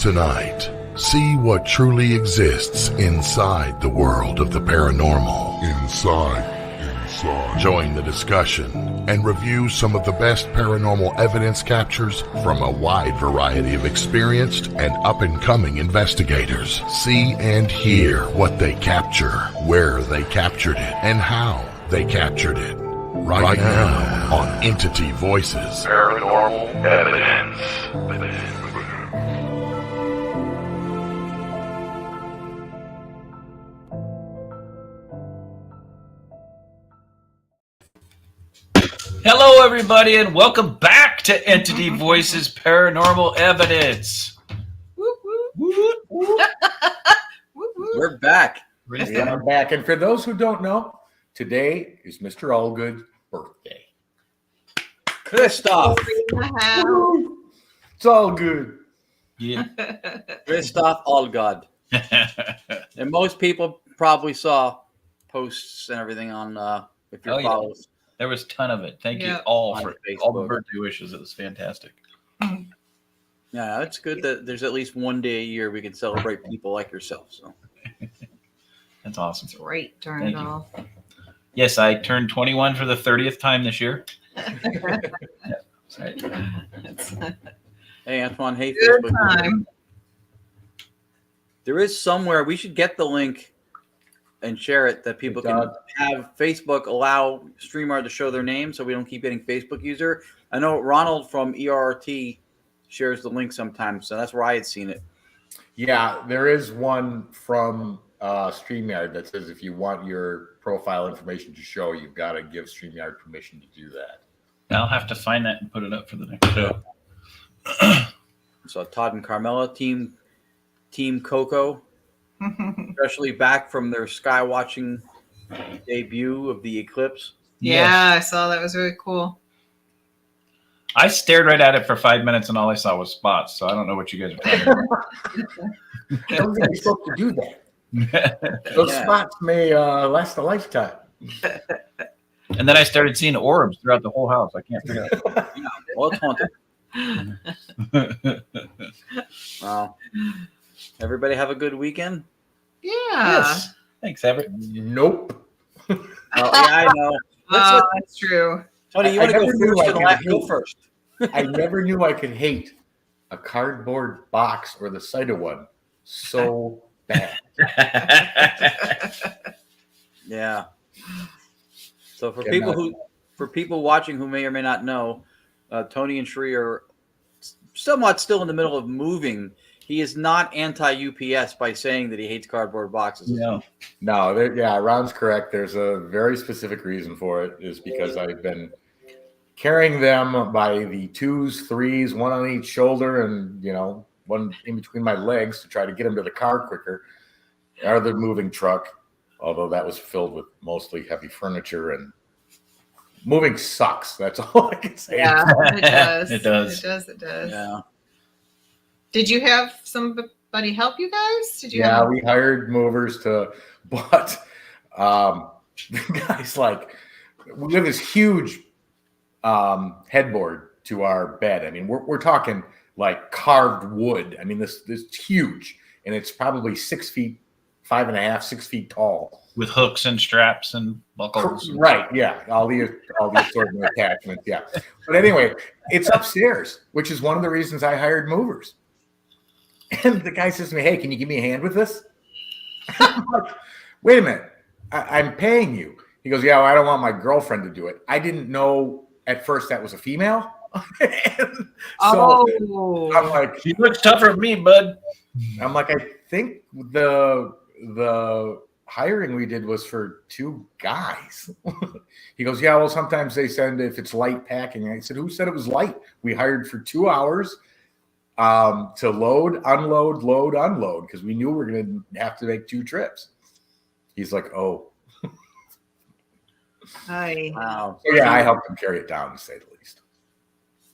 Tonight, see what truly exists inside the world of the paranormal. Inside. Join the discussion and review some of the best paranormal evidence captures from a wide variety of experienced and up-and-coming investigators. See and hear what they capture, where they captured it, and how they captured it. Right now on Entity Voices Paranormal Evidence. Hello, everybody, and welcome back to Entity Voices Paranormal Evidence. Whoop, whoop. We're back. We are back. And for those who don't know, today is Mr. Allgood's birthday. Christoph. It's all good. Yeah. Christoph Allgood. And most people probably saw posts and everything on if you're followers. There was a ton of it. Thank you all for Facebook. all the birthday wishes. It was fantastic. Yeah, it's good that there's at least one day a year we can celebrate people like yourself. So that's awesome. It's right during it all. Yes, I turned 21 for the 30th time this year. Hey, Antoine. Hey, Good Facebook. time. There is somewhere we should get the link and share it that people can have Facebook allow StreamYard to show their name so we don't keep getting Facebook user. I know Ronald from ERT shares the link sometimes, so that's where I had seen it. Yeah, there is one from StreamYard that says if you want your profile information to show, you've got to give StreamYard permission to do that. I'll have to find that and put it up for the next show. So Todd and Carmela, Team Coco, especially back from their sky watching debut of the eclipse. Yeah, I saw that. It was really cool. I stared right at it for 5 minutes and all I saw was spots. So I don't know what you guys are talking about. I don't think you're supposed to do that. Those spots may last a lifetime. And then I started seeing orbs throughout the whole house. I can't figure it out. Yeah, well, it's haunted. Well, everybody have a good weekend. Yeah. Yes. Thanks, Everett. Nope. Oh, yeah, I know. That's true. Tony, you want to go first? Go first. I never knew I could hate a cardboard box or the sight of one so bad. Yeah. So for people watching who may or may not know, Tony and Shree are somewhat still in the middle of moving. He is not anti-UPS by saying that he hates cardboard boxes. No, Ron's correct. There's a very specific reason for it. Is because I've been carrying them by the 2s, 3s, one on each shoulder, and one in between my legs to try to get them to the car quicker. Or the moving truck, although that was filled with mostly heavy furniture, and moving sucks. That's all I can say. Yeah, it does. It does. It does. Yeah. Did you have somebody help you guys? We hired movers but the guy's like, we have this huge headboard to our bed. I mean, we're talking like carved wood. I mean, this huge, and it's probably 6 feet, 5.5, 6 feet tall. With hooks and straps and buckles. Right, yeah. All the assortment attachments, yeah. But anyway, it's upstairs, which is one of the reasons I hired movers. And the guy says to me, "Hey, can you give me a hand with this?" I'm like, wait a minute. I'm paying you. He goes, "Yeah, well, I don't want my girlfriend to do it." I didn't know at first that was a female. So I'm like, "She looks tougher than me, bud." I'm like, I think the hiring we did was for 2 guys. He goes, "Yeah, well, sometimes they send if it's light packing." I said, "Who said it was light? We hired for 2 hours to load, unload, because we knew we were going to have to make 2 trips." He's like, "Oh." Hi. Wow. So yeah, I helped him carry it down, to say the least.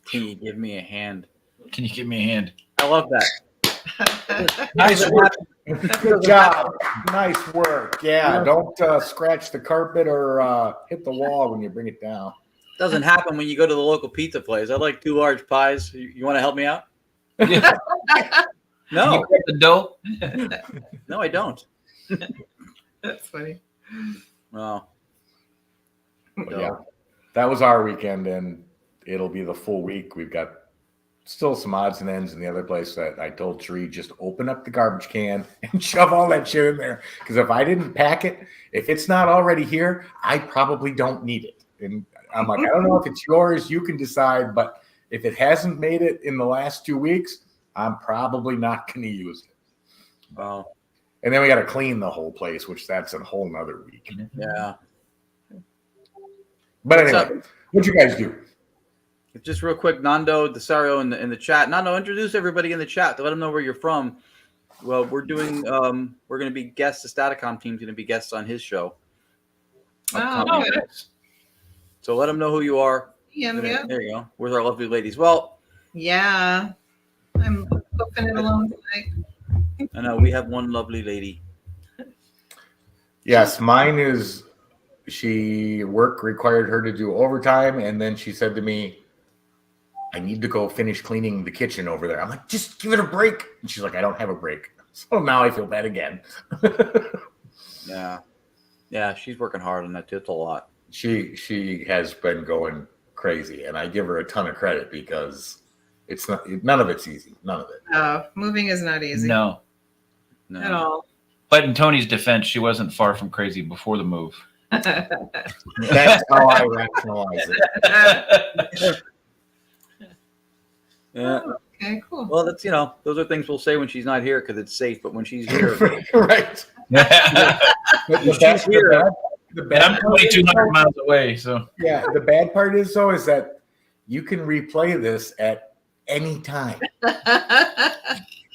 Can you give me a hand? Can you give me a hand? I love that. Nice work. Good job. Nice work. Yeah, don't scratch the carpet or hit the wall when you bring it down. Doesn't happen when you go to the local pizza place. I'd like 2 large pies. You want to help me out? Yeah. No, You grab the dough? no, I don't. That's funny. No. But yeah, that was our weekend, and it'll be the full week. We've got still some odds and ends in the other place that I told Tree, just open up the garbage can and shove all that shit in there. Because if I didn't pack it, if it's not already here, I probably don't need it. And I'm like, I don't know if it's yours. You can decide. But if it hasn't made it in the last 2 weeks, I'm probably not going to use it. Oh, And then we got to clean the whole place, which that's a whole nother week. yeah. But What's anyway, up? what'd you guys do? Just real quick, Nando Desario in the chat. Nando, introduce everybody in the chat to let them know where you're from. Well, we're doing we're going to be guests. The Staticom team's going to be guests on his show. Oh, Oh, okay. yes. So let them know who you are. Yeah, yeah. There you go. Where's our lovely ladies? Well, Yeah. I'm cooking it alone tonight. I know we have one lovely lady. Yes, mine is work required her to do overtime, and then she said to me, I need to go finish cleaning the kitchen over there. I'm like, just give it a break. And she's like, I don't have a break. So now I feel bad again. Yeah. Yeah, she's working hard on that too. It's a lot. She has been going crazy, and I give her a ton of credit because it's not, none of it's easy. None of it. Moving is not easy No. at all. But in Tony's defense, she wasn't far from crazy before the move. That's how I rationalize it. Yeah. Okay, cool. Well, that's those are things we'll say when she's not here because it's safe. But when she's here, Right. when she's here, And I'm 2,200 miles away, so. Yeah, the bad part is that you can replay this at any time.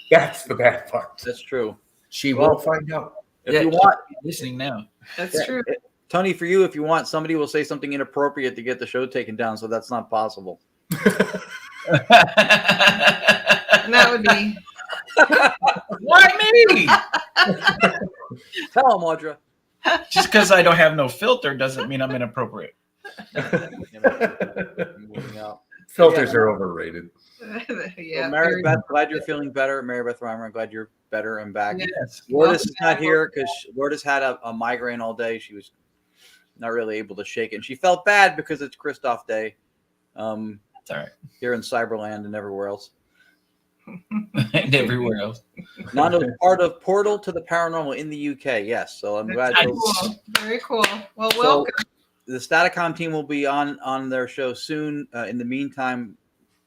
That's the bad part. that's true. She will find out. If you want, Listening now. That's true. Tony, for you, if you want, somebody will say something inappropriate to get the show taken down, so that's not possible. And that would be Why me? Tell him, Audra. Just because I don't have no filter doesn't mean I'm inappropriate. Filters are overrated. yeah. Well, Mary very- Beth, glad you're feeling better. Mary Beth Reimer, I'm glad you're better and back. Yes. Lourdes is not here because Lourdes had a migraine all day. She was not really able to shake it. And she felt bad because it's Christoph Day It's all right. here in Cyberland and everywhere else. And everywhere else. Nando's part of Portal to the Paranormal in the UK. Yes. So I'm glad. That's cool. Very cool. Well, So, welcome. the Staticom team will be on their show soon. In the meantime,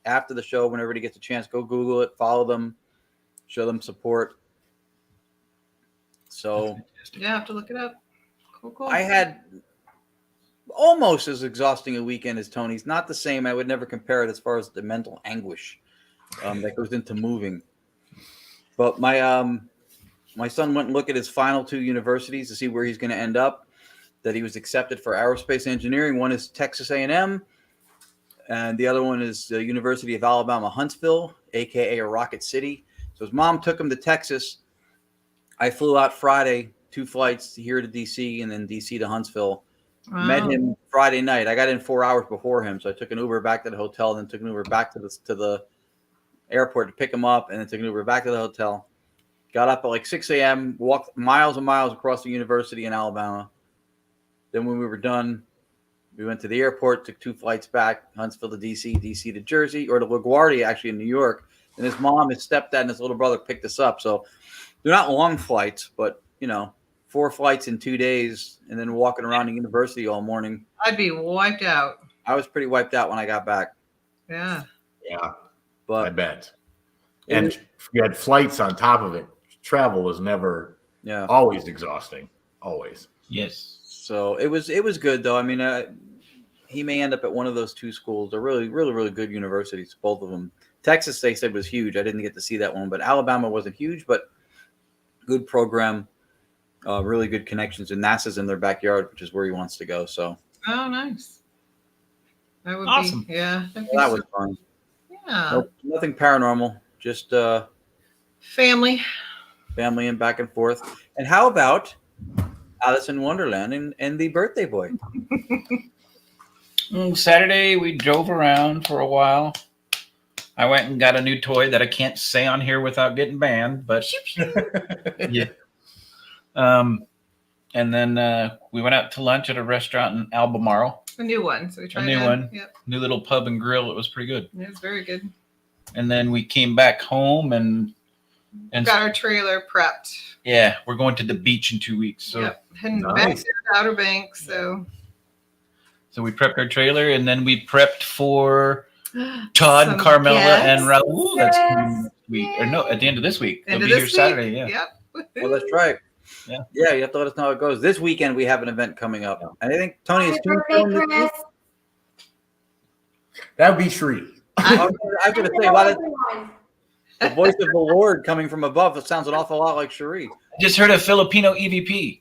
after the show, when everybody gets a chance, go Google it, follow them, show them support. So Yeah, I have to look it up. Cool. I had almost as exhausting a weekend as Tony's. Not the same. I would never compare it as far as the mental anguish that goes into moving. But my son went and looked at his final 2 universities to see where he's going to end up. That he was accepted for aerospace engineering. One is Texas A&M, and the other one is the University of Alabama, Huntsville, aka Rocket City. So his mom took him to Texas. I flew out Friday, 2 flights here to DC and then DC to Huntsville. Wow. Met him Friday night. I got in 4 hours before him, so I took an Uber back to the hotel, then took an Uber back to the airport to pick him up, and then took an Uber back to the hotel. Got up at like 6 a.m., walked miles and miles across the university in Alabama. Then when we were done, we went to the airport, took 2 flights back, Huntsville to DC, DC to Jersey, or to LaGuardia, actually in New York. And his mom, his stepdad, and his little brother picked us up. So they're not long flights, but, 4 flights in 2 days and then walking around the university all morning. I'd be wiped out. I was pretty wiped out when I got back. Yeah. Yeah, I But, bet. And if you had flights on top of it. Travel is never yeah. always exhausting. Always. Yes. So it was good, though. I mean, he may end up at one of those 2 schools. They're really, really, really good universities, both of them. Texas, they said, was huge. I didn't get to see that one, but Alabama wasn't huge, but good program, really good connections. And NASA's in their backyard, which is where he wants to go. So Oh, nice. That would Awesome. be, yeah. That'd be that was fun. yeah. Nope, nothing paranormal, just Family. family and back and forth. And how about Alice in Wonderland and the birthday boy? Saturday, we drove around for a while. I went and got a new toy that I can't say on here without getting banned, but yeah. And then we went out to lunch at a restaurant in Albemarle. A new one. So we tried A new one. Yep. New little pub and grill. It was pretty good. It was very good. And then we came back home and got our trailer prepped. Yeah, we're going to the beach in 2 weeks. So yep. Heading back to the Outer Banks. So we prepped our trailer, and then we prepped for Todd, Carmela, and Raul. That's coming next week. Or no, at the end of this week. They'll be here Saturday. Yeah. Yep. Well, that's right. Yeah. Yeah, you have to let us know how it goes. This weekend we have an event coming up. And I think Tony is that would be Shree. I was going to say, the voice of the Lord coming from above. It sounds an awful lot like Cherie. I just heard a Filipino EVP.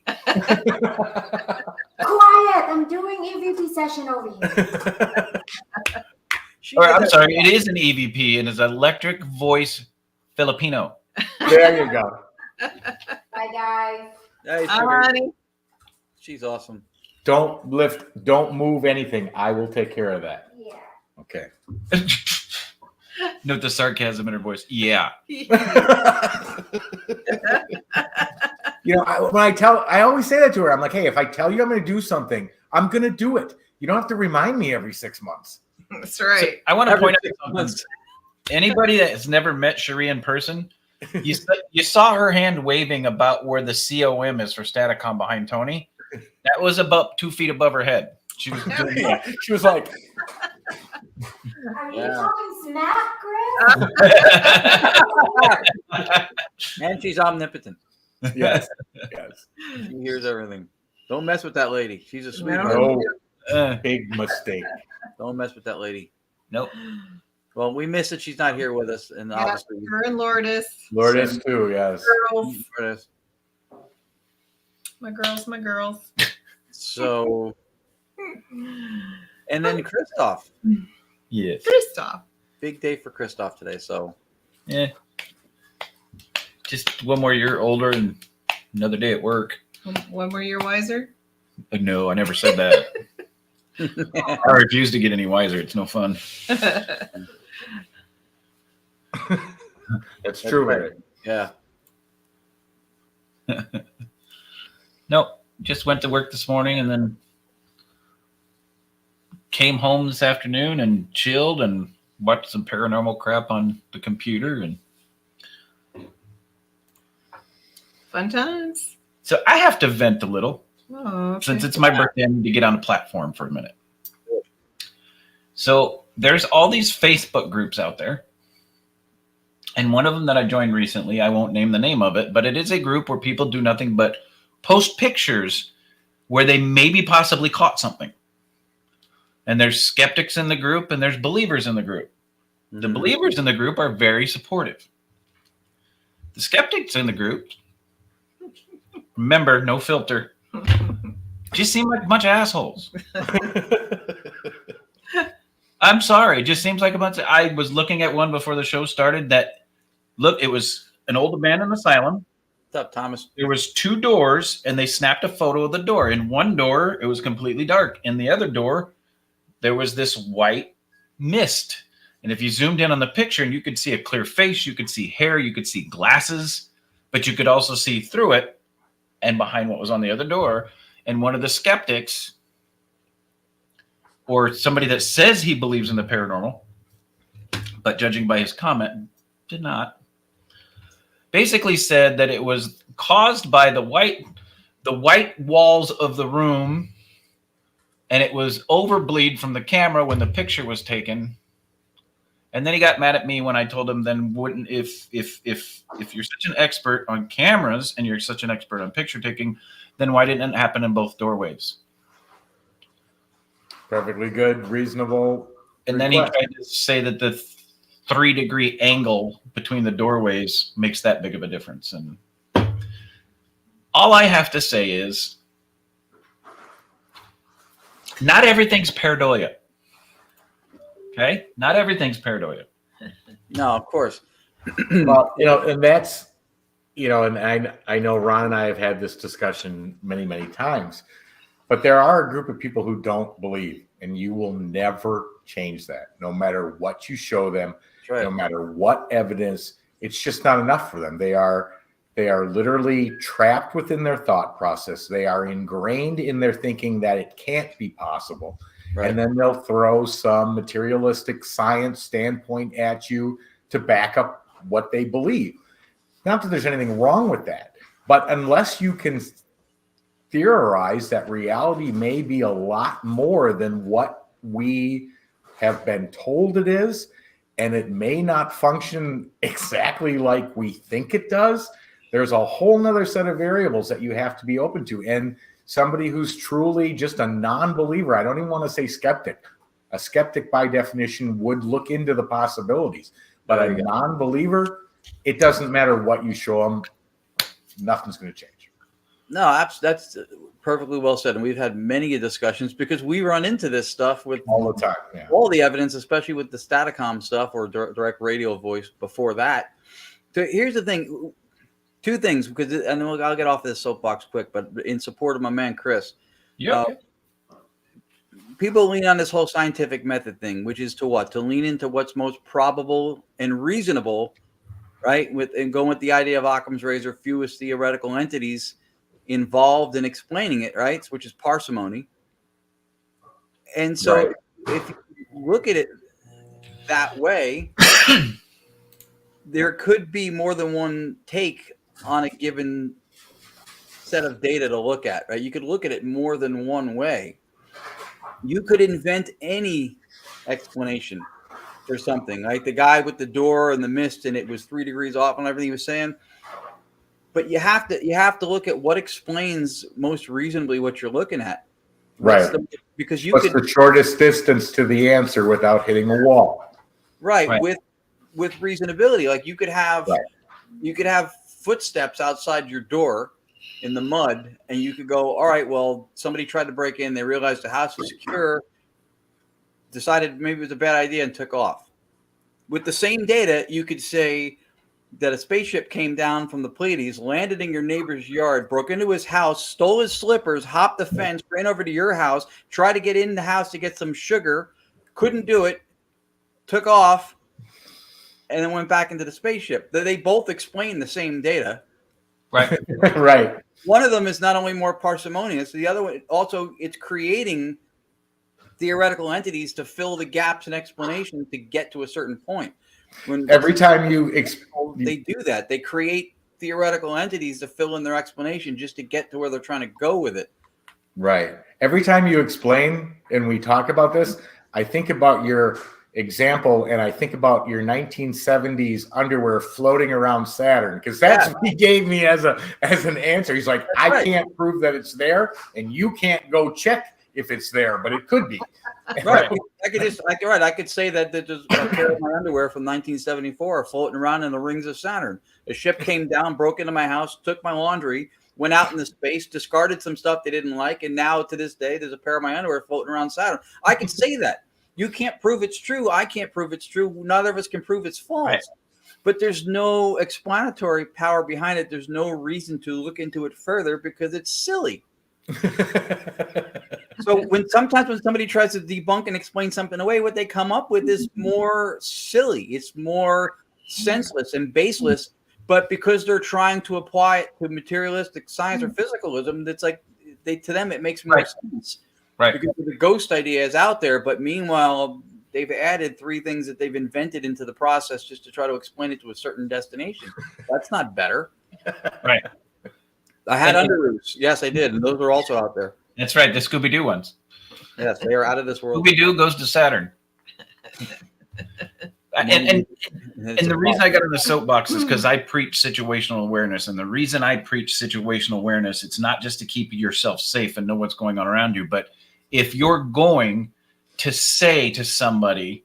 Quiet! I'm doing EVP session over here. I'm sorry, it is an EVP and it's Electric Voice Filipino. There you go. Bye, guys. Hey, honey. She's awesome. Don't move anything. I will take care of that. Yeah. Okay. Note the sarcasm in her voice. Yeah. I always say that to her. I'm like, hey, if I tell you I'm going to do something, I'm going to do it. You don't have to remind me every 6 months. That's right. So I want to point out something. Anybody that has never met Cherie in person, you saw her hand waving about where the COM is for Staticom behind Tony. That was about 2 feet above her head. She was doing that. She was like, Are you talking smack, Chris? And she's omnipotent. yes. She hears everything. Don't mess with that lady. She's a sweetheart. No, big mistake. Don't mess with that lady. Nope. Well, we miss that she's not here with us, and obviously her and Lourdes. Lourdes too, yes. Girls. My girls. So, and then Christoph. Yes. Christoph. Big day for Christoph today. So, yeah. Just one more year older and another day at work. One more year wiser? No, I never said that. I refuse to get any wiser. It's no fun. That's true, right. Yeah. Nope. Just went to work this morning and then came home this afternoon and chilled and watched some paranormal crap on the computer. And fun times. so I have to vent a little. Oh, okay. Since it's my birthday, I need to get on a platform for a minute. So there's all these Facebook groups out there. And one of them that I joined recently, I won't name the name of it, but it is a group where people do nothing but post pictures where they maybe possibly caught something. And there's skeptics in the group and there's believers in the group. The believers in the group are very supportive. The skeptics in the group, remember, no filter, just seem like a bunch of assholes. I'm sorry. It just seems like a bunch of, I was looking at one before the show started that, look, it was an old abandoned asylum. What's up, Thomas? There was 2 doors and they snapped a photo of the door. In one door, it was completely dark. In the other door, there was this white mist. And if you zoomed in on the picture and you could see a clear face, you could see hair, you could see glasses, but you could also see through it and behind what was on the other door. And one of the skeptics, or somebody that says he believes in the paranormal, but judging by his comment, did not, basically said that it was caused by the white walls of the room, and it was overbleed from the camera when the picture was taken. And then he got mad at me when I told him, then wouldn't, if you're such an expert on cameras and you're such an expert on picture taking, then why didn't it happen in both doorways? Perfectly good, reasonable. And then he tried to say that the 3-degree angle between the doorways makes that big of a difference. And all I have to say is, not everything's pareidolia. Okay? Not everything's pareidolia. No, of course. Well, and that's, and I know Ron and I have had this discussion many, many times, but there are a group of people who don't believe, and you will never change that. No matter what you show them, Right. no matter what evidence, it's just not enough for them. They are literally trapped within their thought process. They are ingrained in their thinking that it can't be possible. Right. And then they'll throw some materialistic science standpoint at you to back up what they believe. Not that there's anything wrong with that, but unless you can theorize that reality may be a lot more than what we have been told it is, and it may not function exactly like we think it does, there's a whole nother set of variables that you have to be open to. And somebody who's truly just a non-believer, I don't even want to say skeptic. A skeptic by definition would look into the possibilities, but a non-believer, it doesn't matter what you show them, nothing's going to change. No, that's perfectly well said. And we've had many discussions because we run into this stuff with all the time. Yeah. All the evidence, especially with the Staticom stuff or direct radio voice before that. So here's the thing. Two things, because and I'll get off this soapbox quick, but in support of my man Chris, people lean on this whole scientific method thing, which is to what? To lean into what's most probable and reasonable, right? And going with the idea of Occam's razor, fewest theoretical entities involved in explaining it, right? Which is parsimony. And so, if you look at it that way, there could be more than one take on a given set of data to look at, right? You could look at it more than one way. You could invent any explanation for something, like the guy with the door and the mist, and it was 3 degrees off on everything he was saying. But you have to look at what explains most reasonably what you're looking at, right? Because you what's the shortest distance to the answer without hitting a wall, right? With reasonability, like you could have footsteps outside your door in the mud, and you could go, all right, well, somebody tried to break in, they realized the house was secure, decided maybe it was a bad idea, and took off. With the same data, you could say that a spaceship came down from the Pleiades, landed in your neighbor's yard, broke into his house, stole his slippers, hopped the fence, ran over to your house, tried to get in the house to get some sugar, couldn't do it, took off, and then went back into the spaceship. They both explain the same data. Right. Right. One of them is not only more parsimonious, the other one also, it's creating theoretical entities to fill the gaps in explanation to get to a certain point. When every time they do that, they create theoretical entities to fill in their explanation just to get to where they're trying to go with it. Right. Every time you explain and we talk about this, I think about your example and I think about your 1970s underwear floating around Saturn, because that's what he gave me as an answer. He's like, I can't prove that it's there, and you can't go check if it's there, but it could be. Right. I could say that there's a pair of my underwear from 1974 floating around in the rings of Saturn. A ship came down, broke into my house, took my laundry, went out into space, discarded some stuff they didn't like, and now to this day, there's a pair of my underwear floating around Saturn. I can say that. You can't prove it's true. I can't prove it's true. Neither of us can prove it's false. Right. But there's no explanatory power behind it. There's no reason to look into it further because it's silly. So sometimes when somebody tries to debunk and explain something away, what they come up with is more silly. It's more senseless and baseless. But because they're trying to apply it to materialistic science or physicalism, that's like to them it makes more sense. Right. Because the ghost idea is out there, but meanwhile they've added 3 things that they've invented into the process just to try to explain it to a certain destination. That's not better. Right. I had underoos. Yes, I did. And those are also out there. That's right. The Scooby-Doo ones. Yes, they are out of this world. Scooby-Doo goes to Saturn. And the reason I got on the soapbox is because I preach situational awareness. And the reason I preach situational awareness, it's not just to keep yourself safe and know what's going on around you. But if you're going to say to somebody,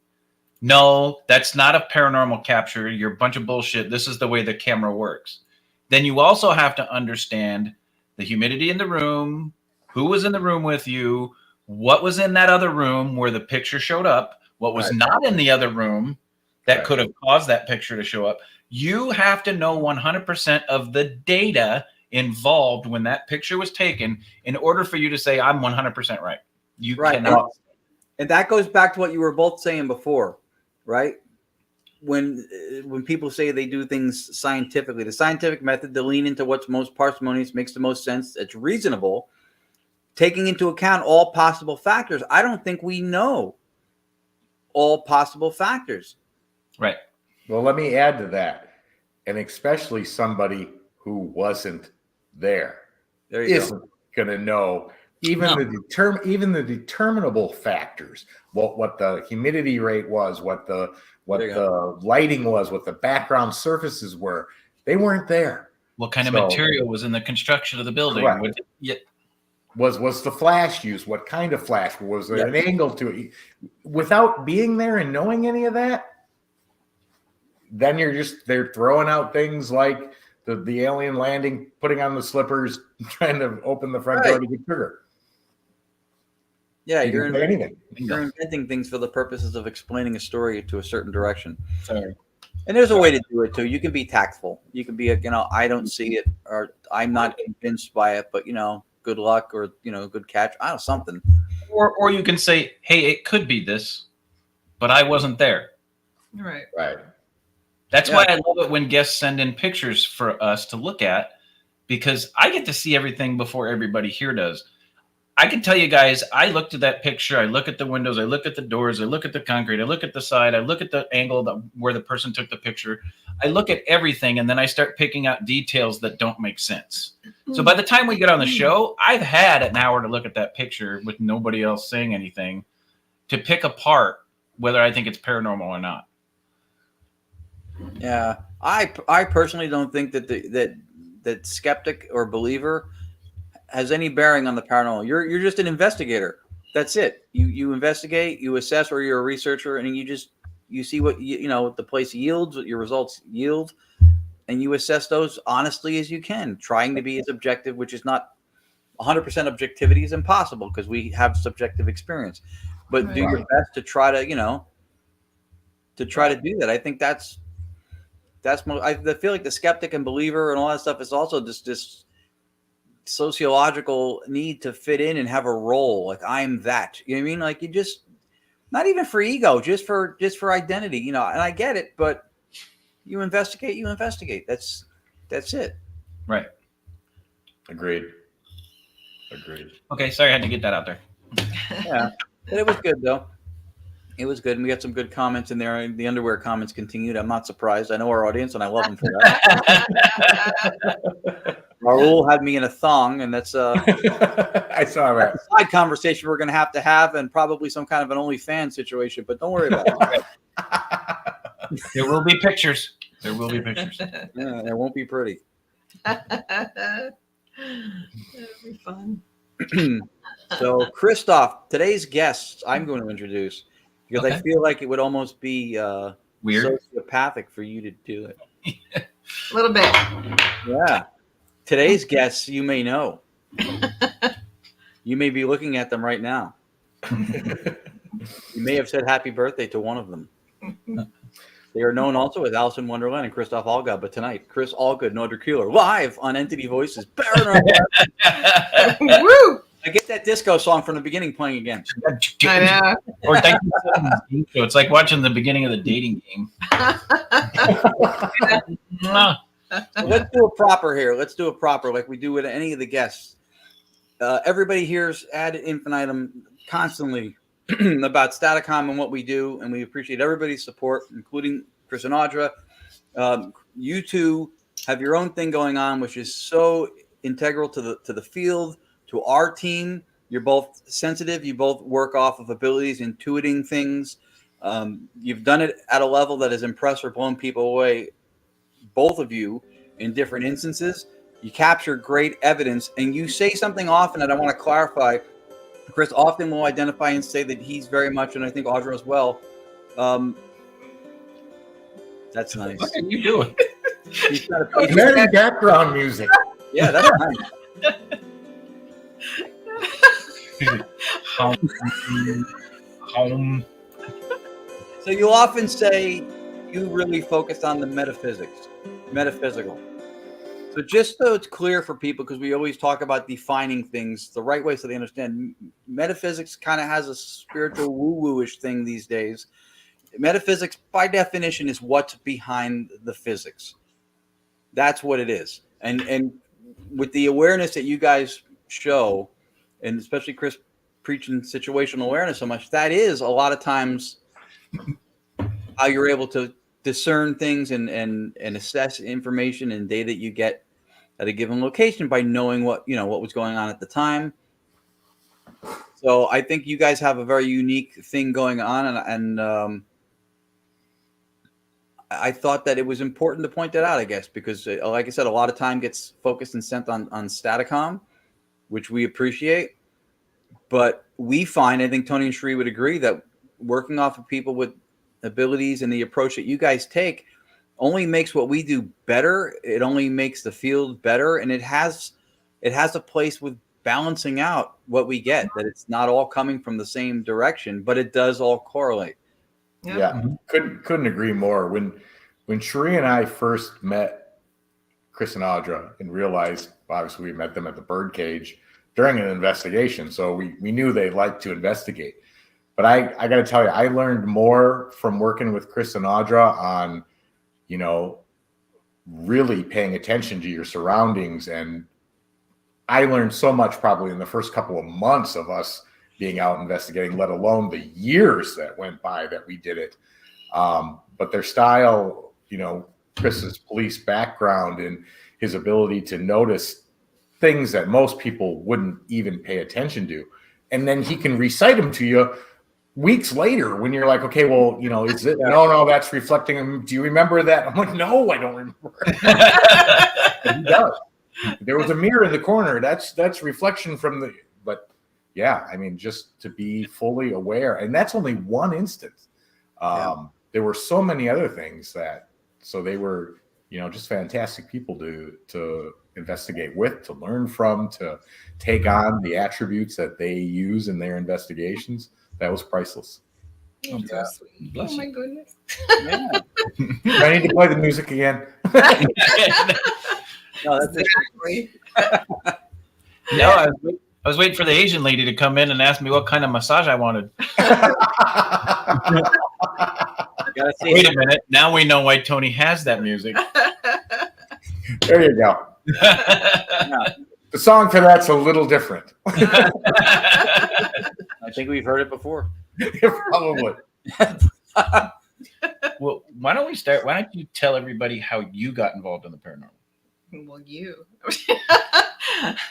no, that's not a paranormal capture, you're a bunch of bullshit, this is the way the camera works, then you also have to understand the humidity in the room, who was in the room with you, what was in that other room where the picture showed up, what was not in the other room that could have caused that picture to show up. You have to know 100% of the data involved when that picture was taken in order for you to say, I'm 100% right. You cannot. And that goes back to what you were both saying before, right? When people say they do things scientifically, the scientific method, to lean into what's most parsimonious, makes the most sense, it's reasonable, taking into account all possible factors. I don't think we know all possible factors. Right. Well, let me add to that, and especially somebody who wasn't there isn't going to know even the determinable factors. What the humidity rate was, what the lighting was, what the background surfaces were. They weren't there. What kind of material was in the construction of the building? Was the flash used? What kind of flash? Was there an angle to it? Without being there and knowing any of that, then they're throwing out things like the alien landing, putting on the slippers, trying to open the front door to get sugar. Yeah, you're inventing things for the purposes of explaining a story to a certain direction. Sorry. And there's a way to do it too. You can be tactful. You can be I don't see it, or I'm not convinced by it, but good luck, or good catch. I don't know, something. Or you can say, hey, it could be this, but I wasn't there. Right. That's why I love it when guests send in pictures for us to look at, because I get to see everything before everybody here does. I can tell you guys, I looked at that picture. I look at the windows. I look at the doors. I look at the concrete. I look at the side. I look at the angle where the person took the picture. I look at everything, and then I start picking out details that don't make sense. So by the time we get on the show, I've had an hour to look at that picture with nobody else saying anything to pick apart whether I think it's paranormal or not. Yeah, I personally don't think that skeptic or believer has any bearing on the paranormal. You're just an investigator. That's it. You investigate, you assess, or you're a researcher, and you see what what the place yields, what your results yield, and you assess those honestly as you can, trying to be as objective, which is not 100% objectivity is impossible because we have subjective experience. But do your best to try to do that. I think that's I feel like the skeptic and believer and all that stuff is also just this sociological need to fit in and have a role. Like, I'm that, you know what I mean? Like, you just, not even for ego, just for identity, and I get it, but you investigate. That's it. Right. Agreed. Okay. Sorry. I had to get that out there. Yeah. But it was good though. It was good. And we got some good comments in there. The underwear comments continued. I'm not surprised. I know our audience and I love them for that. Raul had me in a thong, and that's I saw that. A side conversation we're going to have, and probably some kind of an OnlyFans situation, but don't worry about it. There will be pictures. Yeah, it won't be pretty. That'll be fun. So, Christoph, today's guest, I'm going to introduce, because I feel like it would almost be weird, sociopathic for you to do it. A little bit. Yeah. Today's guests, you may know. You may be looking at them right now. You may have said happy birthday to one of them. They are known also as Alice in Wonderland and Christoph Allgood. But tonight, Chris Allgood and Audra Keeler live on Entity Voices Paranormal Evidence. Woo! I get that disco song from the beginning playing again. I know. Or thank you. So it's like watching the beginning of the dating game. So let's do a proper here. Let's do a proper like we do with any of the guests. Everybody hears ad infinitum constantly about Staticom and what we do, and we appreciate everybody's support, including Chris and Audra. You two have your own thing going on, which is so integral to the field, to our team. You're both sensitive. You both work off of abilities, intuiting things. You've done it at a level that has impressed or blown people away, both of you, in different instances. You capture great evidence, and you say something often that I want to clarify. Chris often will identify and say that he's very much, and I think Audra as well. That's nice. What are you doing? He's got Very background music. Yeah, that's nice. Home. So you often say you really focus on the metaphysical. So just so it's clear for people, because we always talk about defining things the right way so they understand. Metaphysics kind of has a spiritual woo-woo-ish thing these days. Metaphysics, by definition, is what's behind the physics. That's what it is. And with the awareness that you guys show, and especially Chris preaching situational awareness so much, that is a lot of times how you're able to discern things and assess information and data that you get at a given location by knowing what was going on at the time. So I think you guys have a very unique thing going on, and I thought that it was important to point that out, I guess, because like I said, a lot of time gets focused and sent on Staticom, which we appreciate. But we find, I think Tony and Sheree would agree, that working off of people with abilities and the approach that you guys take only makes what we do better. It only makes the field better, and it has a place with balancing out what we get, that it's not all coming from the same direction, but it does all correlate. Yep. Yeah, couldn't agree more. When Sheree and I first met Chris and Audra and realized, obviously we met them at the birdcage during an investigation, so we knew they liked to investigate. But I got to tell you, I learned more from working with Chris and Audra on, really paying attention to your surroundings. And I learned so much probably in the first couple of months of us being out investigating, let alone the years that went by that we did it. But their style, Chris's police background and his ability to notice things that most people wouldn't even pay attention to. And then he can recite them to you weeks later when you're like, okay, well, is it? No, that's reflecting him. Do you remember that? I'm like, no, I don't remember. He does. There was a mirror in the corner. That's reflection from the, but yeah, I mean, just to be fully aware. And that's only one instance. There were so many other things so they were, just fantastic people to investigate with, to learn from, to take on the attributes that they use in their investigations. That was priceless. You're so sweet. Bless Oh my you. goodness. Yeah. I need to play the music again. No, that's Exactly. No, I was waiting for the Asian lady to come in and ask me what kind of massage I wanted. Wait a minute. Now we know why Tony has that music. There you go. The song for that's a little different. I think we've heard it before. Probably. Well, why don't we start? Why don't you tell everybody how you got involved in the paranormal? Well, you.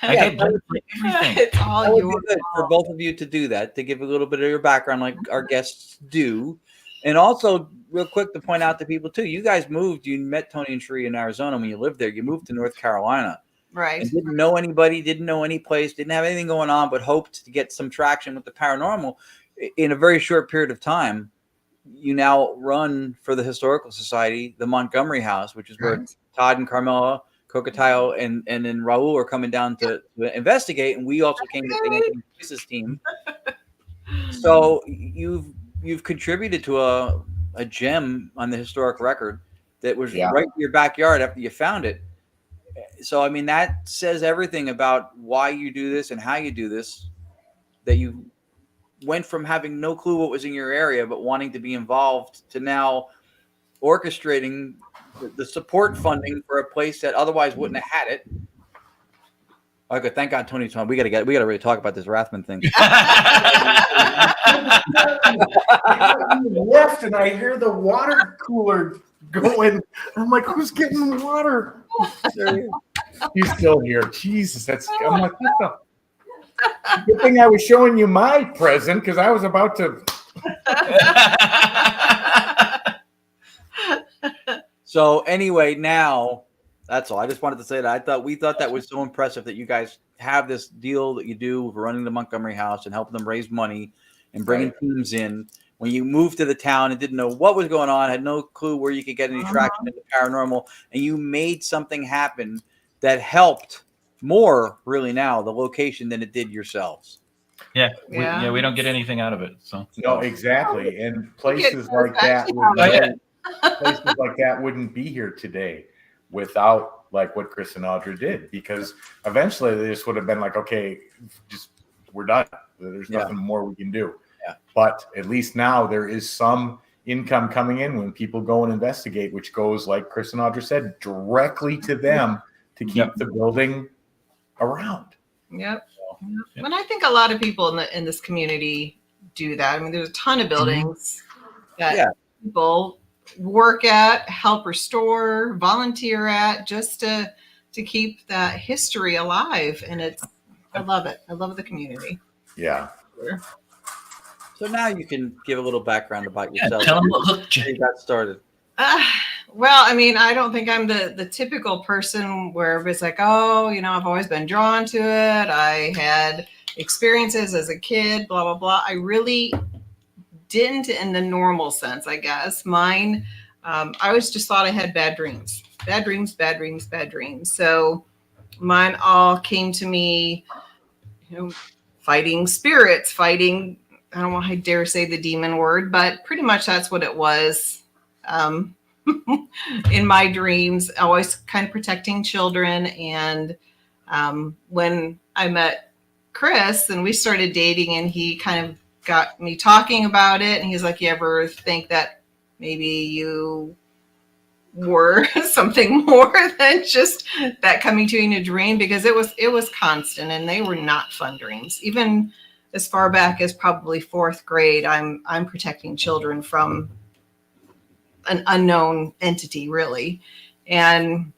I get blamed for everything. It's That all would your be good for both of you to do that, to give a little bit of your background like our guests do. And also, real quick, to point out to people, too, you guys moved. You met Tony and Sheree in Arizona when you lived there. You moved to North Carolina. right. And didn't know anybody, didn't know any place, didn't have anything going on, but hoped to get some traction with the paranormal. In a very short period of time, you now run for the Historical Society, the Montgomery House, which is where Right. Todd and Carmela, Cocotayo, and then Raul are coming down to investigate. And we also came to the Voices team. So you've contributed to a gem on the historic record that was right in your backyard after you found it. So, I mean, that says everything about why you do this and how you do this, that you went from having no clue what was in your area, but wanting to be involved, to now orchestrating the support funding for a place that otherwise wouldn't have had it. Okay, thank God Tony's on. We gotta really talk about this Rathman thing. Left, and I hear the water cooler going. I'm like, who's getting water? He's still here. Jesus, I'm like, what the? Good thing I was showing you my present, because I was about to. So anyway, now that's all. I just wanted to say that we thought that was so impressive that you guys have this deal that you do with running the Montgomery House and helping them raise money and bringing teams in. When you moved to the town and didn't know what was going on, had no clue where you could get any traction in the paranormal, and you made something happen that helped more, really, now the location than it did yourselves. Yeah, we don't get anything out of it. So No, exactly. And places like that wouldn't be here today without like what Chris and Audra did, because eventually they just would have been like, okay, just we're done. There's nothing more we can do. Yeah. But at least now there is some income coming in when people go and investigate, which goes, like Chris and Audra said, directly to them to keep the building around. Yep. And I think a lot of people in this community do that. I mean, there's a ton of buildings that people work at, help restore, volunteer at, just to keep that history alive. And I love it. I love the community. Yeah. So now you can give a little background about yourself. Tell them what hooked You you. got started. Well, I mean, I don't think I'm the typical person where it's like, oh, I've always been drawn to it. I had experiences as a kid, blah, blah, blah. I really didn't in the normal sense, I guess. Mine, I always just thought I had bad dreams. Bad dreams, bad dreams, bad dreams. So mine all came to me, fighting spirits, fighting, I don't want to dare say the demon word, but pretty much that's what it was. In my dreams, always kind of protecting children. And when I met Chris and we started dating, and he kind of got me talking about it, and he's like, you ever think that maybe you were something more than just that coming to you in a dream? Because it was constant, and they were not fun dreams. Even as far back as probably 4th grade, I'm protecting children from an unknown entity, really. And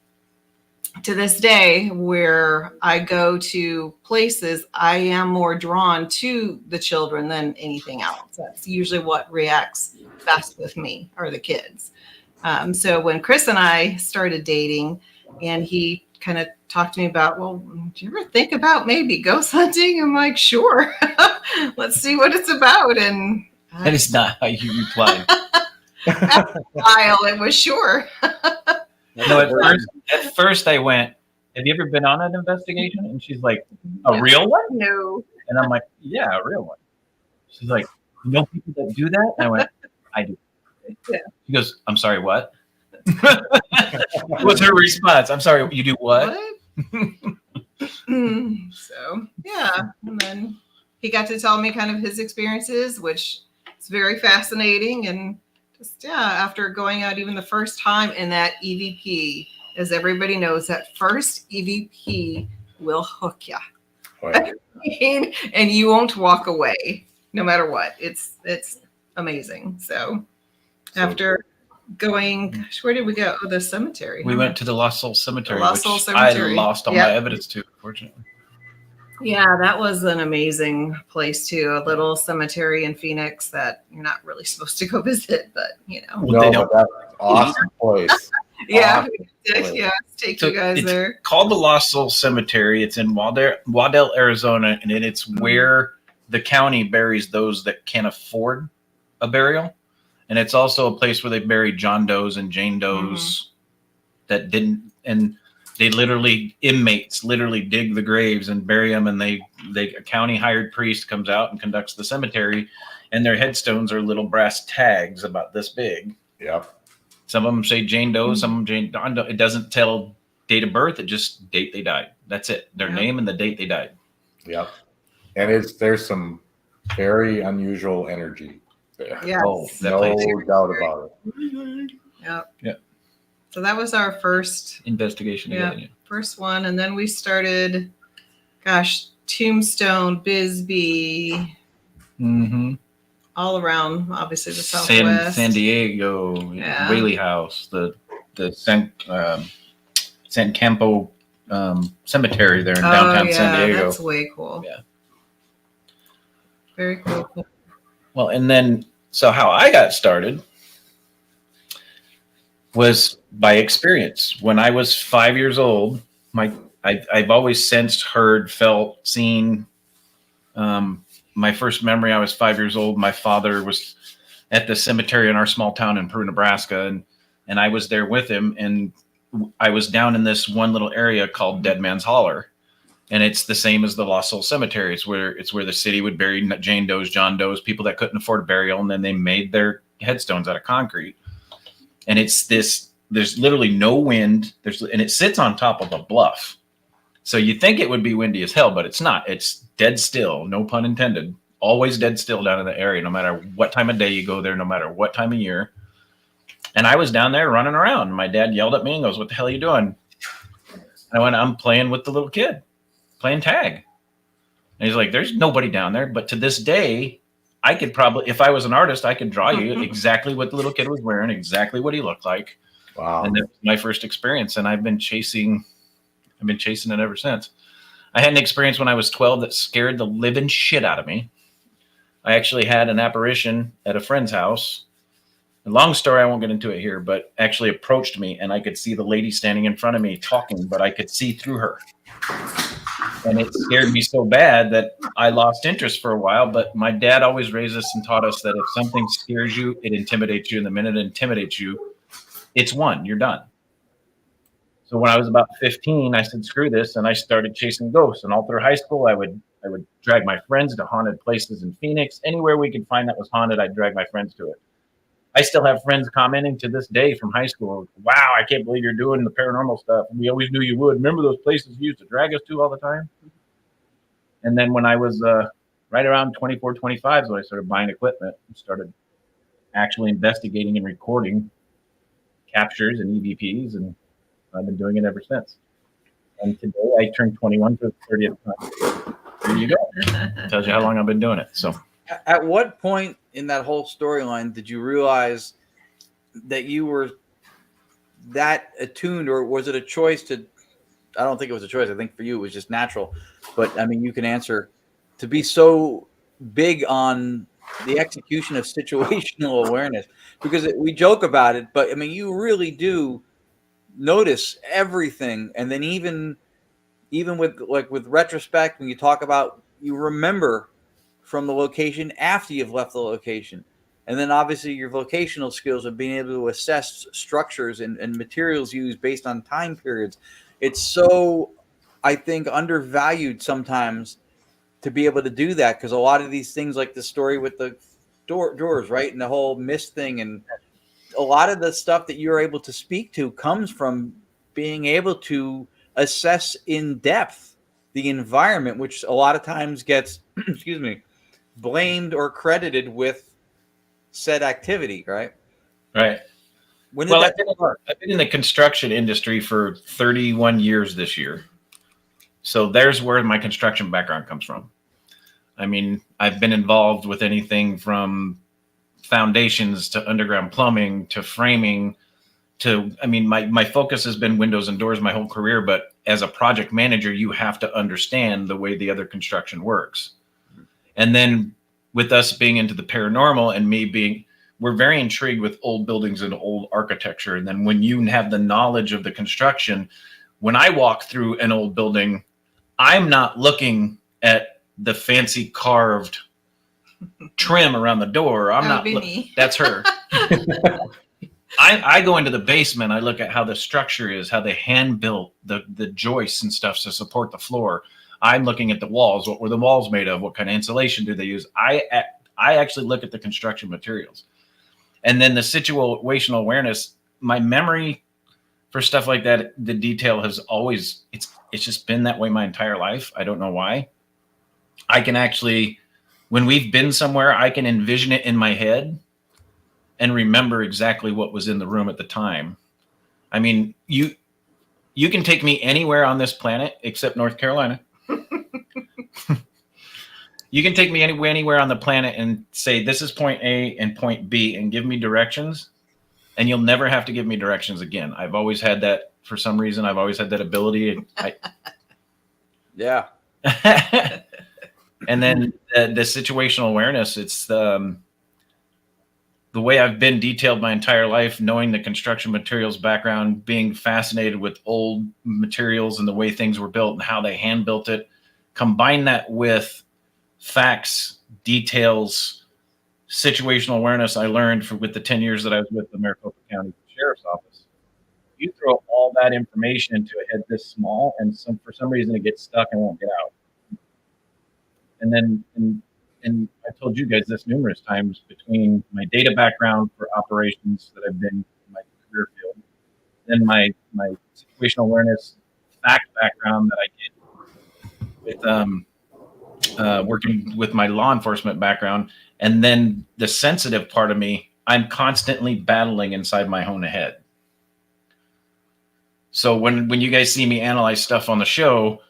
to this day, where I go to places, I am more drawn to the children than anything else. That's usually what reacts best with me, are the kids. So when Chris and I started dating, and he kind of talked to me about, well, do you ever think about maybe ghost hunting? I'm like, sure. Let's see what it's about. And That is not how you replied. after a while, it was sure. No, at first I went, have you ever been on an investigation? And she's like, a real one? No. And I'm like, yeah, a real one. She's like, you know people that do that? And I went, I do. Yeah. She goes, I'm sorry, what? What's her response? I'm sorry, you do what? So, yeah. And then he got to tell me kind of his experiences, which is very fascinating. And just, after going out even the first time in that EVP, as everybody knows, that first EVP will hook you. Right. And you won't walk away no matter what. It's amazing. So after going, gosh, where did we go? Oh, the cemetery. We went to the Lost Soul Cemetery, Lost Soul which Cemetery. I lost all my evidence to, unfortunately. Yeah, that was an amazing place too. A little cemetery in Phoenix that you're not really supposed to go visit, but Well, No, but that's an awesome place. yeah, Awesome. yeah, take So you guys it's there. called the Lost Soul Cemetery. It's in Waddell, Arizona, and it's where the county buries those that can't afford a burial. And it's also a place where they bury John Does and Jane Does that didn't, and inmates literally dig the graves and bury them, and a county hired priest comes out and conducts the cemetery, and their headstones are little brass tags about this big. Yep. Some of them say Jane Doe, some of them Jane Doe. It doesn't tell date of birth, it just date they died. That's it. Their name and the date they died. Yep. And there's some very unusual energy there. Yes. Oh, that No place. doubt about it. Yep. Yeah. So that was our first Investigation. Yeah. Again. first one, and then we started, Tombstone, Bisbee, Mm-hmm. all around, obviously the Southwest. San Diego, Yeah. Whaley House, the San Campo Cemetery there in downtown San Diego. That's way cool. Yeah. Very cool. Well, and then, so how I got started was by experience. When I was 5 years old, I've always sensed, heard, felt, seen. My first memory, I was 5 years old. My father was at the cemetery in our small town in Peru, Nebraska, and I was there with him. And I was down in this one little area called Dead Man's Holler. And it's the same as the Lost Soul Cemetery. It's where the city would bury Jane Does, John Does, people that couldn't afford a burial, and then they made their headstones out of concrete. And it's this There's literally no wind. And it sits on top of a bluff. So you think it would be windy as hell, but it's not. It's dead still, no pun intended. Always dead still down in the area, no matter what time of day you go there, no matter what time of year. And I was down there running around. My dad yelled at me and goes, "What the hell are you doing?" I went, "I'm playing with the little kid, playing tag." And he's like, "There's nobody down there." But to this day, I could probably, if I was an artist, I could draw you exactly what the little kid was wearing, exactly what he looked like. Wow. And that was my first experience. And I've been chasing it ever since. I had an experience when I was 12 that scared the living shit out of me. I actually had an apparition at a friend's house. A long story, I won't get into it here, but actually approached me, and I could see the lady standing in front of me talking, but I could see through her. And it scared me so bad that I lost interest for a while. But my dad always raised us and taught us that if something scares you, it intimidates you. And the minute it intimidates you, it's won. You're done. So when I was about 15, I said, screw this. And I started chasing ghosts. And all through high school, I would drag my friends to haunted places in Phoenix. Anywhere we could find that was haunted, I'd drag my friends to it. I still have friends commenting to this day from high school, "Wow, I can't believe you're doing the paranormal stuff. We always knew you would. Remember those places you used to drag us to all the time?" And then when I was right around 24, 25 is when I started buying equipment and started actually investigating and recording captures and EVPs, and I've been doing it ever since. And today I turned 21 for the 30th time. There you go. Tells you how long I've been doing it. So, at what point in that whole storyline did you realize that you were that attuned, or was it a choice to? I don't think it was a choice. I think for you it was just natural. But I mean, you can answer to be so big on the execution of situational awareness, because we joke about it, but I mean, you really do notice everything. And then even with retrospect, when you talk about, you remember from the location after you've left the location. And then obviously your vocational skills of being able to assess structures and materials used based on time periods. It's so, I think, undervalued sometimes to be able to do that, because a lot of these things, like the story with the doors, right, and the whole mist thing, and a lot of the stuff that you're able to speak to comes from being able to assess in depth the environment, which a lot of times gets, excuse me, blamed or credited with said activity, right? right. When did Well, that I've been in the construction industry for 31 years this year. So there's where my construction background comes from. I mean, I've been involved with anything from foundations to underground plumbing to framing to, I mean, my focus has been windows and doors my whole career. But as a project manager, you have to understand the way the other construction works. And then with us being into the paranormal and me being, we're very intrigued with old buildings and old architecture. And then when you have the knowledge of the construction, when I walk through an old building, I'm not looking at the fancy carved trim around the door. I'm not. Me. That's her. I go into the basement. I look at how the structure is, how they hand built the joists and stuff to support the floor. I'm looking at the walls. What were the walls made of? What kind of insulation do they use? I actually look at the construction materials. And then the situational awareness, my memory for stuff like that, the detail has always, it's just been that way my entire life. I don't know why. I can actually, when we've been somewhere, I can envision it in my head and remember exactly what was in the room at the time. I mean, you can take me anywhere on this planet except North Carolina. You can take me anywhere on the planet and say, this is point A and point B, and give me directions, and you'll never have to give me directions again. I've always had that, for some reason, I've always had that ability. Yeah. And then the situational awareness, it's the way I've been detailed my entire life, knowing the construction materials background, being fascinated with old materials and the way things were built and how they hand built it. Combine that with facts, details, situational awareness I learned with the 10 years that I was with the Maricopa County Sheriff's Office. You throw all that information into a head this small, and for some reason it gets stuck and won't get out. And then, and I've told you guys this numerous times, between my data background for operations that I've been in my career field, then my situational awareness fact background that I get with working with my law enforcement background, and then the sensitive part of me, I'm constantly battling inside my own head. So when you guys see me analyze stuff on the show,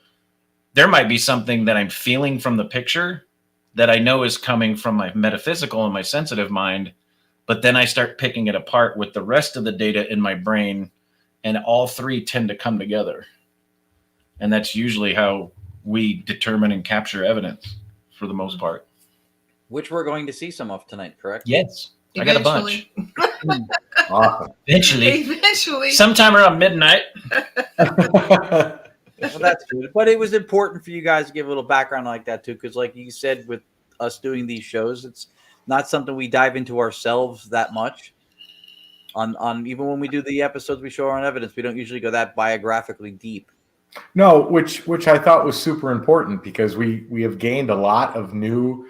there might be something that I'm feeling from the picture that I know is coming from my metaphysical and my sensitive mind, but then I start picking it apart with the rest of the data in my brain, and all three tend to come together. And that's usually how we determine and capture evidence for the most part. Which we're going to see some of tonight, correct? Yes. I got a bunch. Awesome. Eventually. Sometime around midnight. Well, that's good. But it was important for you guys to give a little background like that too, because like you said, with us doing these shows, it's not something we dive into ourselves that much. On even when we do the episodes we show on evidence, we don't usually go that biographically deep. No, which I thought was super important, because we have gained a lot of new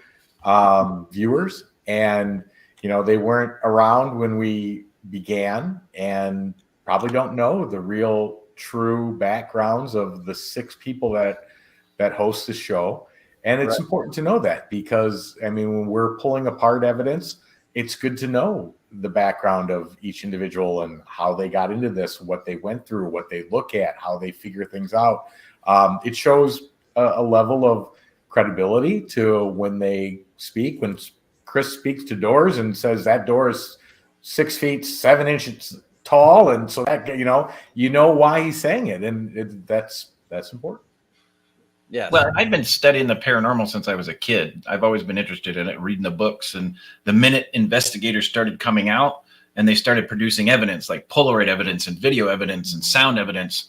viewers, and they weren't around when we began and probably don't know the real true backgrounds of the 6 people that host the show. And it's important to know that, because when we're pulling apart evidence, it's good to know the background of each individual and how they got into this, what they went through, what they look at, how they figure things out. It shows a level of credibility to when they speak. When Chris speaks to doors and says that door is 6 feet 7 inches tall, and so that you know why he's saying it, and that's important. Yeah. Well, I've been studying the paranormal since I was a kid. I've always been interested in it, reading the books. And the minute investigators started coming out and they started producing evidence, like Polaroid evidence and video evidence and sound evidence,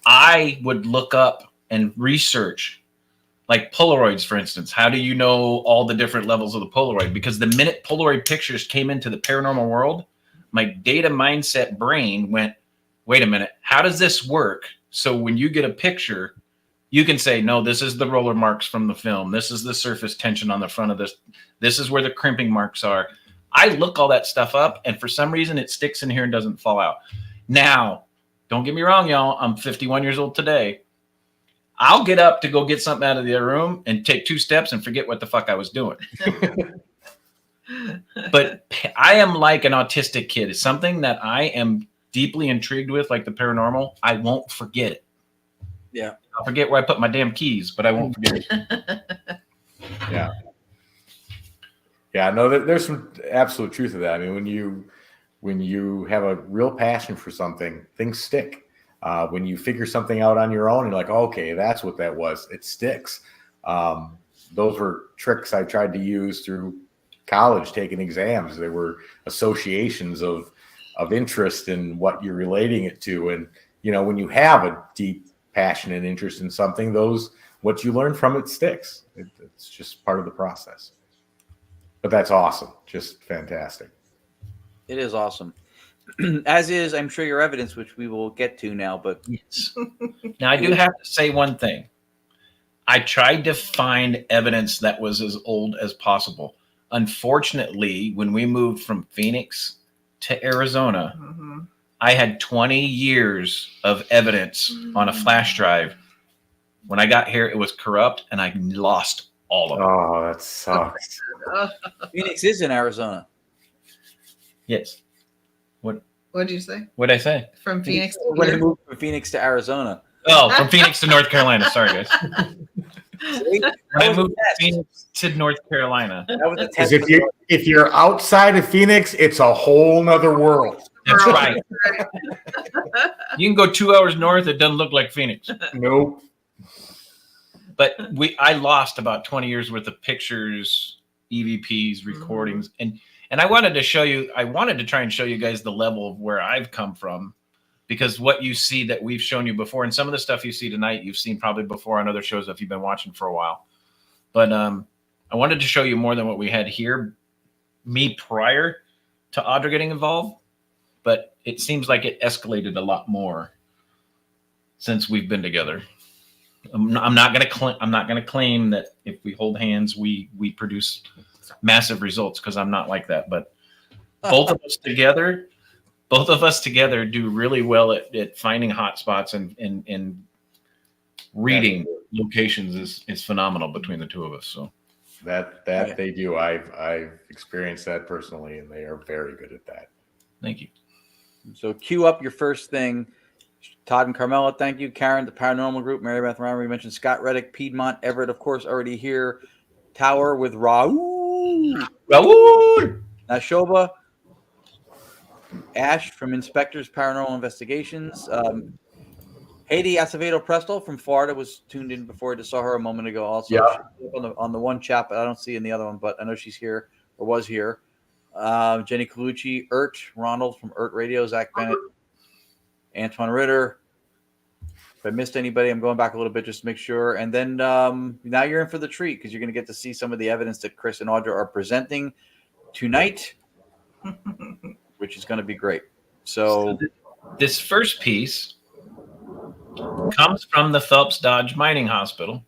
I would look up and research, like Polaroids, for instance. How do you know all the different levels of the Polaroid? Because the minute Polaroid pictures came into the paranormal world, my data mindset brain went, wait a minute, how does this work? So when you get a picture, you can say, no, this is the roller marks from the film. This is the surface tension on the front of this. This is where the crimping marks are. I look all that stuff up, and for some reason it sticks in here and doesn't fall out. Now, don't get me wrong, y'all. I'm 51 years old today. I'll get up to go get something out of the other room and take 2 steps and forget what the fuck I was doing. But I am like an autistic kid. It's something that I am deeply intrigued with, like the paranormal. I won't forget it. Yeah. I'll forget where I put my damn keys, but I won't forget it. Yeah. Yeah, no, there's some absolute truth to that. When you have a real passion for something, things stick. When you figure something out on your own, you're like, okay, that's what that was. It sticks. Those were tricks I tried to use through college, taking exams. There were associations of interest in what you're relating it to. And, when you have a deep passion and interest in something, what you learn from it sticks. It's just part of the process. But that's awesome. Just fantastic. It is awesome. As is, I'm sure, your evidence, which we will get to now. But yes. Now, I do have to say one thing. I tried to find evidence that was as old as possible. Unfortunately, when we moved from Phoenix to Arizona, I had 20 years of evidence on a flash drive. When I got here, it was corrupt, and I lost all of it. Oh, that sucks. Phoenix is in Arizona. Yes. What did you say? What did I say? From Phoenix to When here? he moved from Phoenix to Arizona. Oh, from Phoenix to North Carolina. Sorry, guys. See? When I moved from Phoenix to North Carolina. That was a Because test. if you're outside of Phoenix, it's a whole nother world. That's right. You can go 2 hours north. It doesn't look like Phoenix. Nope. But I lost about 20 years worth of pictures, EVPs, recordings, and I wanted to show you. I wanted to try and show you guys the level of where I've come from, because what you see that we've shown you before, and some of the stuff you see tonight, you've seen probably before on other shows if you've been watching for a while. But I wanted to show you more than what we had here, me prior to Audra getting involved. But it seems like it escalated a lot more since we've been together. I'm not going to claim that if we hold hands, we produce massive results, because I'm not like that. But both of us together, both of us together do really well at finding hot spots and reading locations is phenomenal between the two of us. So That they do. I've experienced that personally, and they are very good at that. thank you. So cue up your first thing. Todd and Carmela, thank you. Karen, the Paranormal Group. Mary Beth Ryan, we mentioned Scott Reddick, Piedmont, Everett, of course, already here. Tower with Raul. Nashoba. Ash from Inspectors Paranormal Investigations. Haiti Acevedo Presto from Florida was tuned in before. I just saw her a moment ago. Also, on the one chat, but I don't see in the other one. But I know she's here or was here. Jenny Colucci, Ronald from Radio, Zach Bennett, Antoine Ritter. If I missed anybody, I'm going back a little bit just to make sure. And then now you're in for the treat because you're going to get to see some of the evidence that Chris and Audra are presenting tonight, which is going to be great. So this first piece comes from the Phelps Dodge Mining Hospital.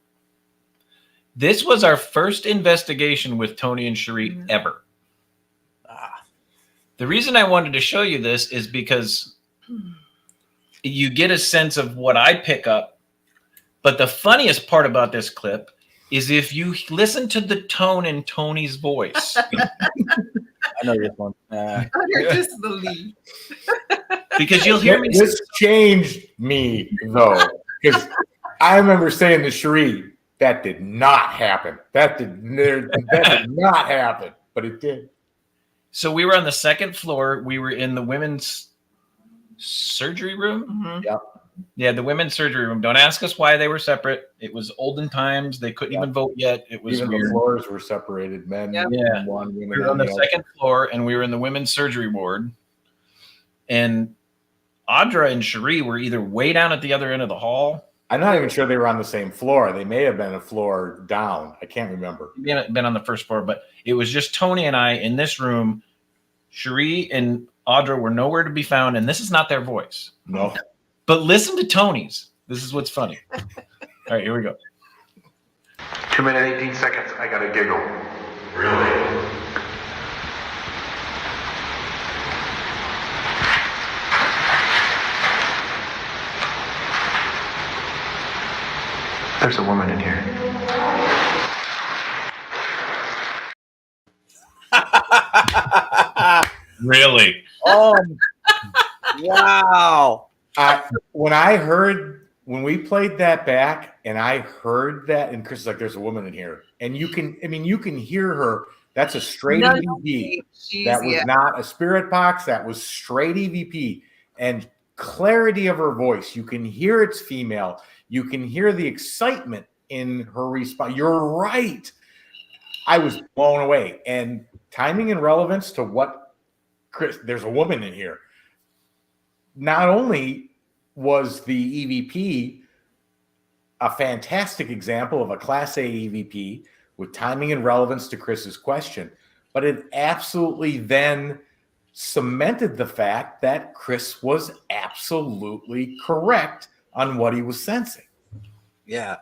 This was our first investigation with Tony and Cherie ever. The reason I wanted to show you this is because you get a sense of what I pick up. But the funniest part about this clip is if you listen to the tone in Tony's voice. I know this one. Disbelief. Because you'll hear me. This changed me, though, because I remember saying to Cherie, that did not happen. That did not happen, but it did. So we were on the second floor. We were in the women's surgery room. Mm-hmm. Yep. Yeah, the women's surgery room. Don't ask us why they were separate. It was olden times. They couldn't even vote yet. It was Even weird. the floors were separated, men Yep. Yeah. one, women We were on the other. second floor, and we were in the women's surgery ward. And Audra and Cherie were either way down at the other end of the hall. I'm not even sure they were on the same floor. They may have been a floor down. I can't remember. Been on the first floor, but it was just Tony and I in this room. Cherie and Audra were nowhere to be found, and this is not their voice. No. But listen to Tony's. This is what's funny. All right, here we go. 2 minutes, 18 seconds. I got a giggle. Really? There's a woman in here. Really? Wow. When we played that back and I heard that, and Chris is like, there's a woman in here. And you can hear her. That's a straight EVP. That was not a spirit box. That was straight EVP. And clarity of her voice. You can hear it's female. You can hear the excitement in her response. You're right. I was blown away. And timing and relevance to what Chris, there's a woman in here. Not only was the EVP a fantastic example of a Class A EVP with timing and relevance to Chris's question, but it absolutely then cemented the fact that Chris was absolutely correct on what he was sensing. Yeah.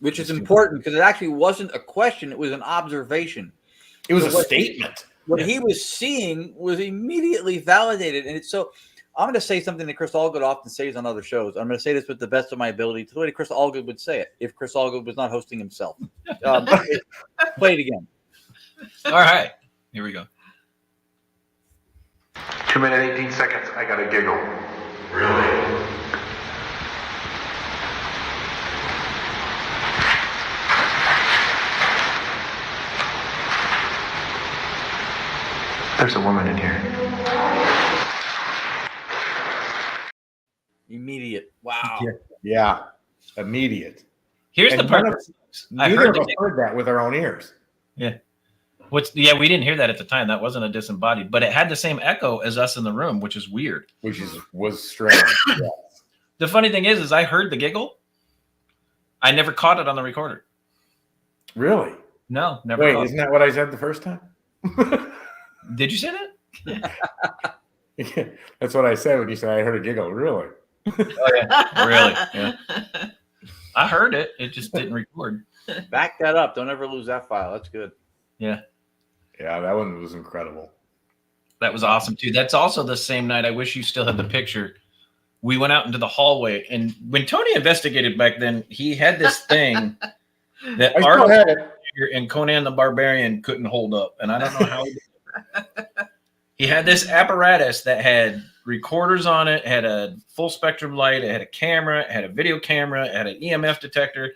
Which is important because it actually wasn't a question. It was an observation. It was a statement. What he was seeing was immediately validated. And it's so I'm going to say something that Chris Allgood often says on other shows. I'm going to say this with the best of my ability to the way Chris Allgood would say it if Chris Allgood was not hosting himself. Play it again. All right. Here we go. 2 minutes, 18 seconds. I got a giggle. Really? There's a woman in here. Immediate. Wow. Yeah. Immediate. Here's the part. Neither of us heard that with our own ears. Yeah. We didn't hear that at the time. That wasn't a disembodied, but it had the same echo as us in the room, which is weird. Was strange. Yeah. The funny thing is I heard the giggle. I never caught it on the recorder. Really? No, never. Wait, isn't that what I said the first time? Did you say that? Yeah, that's what I said when you said I heard a giggle. Really? Oh yeah, really? Yeah. I heard it. It just didn't record. Back that up. Don't ever lose that file. That's good. Yeah. Yeah, that one was incredible. That was awesome too. That's also the same night. I wish you still had the picture. We went out into the hallway, and when Tony investigated back then, he had this thing that I still had it. and Conan the Barbarian couldn't hold up, and I don't know how. He had this apparatus that had recorders on it, had a full spectrum light, it had a camera, it had a video camera, it had an EMF detector.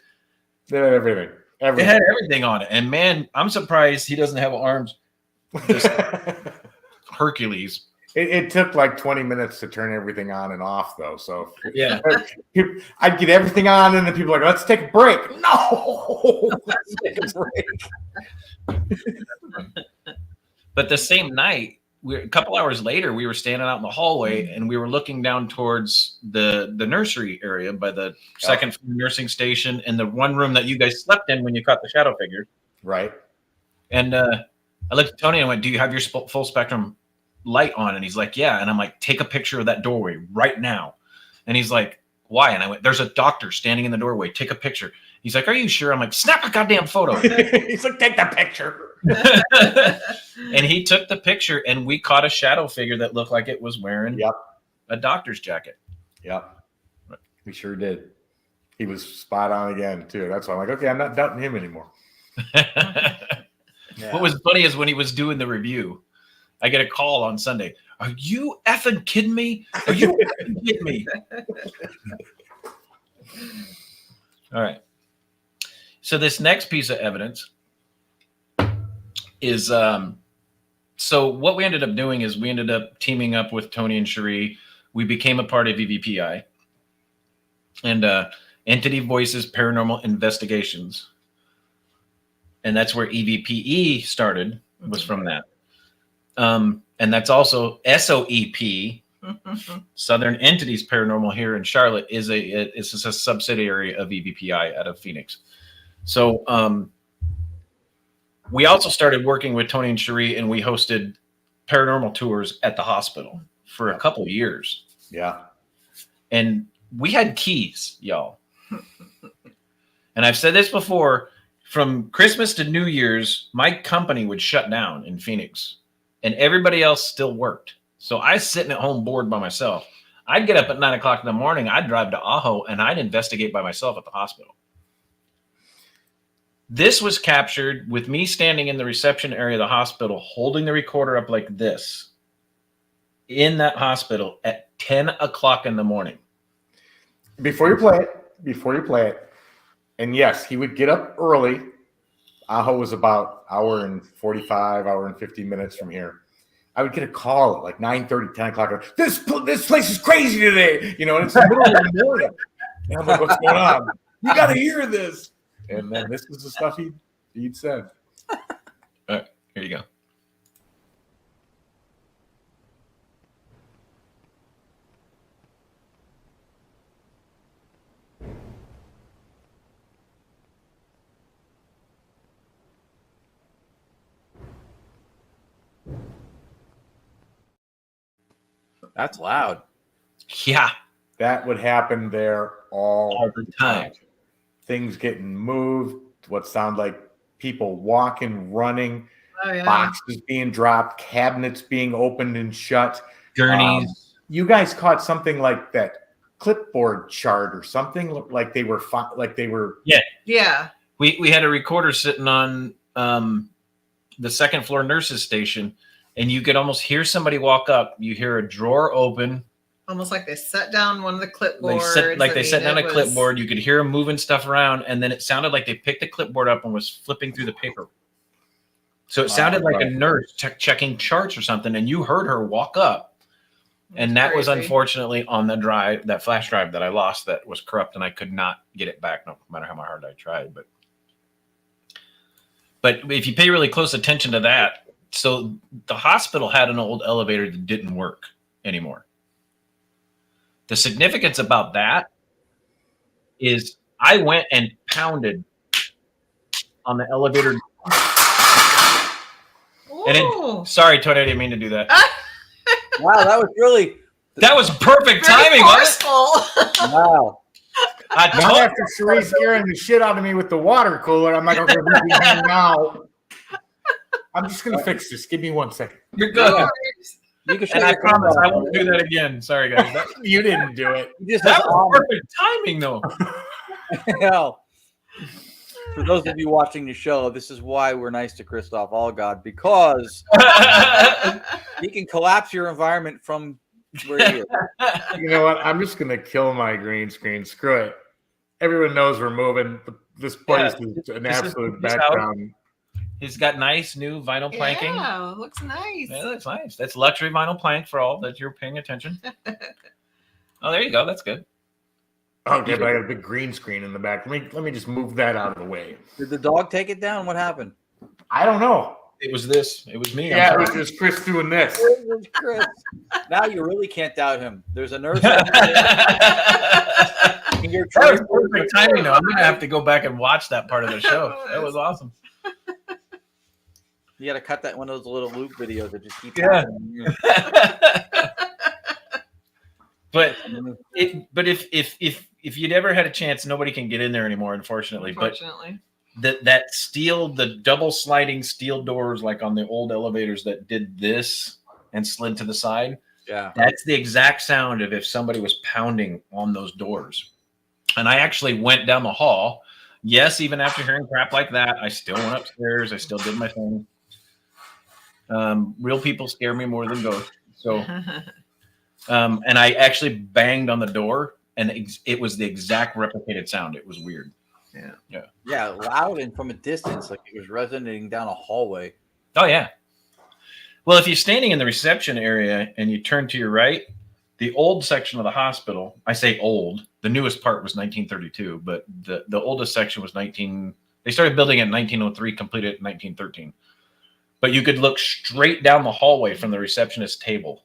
It had everything. It had everything on it. And man, I'm surprised he doesn't have arms. Just Hercules. It took like 20 minutes to turn everything on and off, though. So Yeah. I'd get everything on, and then people are like, let's take a break. No, let's take a break. But the same night, a couple hours later, we were standing out in the hallway, and we were looking down towards the nursery area by the second nursing station and the one room that you guys slept in when you caught the shadow figure. Right. And I looked at Tony and went, do you have your full spectrum light on? And he's like, yeah. And I'm like, take a picture of that doorway right now. And he's like, why? And I went, there's a doctor standing in the doorway. Take a picture. He's like, are you sure? I'm like, snap a goddamn photo. He's like, take that picture. And he took the picture, and we caught a shadow figure that looked like it was wearing a doctor's jacket. Yep. We sure did. He was spot on again, too. That's why I'm like, okay, I'm not doubting him anymore. What was funny is when he was doing the review, I get a call on Sunday. Are you effing kidding me? Are you effing kidding me? All right. So this next piece of evidence is so what we ended up doing is we ended up teaming up with Tony and Cherie. We became a part of EVPI and Entity Voices Paranormal Investigations. And that's where EVPE started, was from that. And that's also SOEP, Southern Entities Paranormal here in Charlotte, is a subsidiary of EVPI out of Phoenix. So we also started working with Tony and Cherie, and we hosted paranormal tours at the hospital for a couple of years. Yeah. And we had keys, y'all. And I've said this before, from Christmas to New Year's, my company would shut down in Phoenix, and everybody else still worked. So I was sitting at home bored by myself. I'd get up at 9 o'clock in the morning. I'd drive to Ajo, and I'd investigate by myself at the hospital. This was captured with me standing in the reception area of the hospital, holding the recorder up like this in that hospital at 10 o'clock in the morning. Before you play it, and yes, he would get up early. Ajo was about hour and 45, hour and 50 minutes from here. I would get a call at like 9:30, 10 o'clock. This place is crazy today. You know, and it's the middle of the morning. And I'm like, what's going on? You got to hear this. And then this is the stuff he'd said. All right, here you go. That's loud. Yeah. That would happen there all the time. Things getting moved, what sound like people walking, running, Oh, yeah. boxes being dropped, cabinets being opened and shut. Gurneys. You guys caught something like that clipboard chart or something like they were Yeah. We had a recorder sitting on the second floor nurses station, and you could almost hear somebody walk up. You hear a drawer open. Almost like they set down one of the clipboards. They set down a clipboard. You could hear them moving stuff around, and then it sounded like they picked the clipboard up and was flipping through the paper. So it sounded like a nurse checking charts or something, and you heard her walk up. And that was unfortunately on the drive, that flash drive that I lost that was corrupt, and I could not get it back, no matter how hard I tried. But if you pay really close attention to that, so the hospital had an old elevator that didn't work anymore. The significance about that is I went and pounded on the elevator. And sorry, Tony, I didn't mean to do that. Wow, that was really... That was perfect timing, wasn't it? Wow. Not after Cherie scaring the shit out of me with the water cooler. I'm like, okay, we're behind now. I'm just gonna fix this. Give me 1 second. You're good. Yeah. You can And I promise I won't do that again. Sorry, guys. You didn't do it. That was perfect timing, though. Hell. For those of you watching the show, this is why we're nice to Christoph Allgood, because he can collapse your environment from where he is. You know what? I'm just gonna kill my green screen. Screw it. Everyone knows we're moving. This place is an absolute background. He's got nice new vinyl planking. Yeah, it looks nice. Yeah, it looks nice. That's luxury vinyl plank for all that you're paying attention. Oh, there you go. That's good. Okay, but I got a big green screen in the back. Let me just move that out of the way. Did the dog take it down? What happened? I don't know. It was this. It was me. Yeah, it was just Chris doing this. Chris. Now you really can't doubt him. There's a nurse. That was perfect timing, though. I'm going to have to go back and watch that part of the show. That was awesome. You got to cut that one of those little loop videos that just keep happening. But if you'd ever had a chance, nobody can get in there anymore, unfortunately. But that steel, the double sliding steel doors, like on the old elevators that did this and slid to the side. Yeah, that's the exact sound of if somebody was pounding on those doors. And I actually went down the hall. Yes, even after hearing crap like that, I still went upstairs. I still did my thing. Real people scare me more than ghosts. So. And I actually banged on the door, and it was the exact replicated sound. It was weird. Yeah, loud and from a distance, like it was resonating down a hallway. Oh yeah. Well, if you're standing in the reception area and you turn to your right, the old section of the hospital. I say old. The newest part was 1932, but the oldest section was They started building it in 1903, completed it in 1913. But you could look straight down the hallway from the receptionist table.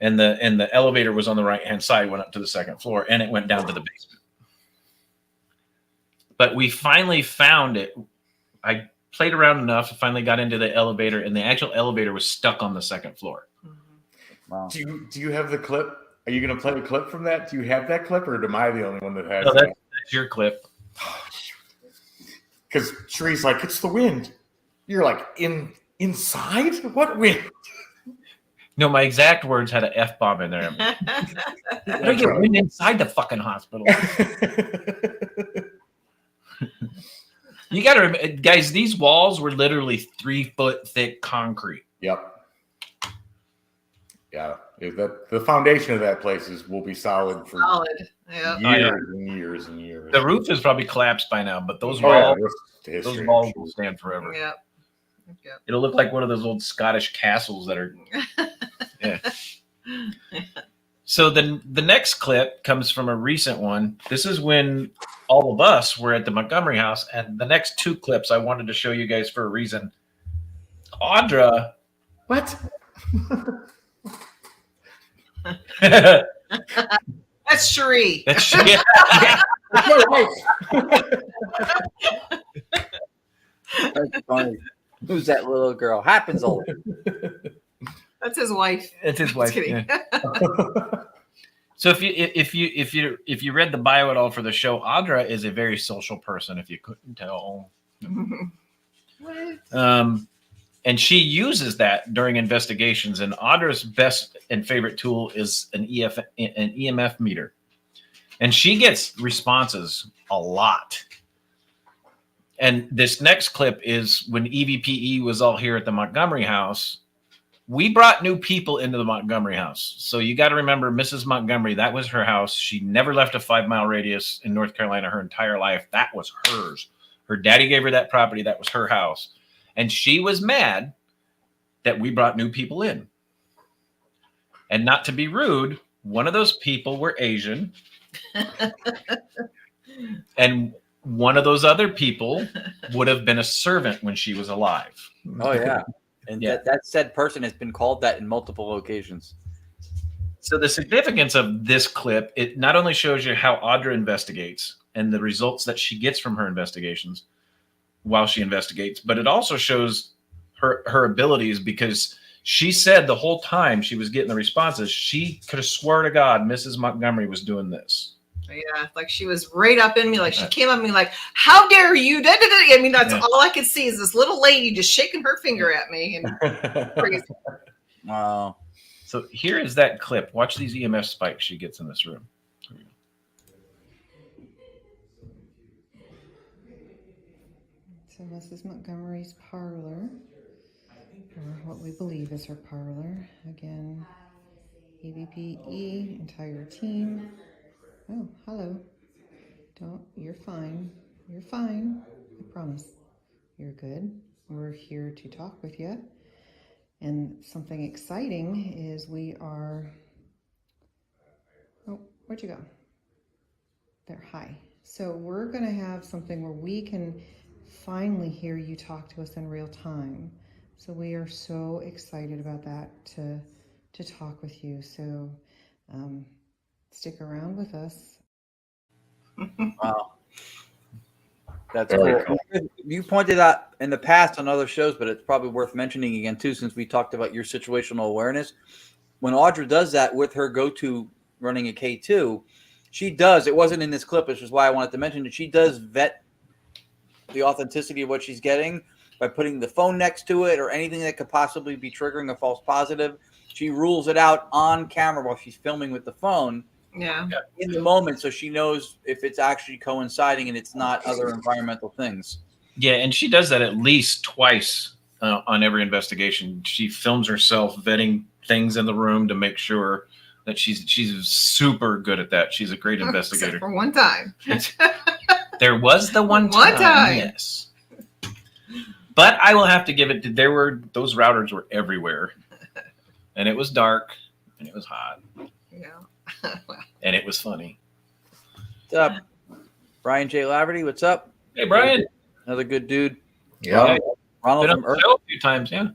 And the elevator was on the right-hand side, went up to the second floor, and it went down to the basement. But we finally found it. I played around enough, finally got into the elevator, and the actual elevator was stuck on the second floor. Wow. Do you have the clip? Are you going to play a clip from that? Do you have that clip, or am I the only one that has No, that? that's your clip. Because Sheree's like, it's the wind. You're like, inside? What wind? No, my exact words had an F-bomb in there. I get wind inside the fucking hospital. You got to remember, guys, these walls were literally 3 foot thick concrete. Yep. Yeah. The foundation of that place will be solid for years and years and years. The roof is probably collapsed by now, but those walls will stand forever. Yep. It'll look like one of those old Scottish castles that are. Yeah. So the next clip comes from a recent one. This is when all of us were at the Montgomery house, and the next 2 clips I wanted to show you guys for a reason. Audra. What? That's Sheree. That's Sheree. That's funny. Who's that little girl? Happens all. That's his wife. It's his wife. Yeah. So if you read the bio at all for the show, Audra is a very social person. If you couldn't tell. What? And she uses that during investigations. And Audra's best and favorite tool is an EMF meter, and she gets responses a lot. And this next clip is when EVPE was all here at the Montgomery house. We brought new people into the Montgomery house. So you got to remember, Mrs. Montgomery, that was her house. She never left a 5-mile radius in North Carolina her entire life. That was hers. Her daddy gave her that property. That was her house. And she was mad that we brought new people in. And not to be rude, one of those people were Asian. And one of those other people would have been a servant when she was alive. Oh, yeah. And that said person has been called that in multiple locations. So the significance of this clip, it not only shows you how Audra investigates and the results that she gets from her investigations while she investigates, but it also shows her abilities, because she said the whole time she was getting the responses, she could have swore to God Mrs. Montgomery was doing this. Yeah, like she was right up in me. Like she came up at me like, how dare you? Da, da, da. I mean, that's all I could see is this little lady just shaking her finger at me. And crazy. Wow. So here is that clip. Watch these EMF spikes she gets in this room. So this is Montgomery's parlor, or what we believe is her parlor. Again, EVPE, entire team. Oh, hello. You're fine. You're fine. I promise. You're good. We're here to talk with you. And something exciting is we are, oh, where'd you go? There, hi. So we're gonna have something where we can finally hear you talk to us in real time. So we are so excited about that, to talk with you. So stick around with us. Wow. That's cool. You pointed out in the past on other shows, but it's probably worth mentioning again too, since we talked about your situational awareness. When Audra does that with her go-to running a K2, she does, it wasn't in this clip, which is why I wanted to mention it, she does vet the authenticity of what she's getting by putting the phone next to it or anything that could possibly be triggering a false positive. She rules it out on camera while she's filming with the phone. Yeah. In the moment, so she knows if it's actually coinciding and it's not other environmental things. Yeah, and she does that at least twice on every investigation. She films herself vetting things in the room to make sure that she's super good at that. She's a great investigator. Except for one time. There was the one time, yes. But I will have to give it to, those routers were everywhere. And it was dark and it was hot. Yeah. And it was funny. What's up? Brian J. Laverty, what's up? Hey, Brian. Another good dude. Yeah. Ronald Been from on Earth. the show a few times, yeah.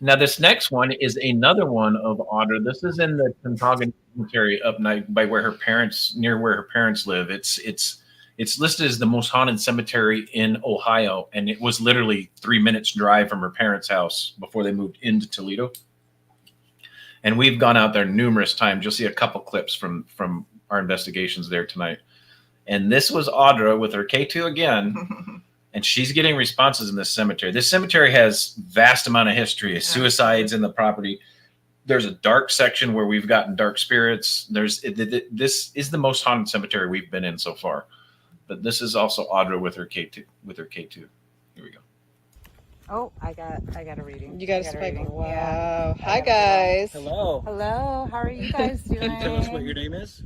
Now, this next one is another one of Audra. This is in the Kentucky Cemetery up by where her parents, near where her parents live. It's listed as the most haunted cemetery in Ohio, and it was literally 3 minutes drive from her parents' house before they moved into Toledo. And we've gone out there numerous times. You'll see a couple clips from our investigations there tonight. And this was Audra with her K2 again. And she's getting responses in this cemetery. This cemetery has vast amount of history, suicides in the property. There's a dark section where we've gotten dark spirits. This is the most haunted cemetery we've been in so far. But this is also Audra with her K2. Here we go. Oh, I got a reading. You got a spike. reading. Wow. Yeah. Hi, guys. Hello. Hello. How are you guys doing? Can you tell us what your name is?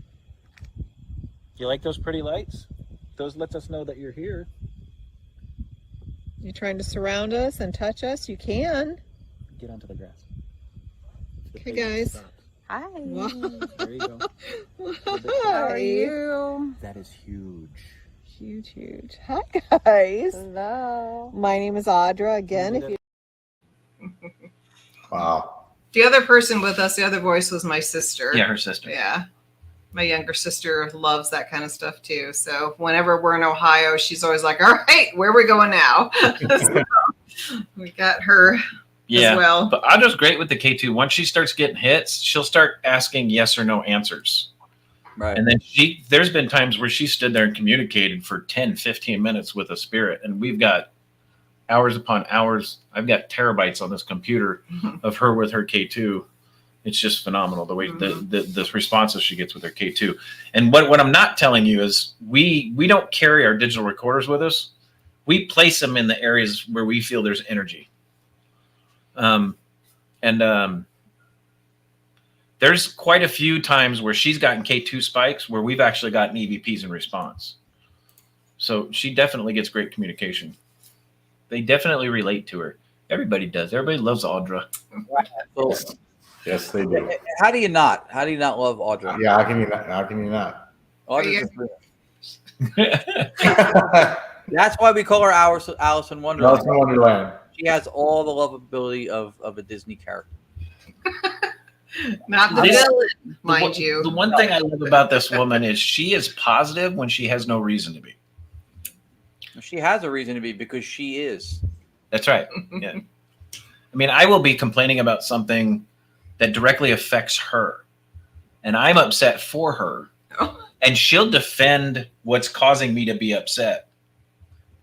You like those pretty lights? Those lets us know that you're here. You trying to surround us and touch us? You can. Get onto the grass. Okay, guys. Hi. Wow. There you go. How are you? That is huge. Huge. Hi, guys. Hello. My name is Audra. Again, if you. Wow. The other person with us, the other voice, was my sister. Yeah, her sister. Yeah. My younger sister loves that kind of stuff too. So whenever we're in Ohio, she's always like, all right, where are we going now? So we got her as well. But Audra's great with the K2. Once she starts getting hits, she'll start asking yes or no answers. Right. And then there's been times where she stood there and communicated for 10, 15 minutes with a spirit. And we've got hours upon hours. I've got terabytes on this computer of her with her K2. It's just phenomenal the way the responses she gets with her K2. And what I'm not telling you is we don't carry our digital recorders with us. We place them in the areas where we feel there's energy. There's quite a few times where she's gotten K2 spikes where we've actually gotten EVPs in response. So she definitely gets great communication. They definitely relate to her. Everybody does. Everybody loves Audra. Yes, they do. How do you not? How do you not love Audra? Yeah, how can you not? How can you not? Audra's That's why we call her Alice in Wonderland. Alice in Wonderland. She has all the lovability of a Disney character. Not the villain, mind you. The one thing I love about this woman is she is positive when she has no reason to be. She has a reason to be because she is. That's right. Yeah. I mean, I will be complaining about something that directly affects her, and I'm upset for her. and she'll defend what's causing me to be upset.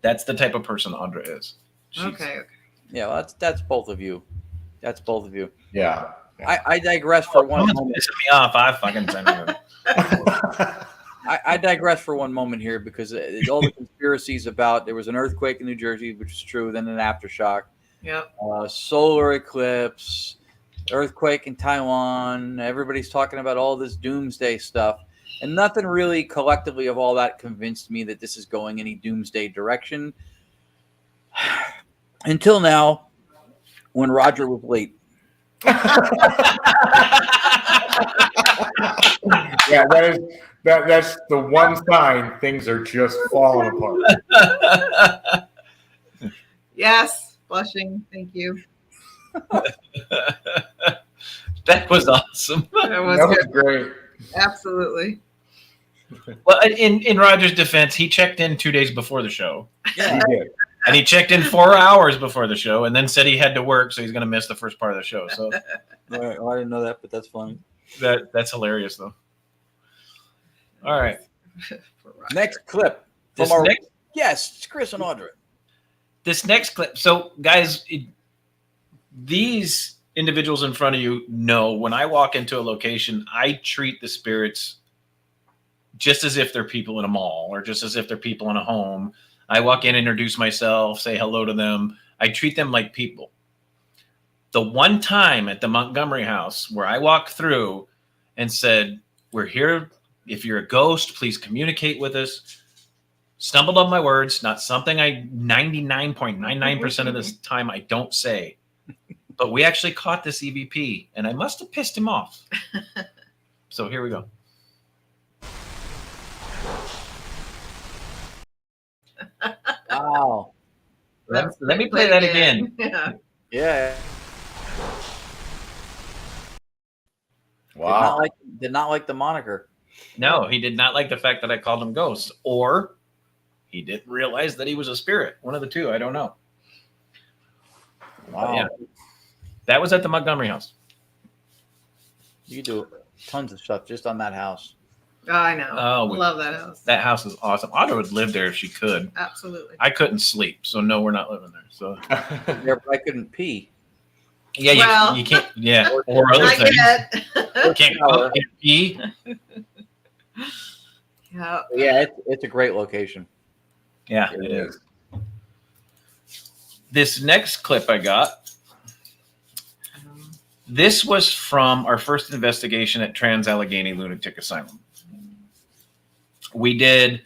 That's the type of person Audra is. Okay. Yeah, well, that's both of you. That's both of you. Yeah. I digress for one Someone's moment. pissing me off. I fucking send him. I digress for one moment here because all the conspiracies about there was an earthquake in New Jersey, which is true, then an aftershock, Yep. solar eclipse, earthquake in Taiwan. Everybody's talking about all this doomsday stuff, and nothing really collectively of all that convinced me that this is going any doomsday direction. Until now, when Roger was late. Yeah, that's the one sign things are just falling apart. Yes. Blushing. Thank you. That was awesome. That was That was good. great. Absolutely. Well, in Roger's defense, he checked in 2 days before the show. Yeah. He did. And he checked in 4 hours before the show and then said he had to work, so he's going to miss the first part of the show. So All right. Well, I didn't know that, but that's funny. that's hilarious, though. All right. Next clip from This our next, yes, Chris and Audra. this next clip. So, guys, these individuals in front of you know when I walk into a location, I treat the spirits just as if they're people in a mall or just as if they're people in a home. I walk in, introduce myself, say hello to them. I treat them like people. The one time at the Montgomery house where I walked through and said, "We're here. If you're a ghost, please communicate with us." Stumbled on my words, not something I 99.99% of the time I don't say. But we actually caught this EVP, and I must have pissed him off. So here we go. Wow. Let me play that again. Yeah. Yeah. Wow. Did not like the moniker. No, he did not like the fact that I called him ghost, or he didn't realize that he was a spirit. One of the two. I don't know. Wow. Yeah. That was at the Montgomery house. You do tons of stuff just on that house. Oh, I know. Oh, Love that house. That house is awesome. Audra would live there if she could. Absolutely. I couldn't sleep, so no, we're not living there. So Yeah, but I couldn't pee. yeah, Well, you can't. Yeah, or other Not things. yet. Can't cook, can't pee. Yeah. Yeah, it's a great location. Yeah, it is. This next clip I got. This was from our first investigation at Trans-Allegheny Lunatic Asylum. We did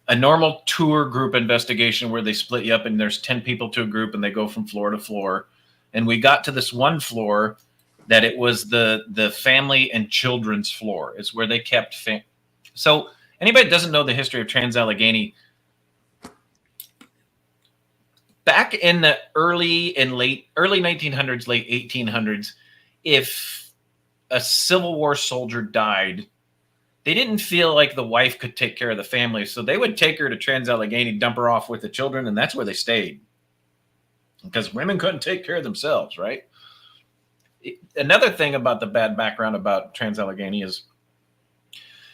a normal tour group investigation where they split you up and there's 10 people to a group and they go from floor to floor. And we got to this one floor that it was the family and children's floor. It's where they kept So anybody that doesn't know the history of Trans-Allegheny, back in the early 1900s, late 1800s, if a Civil War soldier died, they didn't feel like the wife could take care of the family. So they would take her to Trans-Allegheny, dump her off with the children, and that's where they stayed. Because women couldn't take care of themselves, right? Another thing about the bad background about Trans-Allegheny is,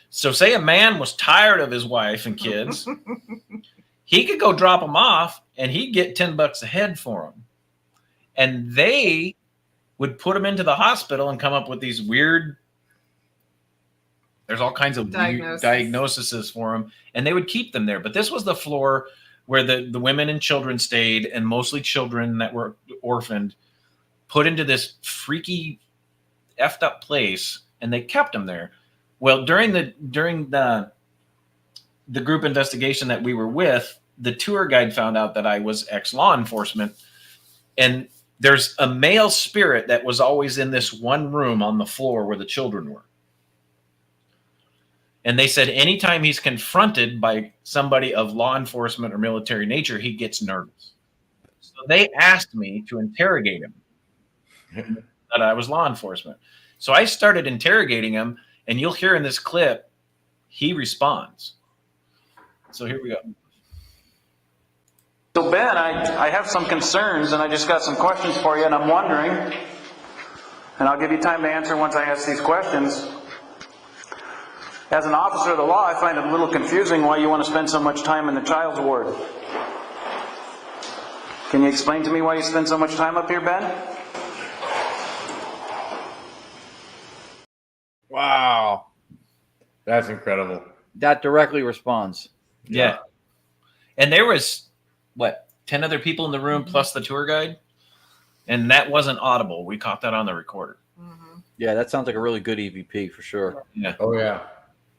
so say a man was tired of his wife and kids, he could go drop them off and he'd get $10 a head for them. And they would put him into the hospital and come up with these weird, there's all kinds of diagnoses for them, and they would keep them there. But this was the floor where the women and children stayed, and mostly children that were orphaned, put into this freaky effed up place, and they kept them there. Well, during the group investigation that we were with, the tour guide found out that I was ex-law enforcement, and there's a male spirit that was always in this one room on the floor where the children were. And they said anytime he's confronted by somebody of law enforcement or military nature, he gets nervous. So they asked me to interrogate him, that I was law enforcement. So I started interrogating him, and you'll hear in this clip, he responds. So here we go. So Ben, I have some concerns, and I just got some questions for you, and I'm wondering, and I'll give you time to answer once I ask these questions. As an officer of the law, I find it a little confusing why you want to spend so much time in the child's ward. Can you explain to me why you spend so much time up here, Ben? Wow. That's incredible. That directly responds. Yeah. And there was, what, 10 other people in the room plus the tour guide? And that wasn't audible. We caught that on the recorder. Yeah, that sounds like a really good EVP for sure. Yeah. Oh, yeah.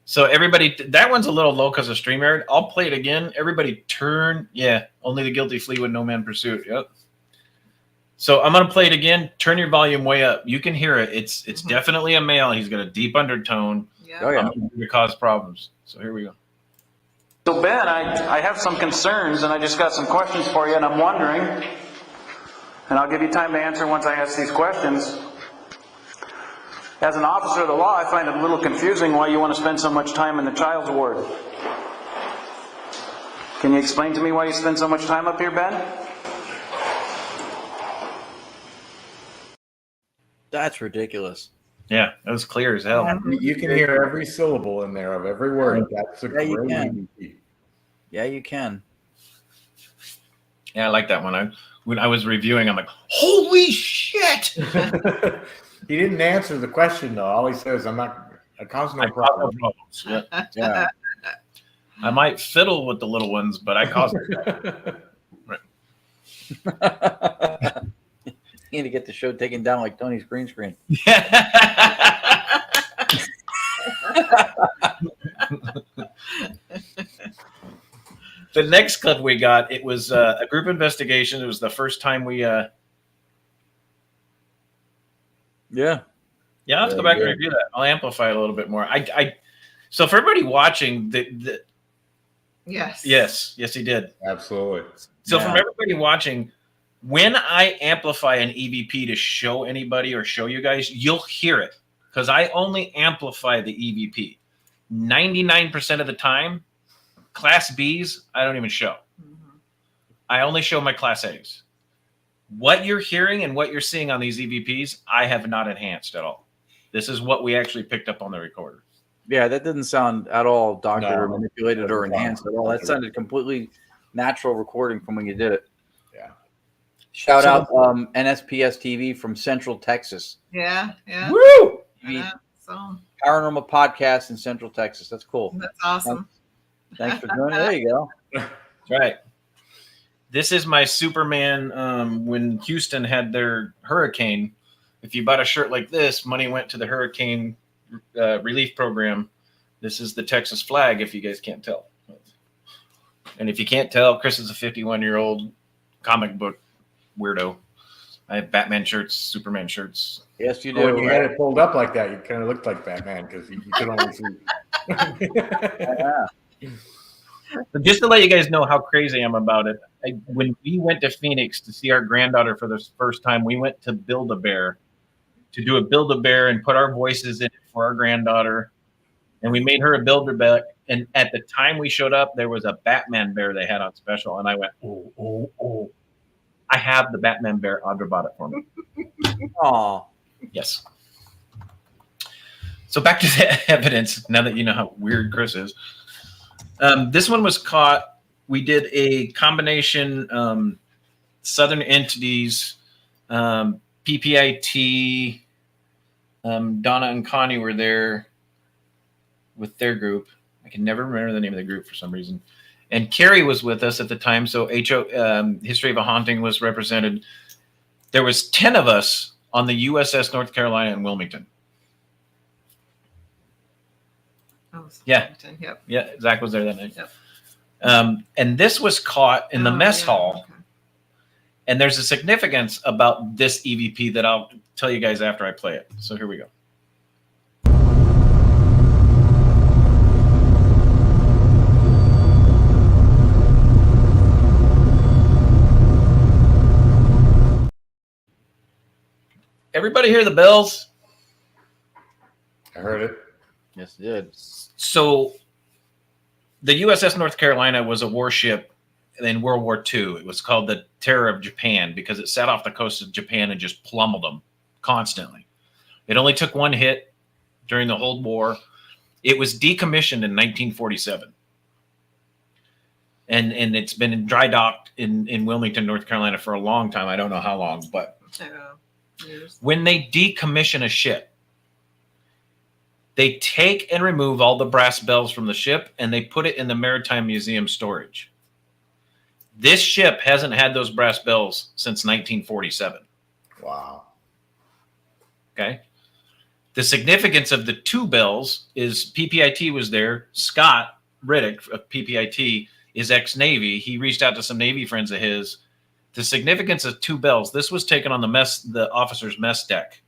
So everybody, that one's a little low because of StreamYard. I'll play it again. Everybody turn. Yeah. Only the guilty flee when no man pursued. Yep. So I'm going to play it again. Turn your volume way up. You can hear it. It's definitely a male. He's got a deep undertone. Yeah. Oh, yeah. To cause problems. So here we go. So Ben, I have some concerns and I just got some questions for you and I'm wondering, and I'll give you time to answer once I ask these questions. As an officer of the law, I find it a little confusing why you want to spend so much time in the child's ward. Can you explain to me why you spend so much time up here, Ben? That's ridiculous. Yeah, that was clear as hell. You can hear every syllable in there of every word. That's a great you can. EVP. Yeah, you can. Yeah, I like that one. When I was reviewing, I'm like, holy shit! He didn't answer the question though. All he says, "I'm not. I cause no I problem." cause no problems. Yeah. I might fiddle with the little ones, but I cause You need to get the show taken down like Tony's green screen. The next clip we got, it was a group investigation. It was the first time we Yeah, I'll have to go back and review that. I'll amplify it a little bit more. So for everybody watching, Yes. yes, he did. Absolutely. So from everybody watching, when I amplify an EVP to show anybody or show you guys, you'll hear it because I only amplify the EVP. 99% of the time, Class Bs, I don't even show. I only show my Class As. What you're hearing and what you're seeing on these EVPs, I have not enhanced at all. This is what we actually picked up on the recorder. Yeah, that didn't sound at all doctored or manipulated or enhanced at all. That sounded completely natural recording from when you did it. Yeah. Shout out NSPS TV from Central Texas. Yeah. Woo! So Paranormal podcast in Central Texas. That's cool. that's awesome. Thanks for doing it. There you go. That's right. This is my Superman. When Houston had their hurricane, if you bought a shirt like this, money went to the hurricane relief program. This is the Texas flag, if you guys can't tell. And if you can't tell, Chris is a 51-year-old comic book weirdo. I have Batman shirts, Superman shirts. Yes, you do. When you had it pulled up like that, you kind of looked like Batman because you could only see. Yeah. But just to let you guys know how crazy I am about it, when we went to Phoenix to see our granddaughter for the first time, we went to Build-A-Bear to do a Build-A-Bear and put our voices in it for our granddaughter. And we made her a Build-A-Bear. And at the time we showed up, there was a Batman bear they had on special. And I went, oh. I have the Batman bear. Audra bought it for me. Oh, Yes. So back to the evidence, now that you know how weird Chris is. This one was caught. We did a combination Southern Entities, PPIT. Donna and Connie were there with their group. I can never remember the name of the group for some reason. And Carrie was with us at the time, so History of a Haunting was represented. There was 10 of us on the USS North Carolina in Wilmington. Oh, Yeah. Yep. Yeah, Zach was there that night. Yep. And this was caught in the mess hall. Okay. And there's a significance about this EVP that I'll tell you guys after I play it. So here we go. Everybody hear the bells? I heard it. yes, it did. So the USS North Carolina was a warship in World War II. It was called the Terror of Japan because it sat off the coast of Japan and just pummeled them constantly. It only took one hit during the whole war. It was decommissioned in 1947. And it's been dry docked in Wilmington, North Carolina for a long time. I don't know how long, but when they decommission a ship, they take and remove all the brass bells from the ship and they put it in the Maritime Museum storage. This ship hasn't had those brass bells since 1947. Wow. Okay. The significance of the two bells is PPIT was there. Scott Riddick of PPIT is ex-Navy. He reached out to some Navy friends of his. The significance of two bells. This was taken on the officer's mess deck,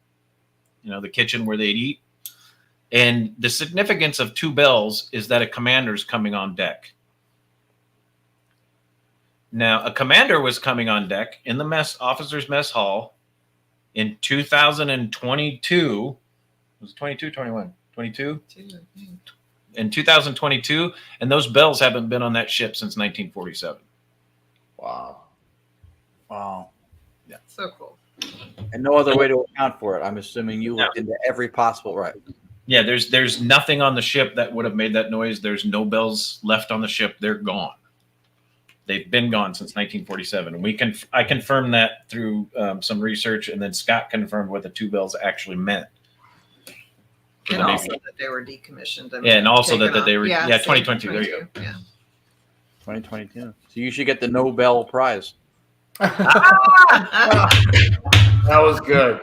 the kitchen where they'd eat. And the significance of two bells is that a commander's coming on deck. Now, a commander was coming on deck in the officer's mess hall in 2022. Was it 22, 21? 22? In 2022, and those bells haven't been on that ship since 1947. Wow. Yeah. So cool. And no other way to account for it. I'm assuming you looked into every possible right. Yeah, there's nothing on the ship that would have made that noise. There's no bells left on the ship. They're gone. They've been gone since 1947. And I confirmed that through some research, and then Scott confirmed what the two bells actually meant. And also that they were decommissioned. And also that they were, 2022. There you go. Yeah. 2022. So you should get the Nobel Prize. That was good.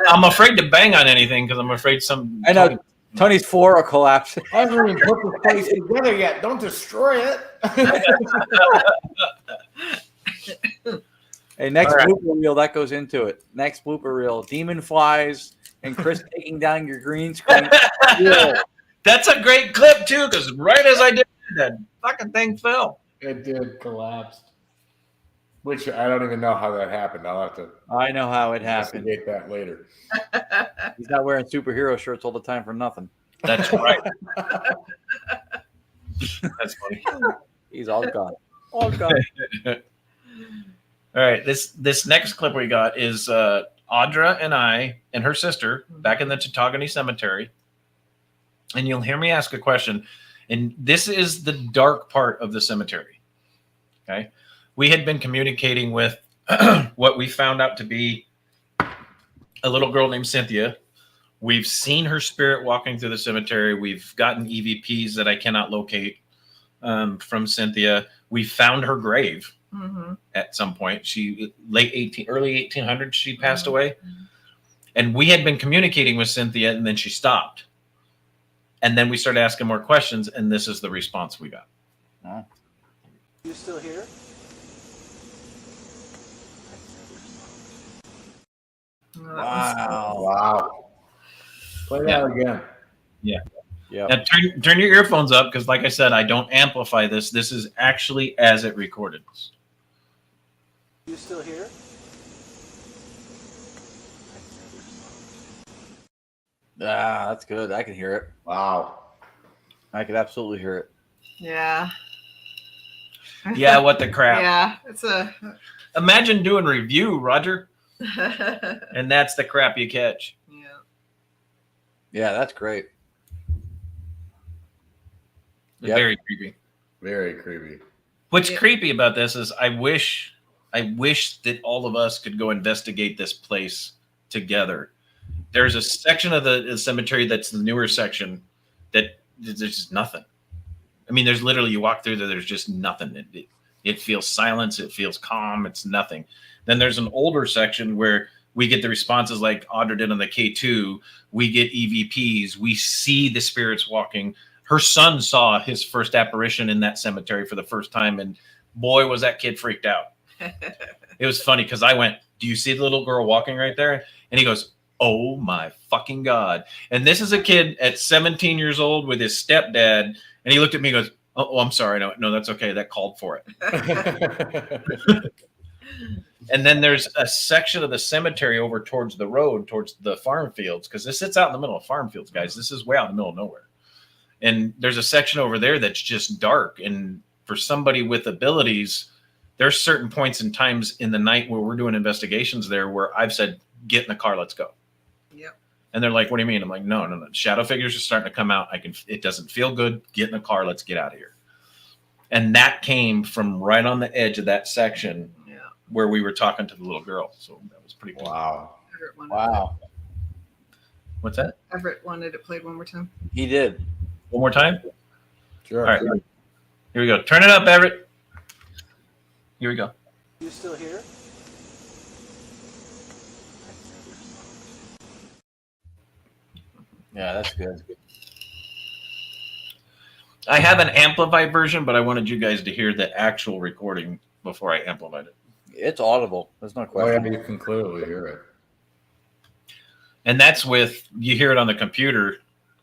I'm afraid to bang on anything because I'm afraid some. I know Tony's floor will collapse. I haven't even put the place together yet. Don't destroy it. Hey, next blooper reel that goes into it. Next blooper reel: demon flies and Chris taking down your green screen. Yeah. That's a great clip too, because right as I did that fucking thing fell. It did collapse. Which I don't even know how that happened. I'll have to. I know how it happened. Investigate that later. He's not wearing superhero shirts all the time for nothing. That's right. That's funny. He's all gone. All gone. All right. This next clip we got is Audra and I and her sister back in the Tautogany Cemetery. And you'll hear me ask a question. And this is the dark part of the cemetery. Okay. We had been communicating with what we found out to be a little girl named Cynthia. We've seen her spirit walking through the cemetery. We've gotten EVPs that I cannot locate from Cynthia. We found her grave at some point. She early 1800s, she passed away. And we had been communicating with Cynthia, and then she stopped. And then we started asking more questions, and this is the response we got. Oh. You still here? Wow. Wow. Play that again. Yeah. Yeah. Now turn your earphones up because, like I said, I don't amplify this. This is actually as it recorded. You still here? That's good. I can hear it. Wow. I could absolutely hear it. Yeah. Yeah, what the crap. Yeah, it's a. Imagine doing review, Roger, and that's the crap you catch. Yeah. Yeah, that's great. Yep. Very creepy. Very creepy. What's creepy about this is I wish that all of us could go investigate this place together. There's a section of the cemetery that's the newer section that there's just nothing. I mean, there's literally, you walk through there, there's just nothing. It feels silence. It feels calm. It's nothing. Then there's an older section where we get the responses like Audra did on the K2. We get EVPs. We see the spirits walking. Her son saw his first apparition in that cemetery for the first time. And boy, was that kid freaked out. It was funny because I went, "Do you see the little girl walking right there?" And he goes, "Oh my fucking God." And this is a kid at 17 years old with his stepdad. And he looked at me and goes, "Oh, I'm sorry. No, that's okay. That called for it." And then there's a section of the cemetery over towards the road, towards the farm fields, because this sits out in the middle of farm fields, guys. This is way out in the middle of nowhere. And there's a section over there that's just dark. And for somebody with abilities, there's certain points and times in the night where we're doing investigations there where I've said, "Get in the car, let's go." Yep. And they're like, what do you mean? I'm like, no. Shadow figures are starting to come out. It doesn't feel good. Get in the car. Let's get out of here. And that came from right on the edge of that section where we were talking to the little girl. So that was pretty cool. Wow. Wow. What's that? Everett wanted it played one more time. He did. One more time? Sure. All right. Here we go. Turn it up, Everett. Here we go. You still here? Yeah, that's good. I have an amplified version, but I wanted you guys to hear the actual recording before I amplified it. It's audible. There's no Oh, question. yeah, you can clearly hear it. And that's with, you hear it on the computer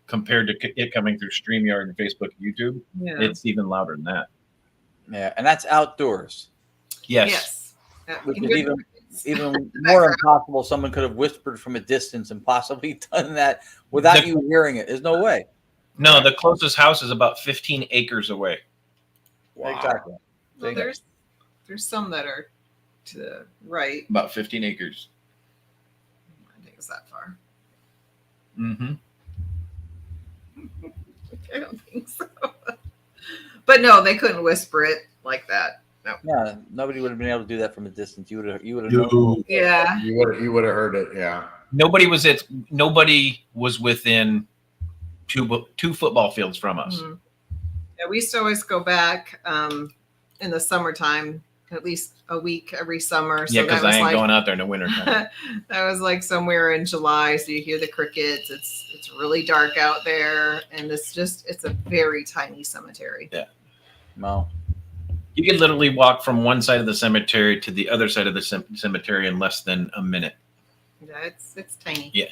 compared to it coming through StreamYard and Facebook and YouTube. Yeah. It's even louder than that. Yeah, and that's outdoors. Yes. Which is even more impossible. Someone could have whispered from a distance and possibly done that without you hearing it. There's no way. No, the closest house is about 15 acres away. Wow. Exactly. Well, there's some that are to the right. About 15 acres. I think it's that far. Mm-hmm. I don't think so. But no, they couldn't whisper it like that. No. Yeah, nobody would have been able to do that from a distance. You would have known. Yeah. You would have heard it. Yeah. Nobody was within two football fields from us. Mm-hmm. Yeah, we used to always go back in the summertime, at least a week every summer. So Yeah, because I ain't going out there in the winter time. That was like somewhere in July, so you hear the crickets. It's really dark out there, and it's a very tiny cemetery. Yeah. No. You could literally walk from one side of the cemetery to the other side of the cemetery in less than a minute. Yeah, it's tiny. Yeah.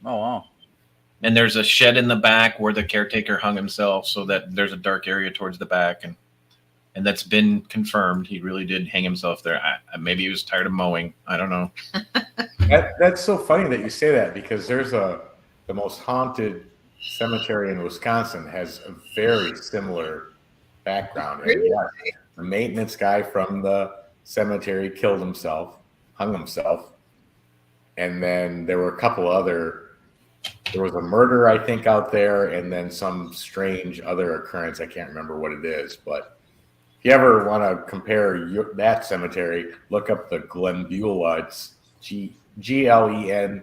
Oh wow. And there's a shed in the back where the caretaker hung himself, so that there's a dark area towards the back, and that's been confirmed. He really did hang himself there. Maybe he was tired of mowing. I don't know. That's so funny that you say that, because there's the most haunted cemetery in Wisconsin has a very similar background. Really? And yeah, the maintenance guy from the cemetery killed himself, hung himself, and then there were a couple other. There was a murder, I think, out there, and then some strange other occurrence. I can't remember what it is, but if you ever want to compare that cemetery, look up the Glenbeulah. It's Glenbeaulah.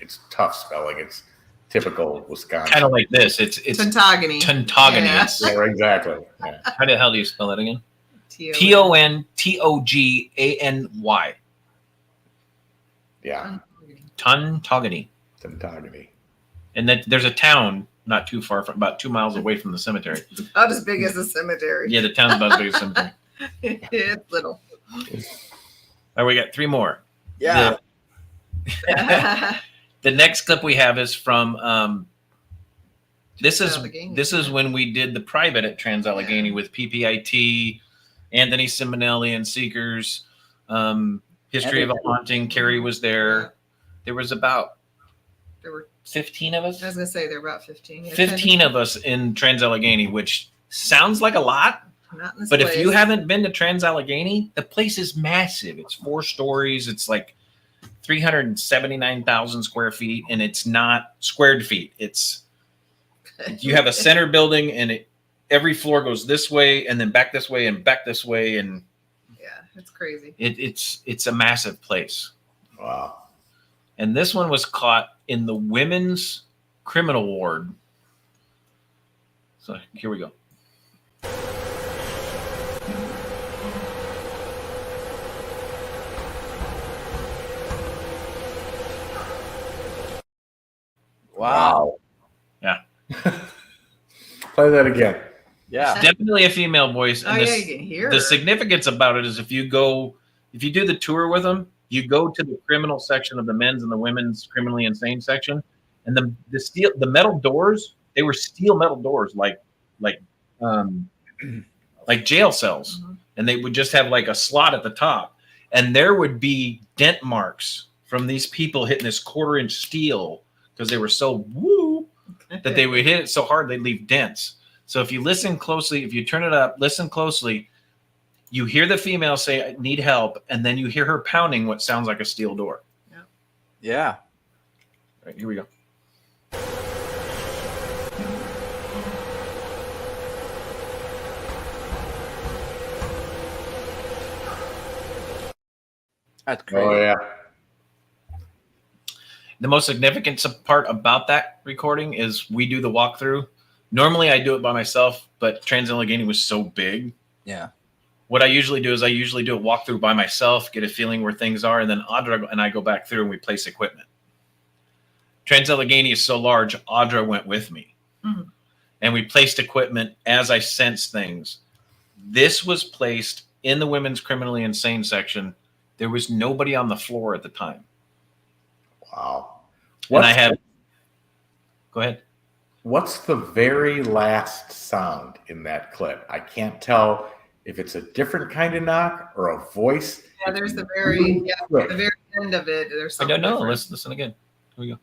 It's tough spelling. It's typical Wisconsin. Kind of like this. It's Tontogany. Tontogany. Yeah. Yeah, exactly. Yeah. How the hell do you spell that again? Tontogany. Tontogany. Yeah. Tontogany. Tontogany. And that there's a town not too far from, about 2 miles away from the cemetery. Not as big as the cemetery. Yeah, the town's about as big as the cemetery. It's little. All right, we got 3 more. Yeah. The next clip we have is from this is when we did the private at Trans Allegheny with PPIT, Anthony Simonelli and Seekers, History of a Haunting. Carrie was there. There were 15 of us. I was gonna say there were about 15. 15 of us in Trans Allegheny, which sounds like a lot. Not in this But place. if you haven't been to Trans Allegheny, the place is massive. It's 4 stories. It's like 379,000 square feet, and it's not squared feet. It's you have a center building, and every floor goes this way, and then back this way, and back this way, and yeah, it's crazy. it's a massive place. Wow. And this one was caught in the women's criminal ward. So here we go. Wow. Yeah. Play that again. Yeah. It's definitely a female voice. Oh, yeah, you can hear the her. significance about it is if you do the tour with them, you go to the criminal section of the men's and the women's criminally insane section, and the metal doors, they were steel metal doors like jail cells. Mm-hmm. And they would just have like a slot at the top, and there would be dent marks from these people hitting this 1/4-inch steel because they were so woo that they would hit it so hard they'd leave dents. So if you listen closely, if you turn it up, listen closely, You hear the female say, "I need help," and then you hear her pounding what sounds like a steel door. Yeah. All right, here we go. That's crazy. Oh yeah. The most significant part about that recording is we do the walkthrough. Normally I do it by myself, but Trans-Allegheny was so big. Yeah. What I usually do is I usually do a walkthrough by myself, get a feeling where things are, and then Audra and I go back through and we place equipment. Trans-Allegheny is so large, Audra went with me. Mhm. And we placed equipment as I sensed things. This was placed in the women's criminally insane section. There was nobody on the floor at the time. Wow. And I have. Go ahead. What's the very last sound in that clip? I can't tell if it's a different kind of knock or a voice. Yeah, there's the very end of it. There's I something don't know. different. Let's listen again. Here we go.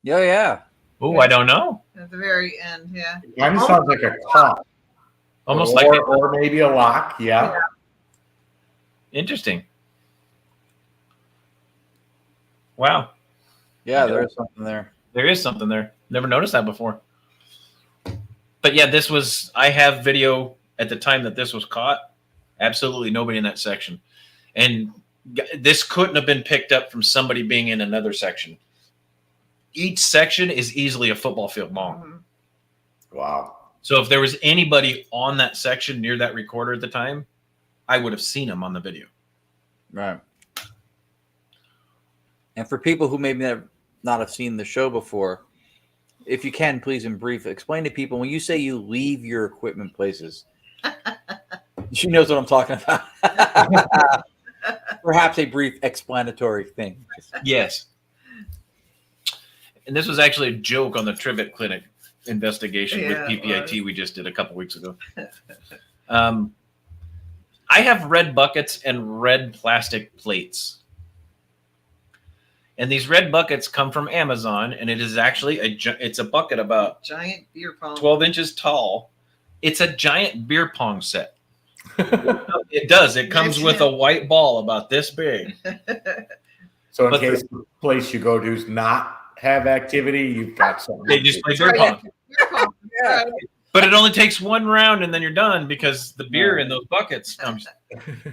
Yeah. Oh, I don't know. At the very end, yeah. It kind of sounds like a cough. Almost or, like it. or maybe a lock. Yeah. Interesting. Wow. Yeah, there is something there. There is something there. Never noticed that before. But yeah, this was, I have video at the time that this was caught. Absolutely nobody in that section. And this couldn't have been picked up from somebody being in another section. Each section is easily a football field long. Mm-hmm. Wow. So if there was anybody on that section near that recorder at the time, I would have seen him on the video. Right. And for people who maybe not have seen the show before, if you can, please, in brief, explain to people when you say you leave your equipment places. She knows what I'm talking about. Perhaps a brief explanatory thing. Yes. And this was actually a joke on the Trivet Clinic investigation with PPIT we just did a couple weeks ago. I have red buckets and red plastic plates. And these red buckets come from Amazon, and it is actually it's a bucket about giant beer pong, 12 inches tall. It's a giant beer pong set. It does. It comes with a white ball about this big. So in case the place you go to does not have activity, you've got something. They just play beer pong. Yeah. But it only takes one round and then you're done because the beer in those buckets comes.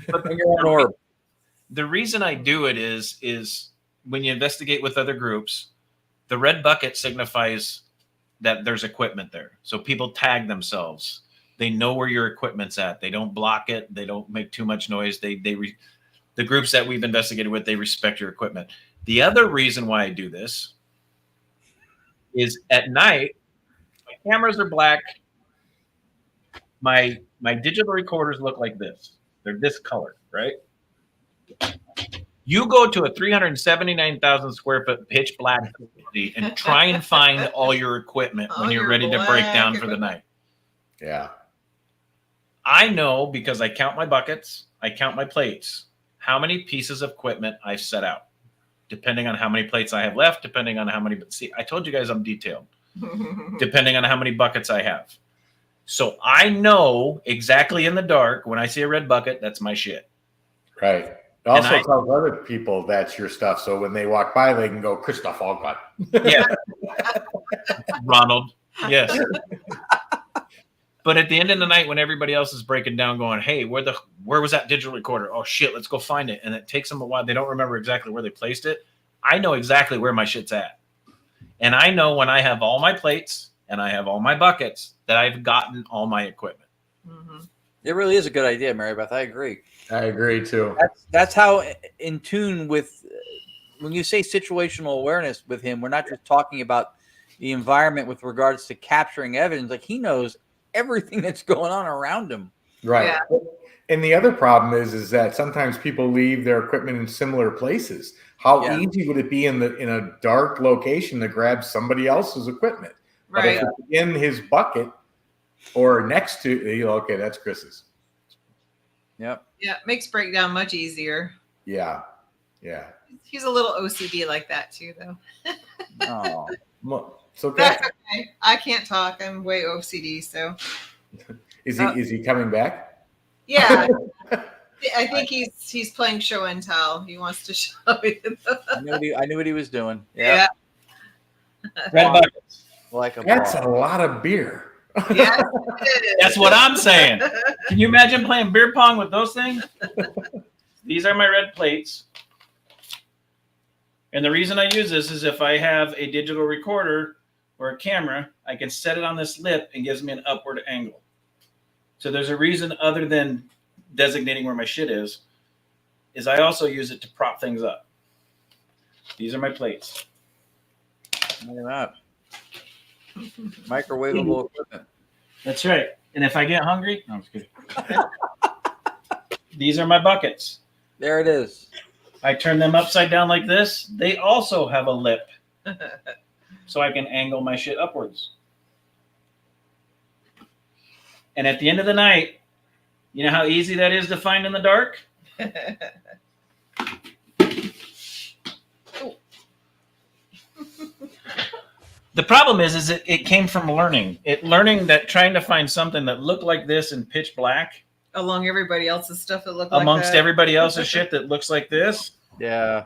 But the reason I do it is when you investigate with other groups, the red bucket signifies that there's equipment there. So people tag themselves. They know where your equipment's at. They don't block it. They don't make too much noise. The groups that we've investigated with, they respect your equipment. The other reason why I do this is at night, my cameras are black. My digital recorders look like this. They're this color, right? You go to a 379,000 square foot pitch black facility and try and find all your equipment when you're ready to break down for the night. Yeah. I know because I count my buckets, I count my plates, how many pieces of equipment I've set out, depending on how many plates I have left, depending on how many. See, I told you guys I'm detailed. Depending on how many buckets I have. So I know exactly in the dark when I see a red bucket, that's my shit. Right. It also tells other people that's your stuff. So when they walk by, they can go, Christoph Allgood. Yeah. Ronald. Yes. But at the end of the night, when everybody else is breaking down going, hey, where was that digital recorder? Oh shit, let's go find it. And it takes them a while. They don't remember exactly where they placed it. I know exactly where my shit's at. And I know when I have all my plates and I have all my buckets that I've gotten all my equipment. Mm-hmm. It really is a good idea, Mary Beth. I agree. I agree too. That's how in tune with when you say situational awareness with him, we're not just talking about the environment with regards to capturing evidence. Like he knows everything that's going on around him. Right. Yeah. And the other problem is that sometimes people leave their equipment in similar places. How easy would it be in a dark location to grab somebody else's equipment? Right. But if it's in his bucket or next to, okay, that's Chris's. Yep. Yeah, it makes breakdown much easier. Yeah. Yeah. He's a little OCD like that too, though. Oh, So That's okay. I can't talk. I'm way OCD, so. is he coming back? Yeah. I think he's playing show and tell. He wants to show you. I knew what he was doing. Yeah. Red buckets. Like a That's ball. a lot of beer. Yeah. That's what I'm saying. Can you imagine playing beer pong with those things? These are my red plates. And the reason I use this is if I have a digital recorder or a camera, I can set it on this lip and gives me an upward angle. So there's a reason other than designating where my shit is I also use it to prop things up. These are my plates. Look at that. Microwavable equipment. That's right. And if I get hungry, no, I'm just kidding. These are my buckets. There it is. I turn them upside down like this. They also have a lip. So I can angle my shit upwards. And at the end of the night, you know how easy that is to find in the dark? The problem is it came from learning. Learning that trying to find something that looked like this in pitch black Along everybody else's stuff that looked amongst like that. everybody else's shit that looks like this. Yeah.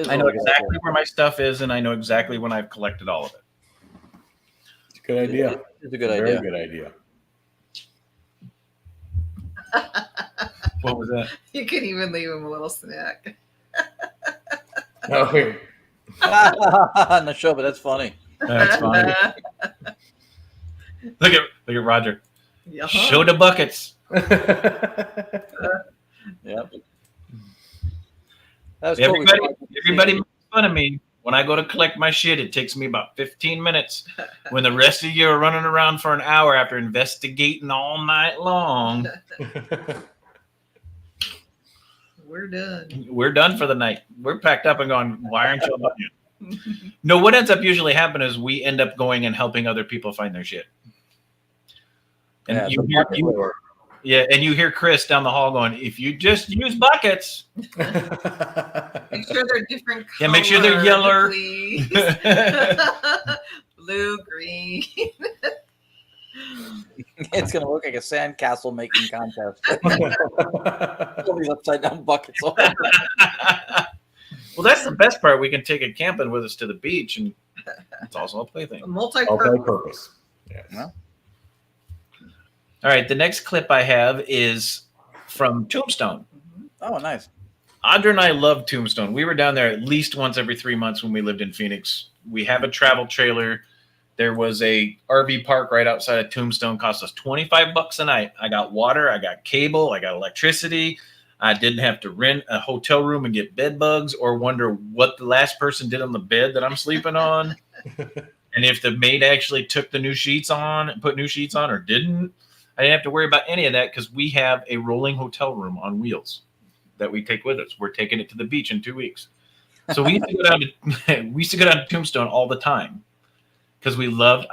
I know exactly where my stuff is, and I know exactly when I've collected all of it. It's a good idea. It's a good Very idea. good idea. What was that? You could even leave him a little snack. Okay. On the show, but that's funny. That's funny. Look at Roger. Yeah. Show the buckets. Yep. That was Everybody makes fun of me when I go to collect my shit. It takes me about 15 minutes. When the rest of you are running around for an hour after investigating all night long. We're done. We're done for the night. We're packed up and going, why aren't you up yet? No, what ends up usually happening is we end up going and helping other people find their shit. And and you hear Chris down the hall going, if you just use buckets. Make sure they're different colors. Yeah, make sure they're yellow. Please. Blue, green. It's going to look like a sandcastle making contest. All these upside down buckets. Well, that's the best part. We can take it camping with us to the beach, and it's also a plaything. Multi-purpose. Yes. Well, all right, the next clip I have is from Tombstone. Oh, nice. Audra and I love Tombstone. We were down there at least once every 3 months when we lived in Phoenix. We have a travel trailer. There was a RV park right outside of Tombstone. Cost us $25 a night. I got water. I got cable. I got electricity. I didn't have to rent a hotel room and get bed bugs or wonder what the last person did on the bed that I'm sleeping on. And if the maid actually took the new sheets on and put new sheets on or didn't. I didn't have to worry about any of that because we have a rolling hotel room on wheels that we take with us. We're taking it to the beach in 2 weeks. So we used to go down to Tombstone all the time because we loved.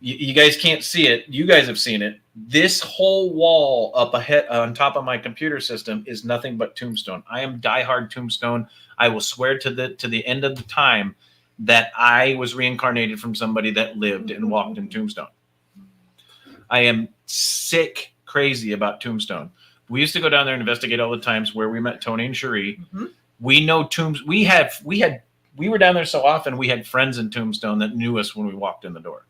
You guys can't see it. You guys have seen it. This whole wall up ahead on top of my computer system is nothing but Tombstone. I am diehard Tombstone. I will swear to the end of the time that I was reincarnated from somebody that lived and walked in Tombstone. I am sick crazy about Tombstone. We used to go down there and investigate all the times where we met Tony and Cherie. Mm-hmm. We know we were down there so often we had friends in Tombstone that knew us when we walked in the door.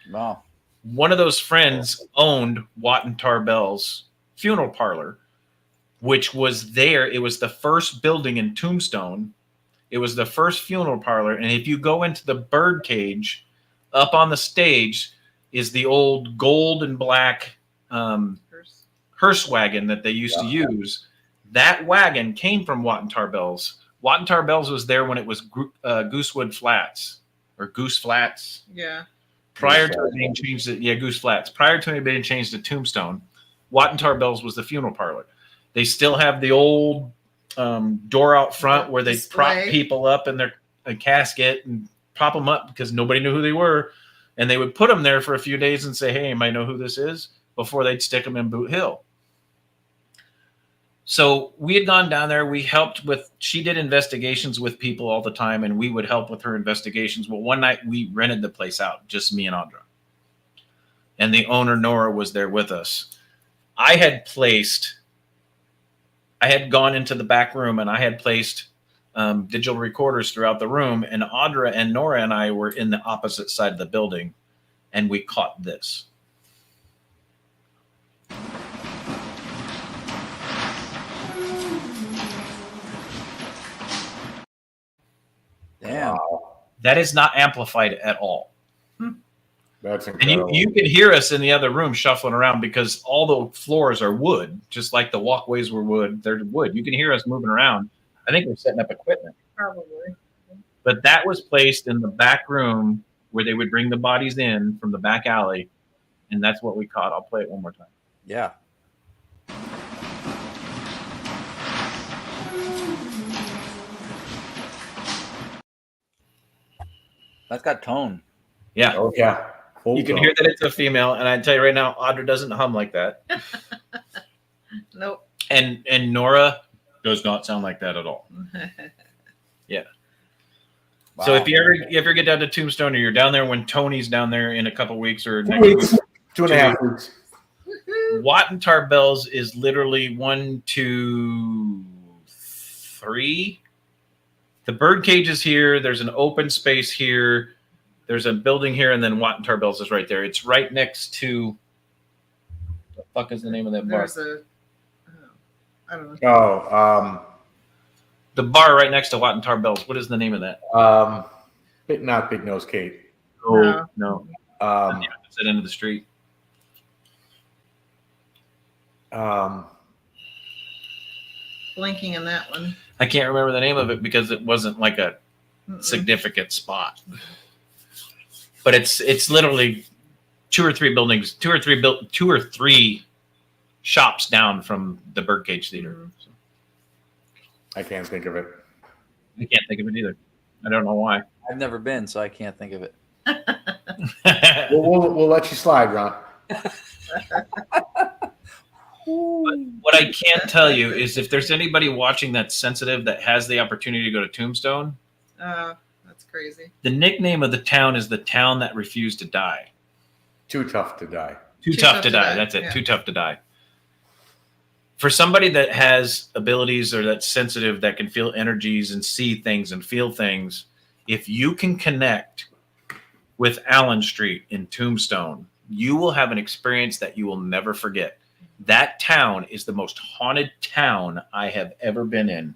Wow. One of those friends owned Watt and Tarbell's funeral parlor, which was there. It was the first building in Tombstone. It was the first funeral parlor. And if you go into the bird cage up on the stage is the old gold and black hearse wagon that they used to use. That wagon came from Watt and Tarbell's. Watt and Tarbell's was there when it was Goosewood Flats or Goose Flats. Yeah. Prior to it being changed to Goose Flats. Prior to it being changed to Tombstone, Watt and Tarbell's was the funeral parlor. They still have the old door out front where they prop people up in their casket and prop them up because nobody knew who they were. And they would put them there for a few days and say, hey, you might know who this is, before they'd stick them in Boot Hill. So we had gone down there. We helped with, she did investigations with people all the time, and we would help with her investigations. Well, one night we rented the place out, just me and Audra. And the owner, Nora, was there with us. I had gone into the back room and I had placed digital recorders throughout the room, and Audra and Nora and I were in the opposite side of the building, and we caught this. Damn. That is not amplified at all. That's And incredible. you can hear us in the other room shuffling around because all the floors are wood, just like the walkways were wood. They're wood. You can hear us moving around. I think we're setting up equipment. Probably. But that was placed in the back room where they would bring the bodies in from the back alley. And that's what we caught. I'll play it one more time. Yeah. That's got tone. Yeah. Oh, yeah. Full You can tone. hear that it's a female. And I tell you right now, Audra doesn't hum like that. Nope. And Nora does not sound like that at all. Yeah. Wow. So if you ever get down to Tombstone, or you're down there when Tony's down there in a couple weeks or 2 next weeks. week, 2.5 weeks. Watt and Tar Bells is literally 1, 2, 3. The bird cage is here. There's an open space here. There's a building here, and then Watt and Tar Bells is right there. It's right next to. What the fuck is the name of that bar? There's a, I don't know. The bar right next to Watt and Tar Bells. What is the name of that? Not Big Nose Kate. No. On the opposite end of the street. Blinking in that one. I can't remember the name of it because it wasn't like a significant spot. But it's literally 2 or 3 buildings, 2 or 3 shops down from the Birdcage Theater. So I can't think of it. I can't think of it either. I don't know why. I've never been, so I can't think of it. We'll let you slide, Ron. What I can tell you is if there's anybody watching that's sensitive that has the opportunity to go to Tombstone, That's crazy. the nickname of the town is the town that refused to die. Too tough to die. Too tough to die. That's it. Yeah. Too tough to die. For somebody that has abilities or that's sensitive, that can feel energies and see things and feel things, if you can connect with Allen Street in Tombstone, you will have an experience that you will never forget. That town is the most haunted town I have ever been in.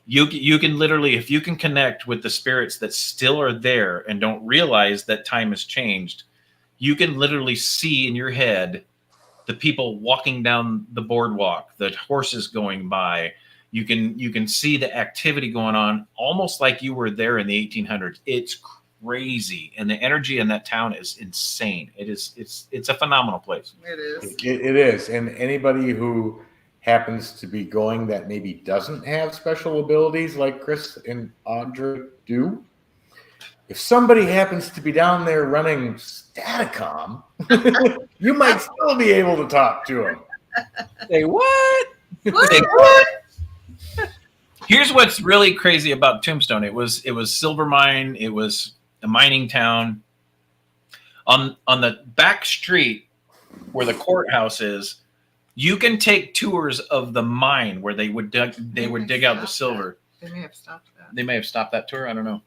You can literally, if you can connect with the spirits that still are there and don't realize that time has changed, you can literally see in your head the people walking down the boardwalk, the horses going by. You can see the activity going on almost like you were there in the 1800s. It's crazy, and the energy in that town is insane. It's a phenomenal place. It is. It is. And anybody who happens to be going that maybe doesn't have special abilities like Chris and Audra do, if somebody happens to be down there running Staticom, you might still be able to talk to them. Say what? Here's what's really crazy about Tombstone. It was silver mine. It was a mining town. On the back street where the courthouse is, you can take tours of the mine where they would dig out the silver. They may have stopped that. They may have stopped that tour. I don't know.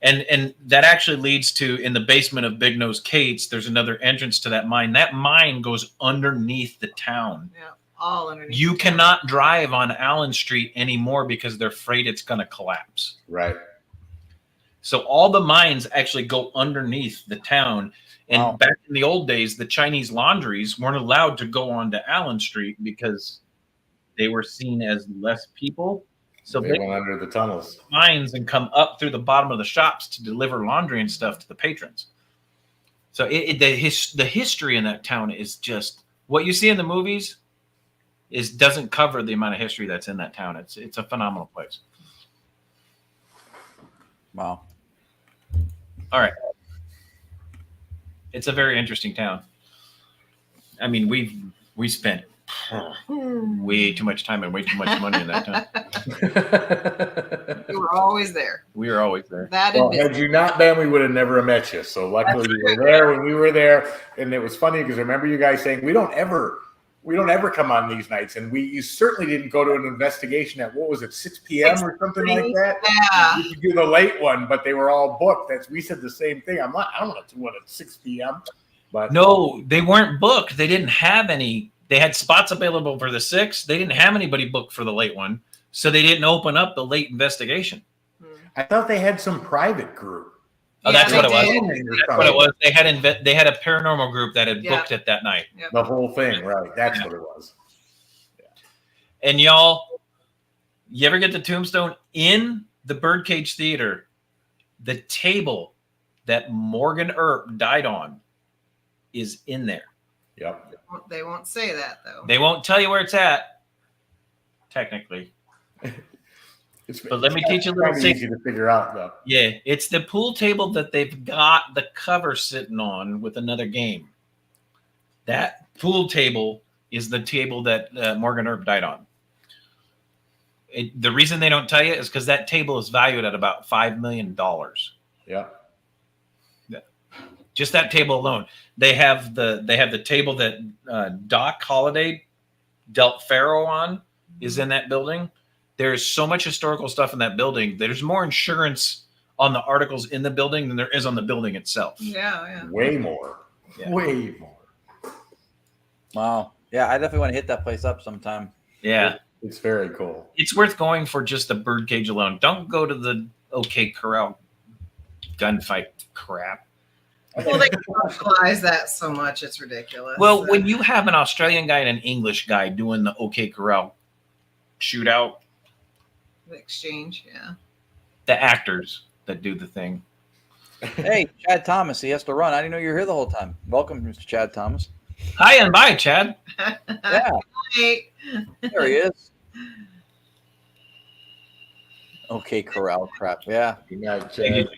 And that actually leads to, in the basement of Big Nose Kate's, there's another entrance to that mine. That mine goes underneath the town. Yeah, all underneath. You the town. cannot drive on Allen Street anymore because they're afraid it's going to collapse. Right. So all the mines actually go underneath the town. And Wow. back in the old days, the Chinese laundries weren't allowed to go onto Allen Street because they were seen as less people. So They went under the tunnels. mines and come up through the bottom of the shops to deliver laundry and stuff to the patrons. So the history in that town is just what you see in the movies doesn't cover the amount of history that's in that town. It's a phenomenal place. Wow. All right. It's a very interesting town. I mean, we spent way too much time and way too much money in that time. You were always there. We were always there. That Well, had you not been, we would have never met you. So luckily you were there when we were there. And it was funny because I remember you guys saying, we don't ever come on these nights. And you certainly didn't go to an investigation at, what was it, 6 p.m. or something like that? Yeah. You could do the late one, but they were all booked. We said the same thing. I don't want to do one at 6 p.m. But no, they weren't booked. They didn't have any. They had spots available for the 6. They didn't have anybody booked for the late one. So they didn't open up the late investigation. I thought they had some private group. Oh, Yeah, that's what it was. did. That's what it was. They had a paranormal group that had booked it that night. Yep. The whole thing, right? That's what it was. And y'all, you ever get to Tombstone in the Birdcage Theater? The table that Morgan Earp died on is in there. Yep. They won't say that though. They won't tell you where it's at, technically. But let me teach you a little easy to figure out, though. Yeah, it's the pool table that they've got the cover sitting on with another game. That pool table is the table that Morgan Earp died on. The reason they don't tell you is because that table is valued at about $5 million. Yeah. Just that table alone. They have the table that Doc Holliday dealt Pharaoh on is in that building. There's so much historical stuff in that building. There's more insurance on the articles in the building than there is on the building itself. Yeah. Way more. Yeah. Way more. Wow. Yeah, I definitely want to hit that place up sometime. Yeah. It's very cool. It's worth going for just the Birdcage alone. Don't go to the OK Corral gunfight crap. Well, they commercialize that so much, it's ridiculous. Well, when you have an Australian guy and an English guy doing the OK Corral shootout, the exchange, yeah. the actors that do the thing. Hey, Chad Thomas, he has to run. I didn't know you were here the whole time. Welcome, Mr. Chad Thomas. Hi and bye, Chad. Yeah. Hey. There he is. Okay, corral crap. Yeah. Good night, Chad.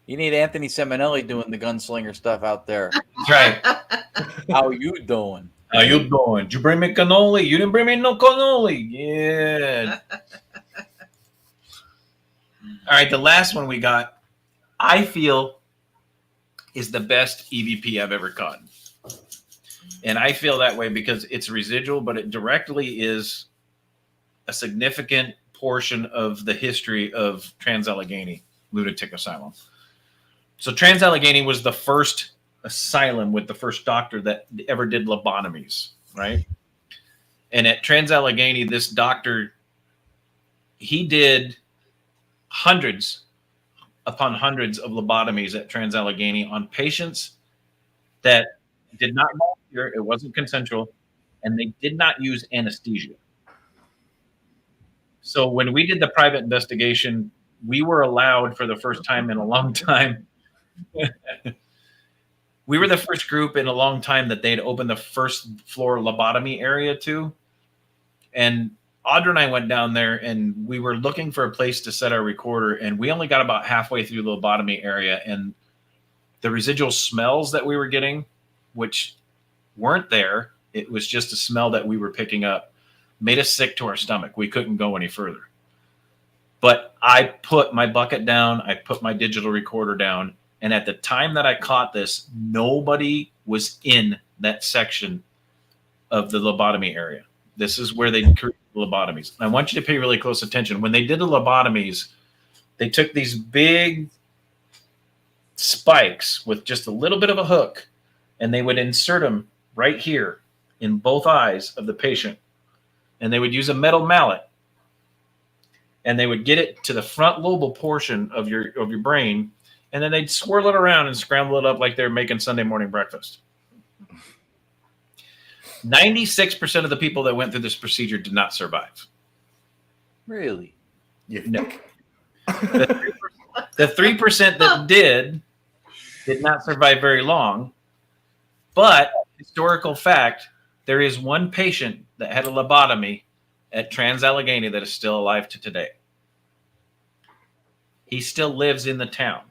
You need Anthony Seminelli doing the gunslinger stuff out there. That's right. How you doing? How you doing? Did you bring me cannoli? You didn't bring me no cannoli. Yeah. All right, the last one we got, I feel, is the best EVP I've ever caught. And I feel that way because it's residual, but it directly is a significant portion of the history of Trans-Allegheny Lunatic Asylum. So Trans-Allegheny was the first asylum with the first doctor that ever did lobotomies, right? And at Trans-Allegheny, this doctor, he did hundreds upon hundreds of lobotomies at Trans-Allegheny on patients that did not volunteer, it wasn't consensual, and they did not use anesthesia. So when we did the private investigation, we were allowed for the first time in a long time. We were the first group in a long time that they'd opened the first floor lobotomy area to. And Audra and I went down there and we were looking for a place to set our recorder. And we only got about halfway through the lobotomy area. And the residual smells that we were getting, which weren't there, it was just a smell that we were picking up, made us sick to our stomach. We couldn't go any further. But I put my bucket down. I put my digital recorder down. And at the time that I caught this, nobody was in that section of the lobotomy area. This is where they create lobotomies. And I want you to pay really close attention. When they did the lobotomies, they took these big spikes with just a little bit of a hook, and they would insert them right here in both eyes of the patient. And they would use a metal mallet, and they would get it to the front lobal portion of your brain, and then they'd swirl it around and scramble it up like they're making Sunday morning breakfast. 96% of the people that went through this procedure did not survive. Really? No. The 3% that did not survive very long. But historical fact, there is one patient that had a lobotomy at Trans-Allegheny that is still alive to today. He still lives in the town.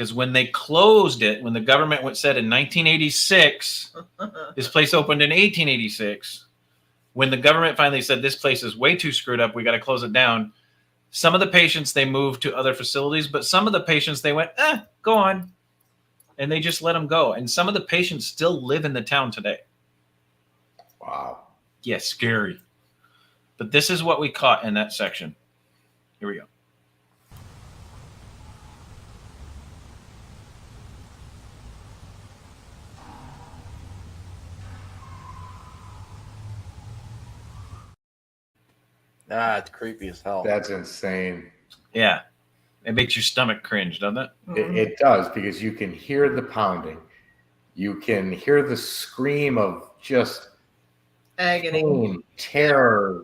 Because when they closed it, when the government said in 1986, this place opened in 1886. When the government finally said this place is way too screwed up, we got to close it down. Some of the patients, they moved to other facilities, but some of the patients, they went, go on. And they just let them go. And some of the patients still live in the town today. Wow. Yeah, scary. But this is what we caught in that section. Here we go. It's creepy as hell. That's insane. Yeah. It makes your stomach cringe, doesn't it? It does, because you can hear the pounding. You can hear the scream of just agony, pain, terror.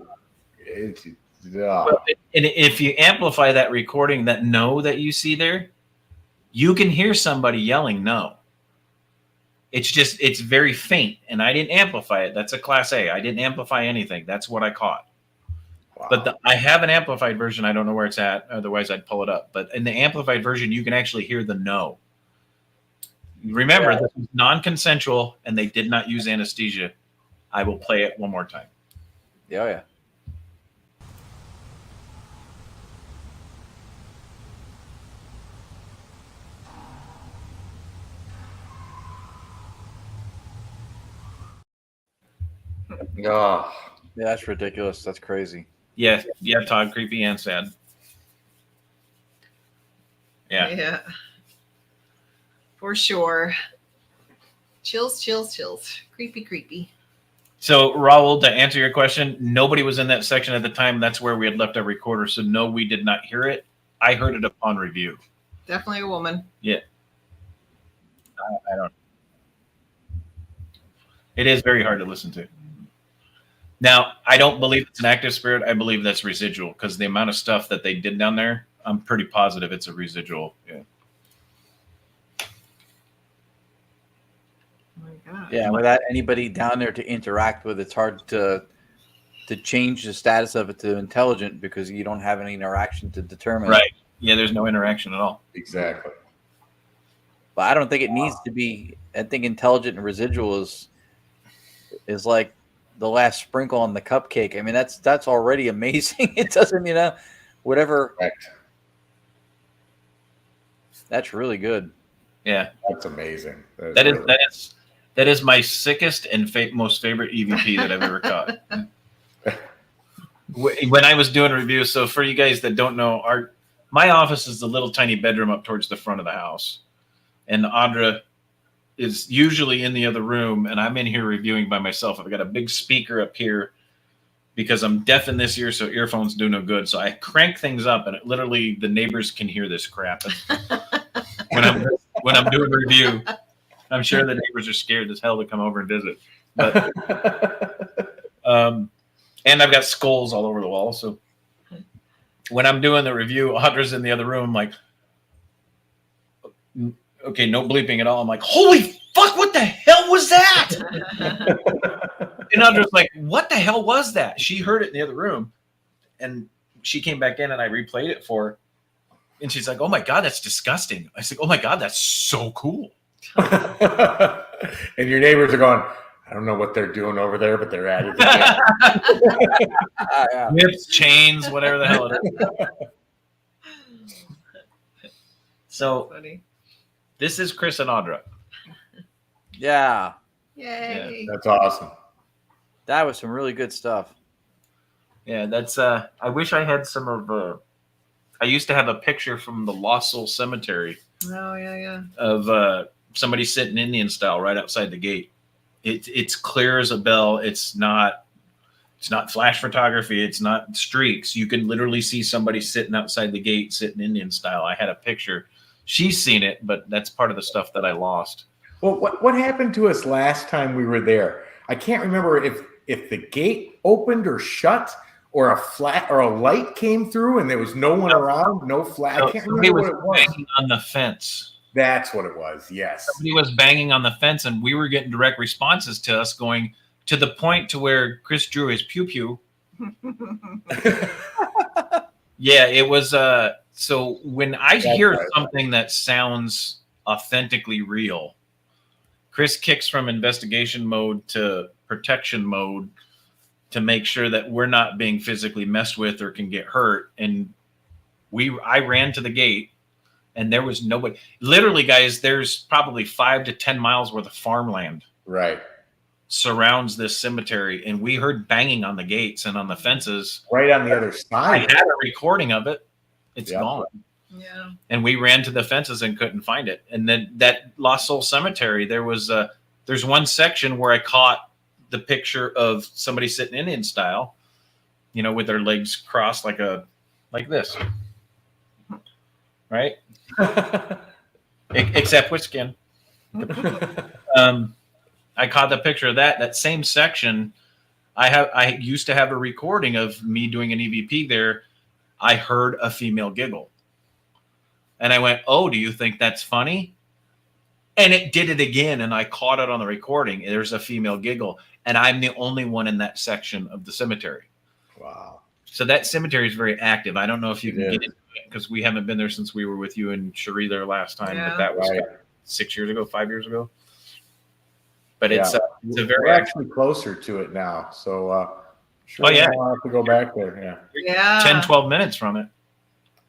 Well, and if you amplify that recording, that no that you see there, you can hear somebody yelling no. It's very faint, and I didn't amplify it. That's a Class A. I didn't amplify anything. That's what I caught. Wow. But I have an amplified version. I don't know where it's at. Otherwise, I'd pull it up. But in the amplified version, you can actually hear the no. Remember, this is non-consensual, and they did not use anesthesia. I will play it one more time. Yeah. Oh. Yeah, that's ridiculous. That's crazy. Yeah, Todd, creepy and sad. Yeah. For sure. Chills. Creepy. So, Raul, to answer your question, nobody was in that section at the time. That's where we had left our recorder. So, no, we did not hear it. I heard it upon review. Definitely a woman. Yeah. I don't. It is very hard to listen to. Now, I don't believe it's an active spirit. I believe that's residual, because the amount of stuff that they did down there, I'm pretty positive it's a residual. Yeah. Oh my God. Yeah, without anybody down there to interact with, it's hard to change the status of it to intelligent, because you don't have any interaction to determine. Right. Yeah, there's no interaction at all. Exactly. But I don't think it needs to be. I think intelligent and residual is like the last sprinkle on the cupcake. I mean, that's already amazing. It doesn't, whatever. Correct. That's really good. Yeah, that's amazing. That is my sickest and most favorite EVP that I've ever caught. When I was doing reviews, so for you guys that don't know, my office is the little tiny bedroom up towards the front of the house, and Audra is usually in the other room, and I'm in here reviewing by myself. I've got a big speaker up here because I'm deaf in this ear, so earphones do no good. So I crank things up, and literally the neighbors can hear this crap. when I'm doing a review, I'm sure the neighbors are scared as hell to come over and visit. But and I've got skulls all over the wall. So when I'm doing the review, Audra's in the other room, like, okay, no bleeping at all. I'm like, holy fuck, what the hell was that? And Audra's like, what the hell was that? She heard it in the other room, and she came back in, and I replayed it for her. And she's like, oh my God, that's disgusting. I said, oh my God, that's so cool. And your neighbors are going, I don't know what they're doing over there, but they're at it again. Whips, chains, whatever the hell it is. So funny. This is Chris and Audra. Yeah. Yay. Yeah, that's awesome. That was some really good stuff. Yeah, that's I wish I had some of I used to have a picture from the Lost Soul Cemetery. Oh yeah. Of somebody sitting Indian style right outside the gate. It's clear as a bell. It's not flash photography. It's not streaks. You can literally see somebody sitting outside the gate, sitting Indian style. I had a picture. She's seen it, but that's part of the stuff that I lost. Well, what happened to us last time we were there? I can't remember if the gate opened or shut, or a light came through and there was no one around, no flash. I can't remember what it was. Banging on the fence. That's what it was. Yes. Somebody was banging on the fence, and we were getting direct responses to us, going to the point to where Chris drew his pew pew. Yeah, it was So when I hear something that sounds authentically real, Chris kicks from investigation mode to protection mode to make sure that we're not being physically messed with or can get hurt. And I ran to the gate and there was nobody. Literally, guys, there's probably 5 to 10 miles worth of farmland. Right. Surrounds this cemetery. And we heard banging on the gates and on the fences. Right on the other side. I had a recording of it. It's gone. Yeah. And we ran to the fences and couldn't find it. And then that Lost Soul Cemetery, there's one section where I caught the picture of somebody sitting Indian style, with their legs crossed like this. Right? Except with skin. I caught the picture of that same section. I used to have a recording of me doing an EVP there. I heard a female giggle. And I went, "Oh, do you think that's funny?" And it did it again, and I caught it on the recording. There's a female giggle, and I'm the only one in that section of the cemetery. Wow. So that cemetery is very active. I don't know if you can get into it because we haven't been there since we were with you and Cherie there last time, but that was 6 years ago, 5 years ago. But it's a very We're actually closer to it now. So I'll have to go back there. Yeah. 10, 12 minutes from it.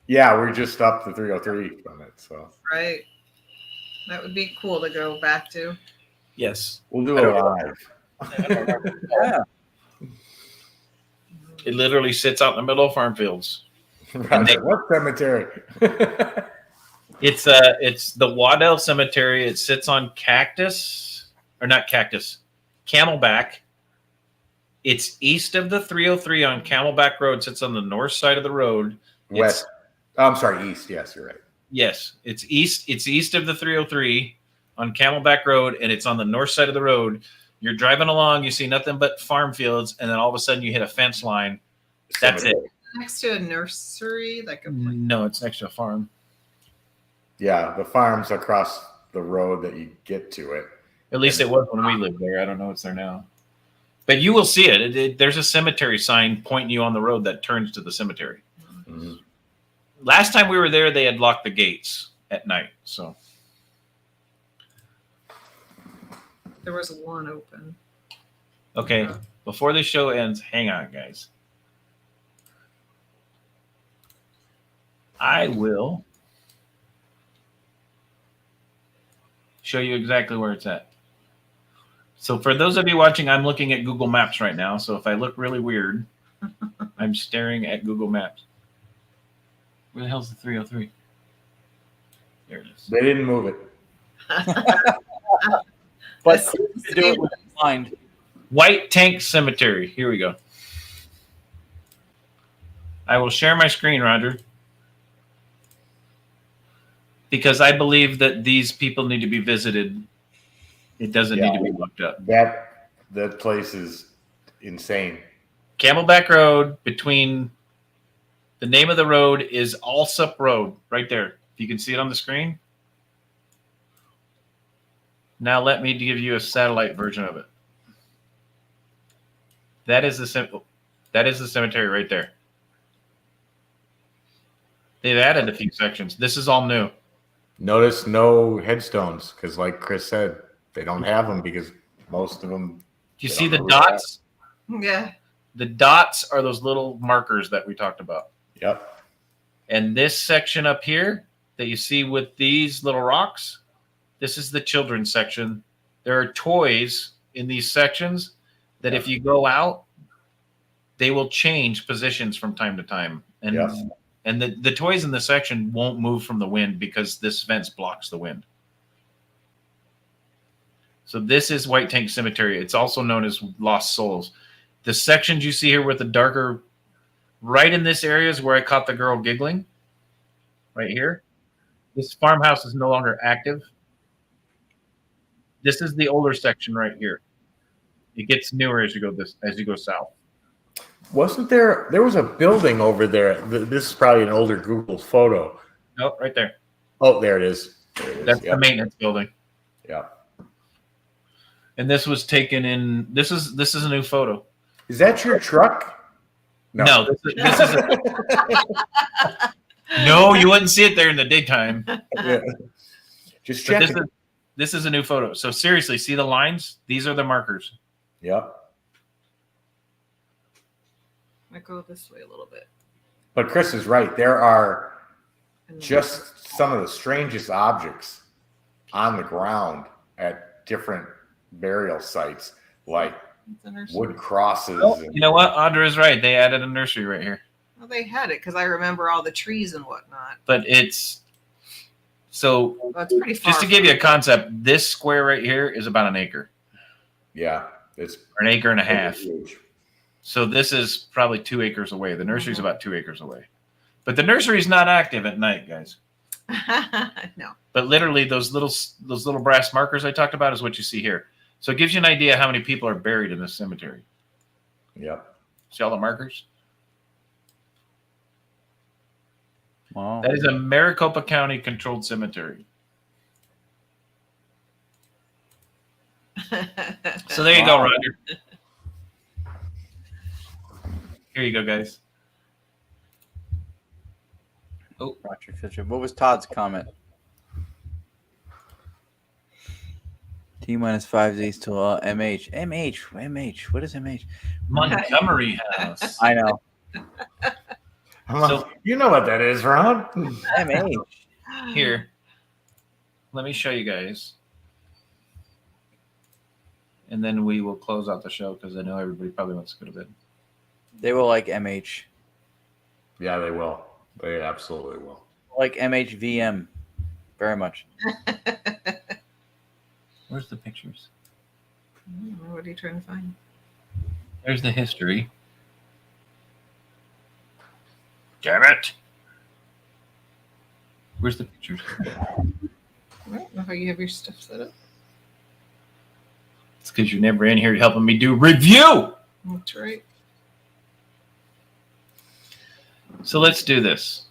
Yeah, we're just up the 303 from it. So Right. That would be cool to go back to. Yes. We'll do it live. Yeah. It literally sits out in the middle of farm fields. What cemetery? It's the Waddell Cemetery. It sits on Camelback. It's east of the 303 on Camelback Road. Sits on the north side of the road. West. I'm sorry, east. Yes, you're right. Yes, it's east. It's east of the 303 on Camelback Road, and it's on the north side of the road. You're driving along, you see nothing but farm fields, and then all of a sudden you hit a fence line. That's it. Next to a nursery, No, it's next to a farm. Yeah, the farm's across the road that you get to it. At least it was when we lived there. I don't know what's there now. But you will see it. There's a cemetery sign pointing you on the road that turns to the cemetery. Mm-hmm. Last time we were there, they had locked the gates at night. So there was one open. Okay, before the show ends, hang on, guys. I will show you exactly where it's at. So for those of you watching, I'm looking at Google Maps right now. So if I look really weird, I'm staring at Google Maps. Where the hell's the 303? There it is. They didn't move it. But to do it with mind. White Tank Cemetery. Here we go. I will share my screen, Roger, because I believe that these people need to be visited. It doesn't need to be looked up. That place is insane. Camelback Road, between the name of the road is Alsup Road, right there. If you can see it on the screen. Now let me give you a satellite version of it. That is the cemetery right there. They've added a few sections. This is all new. Notice no headstones because, like Chris said, they don't have them because most of them. Do you see the dots? Yeah. The dots are those little markers that we talked about. Yep. And this section up here that you see with these little rocks, this is the children's section. There are toys in these sections that if you go out, they will change positions from time to time. And and the toys in the section won't move from the wind because this fence blocks the wind. So this is White Tank Cemetery. It's also known as Lost Souls. The sections you see here with the darker, right in this area is where I caught the girl giggling. Right here. This farmhouse is no longer active. This is the older section right here. It gets newer as you go south. Wasn't there was a building over there? This is probably an older Google photo. Oh, right there. Oh, there it is. That's the maintenance building. Yeah. And this was taken in. This is a new photo. Is that your truck? No, this is No, you wouldn't see it there in the daytime. Yeah. Just But check. this is a new photo. So seriously, see the lines? These are the markers. Yep. I go this way a little bit. But Chris is right. There are just some of the strangest objects on the ground at different burial sites, like wood crosses. Oh, you know what? Audra is right. They added a nursery right here. Well, they had it because I remember all the trees and whatnot. But it's so. Well, it's pretty far. Just to give you a concept, this square right here is about an acre. Yeah, it's or an acre and a half. Huge. So this is probably 2 acres away. The nursery's about 2 acres away. But the nursery's not active at night, guys. No. But literally those little brass markers I talked about is what you see here. So it gives you an idea how many people are buried in this cemetery. Yep. See all the markers? Wow. That is a Maricopa County controlled cemetery. So there you go, Roger. Here you go, guys. Oh, Roger Fisher. What was Todd's comment? T-minus 5 days till MH. MH. What is MH? Montgomery House. I know. So, you know what that is, Ron? MH. Here. Let me show you guys. And then we will close out the show because I know everybody probably wants to go to bed. They will like MH. Yeah, they will. They absolutely will. Like MHVM. Very much. Where's the pictures? What are you trying to find? There's the history. Damn it. Where's the pictures? I don't know how you have your stuff set up. It's because you're never in here helping me do review. That's right. So let's do this.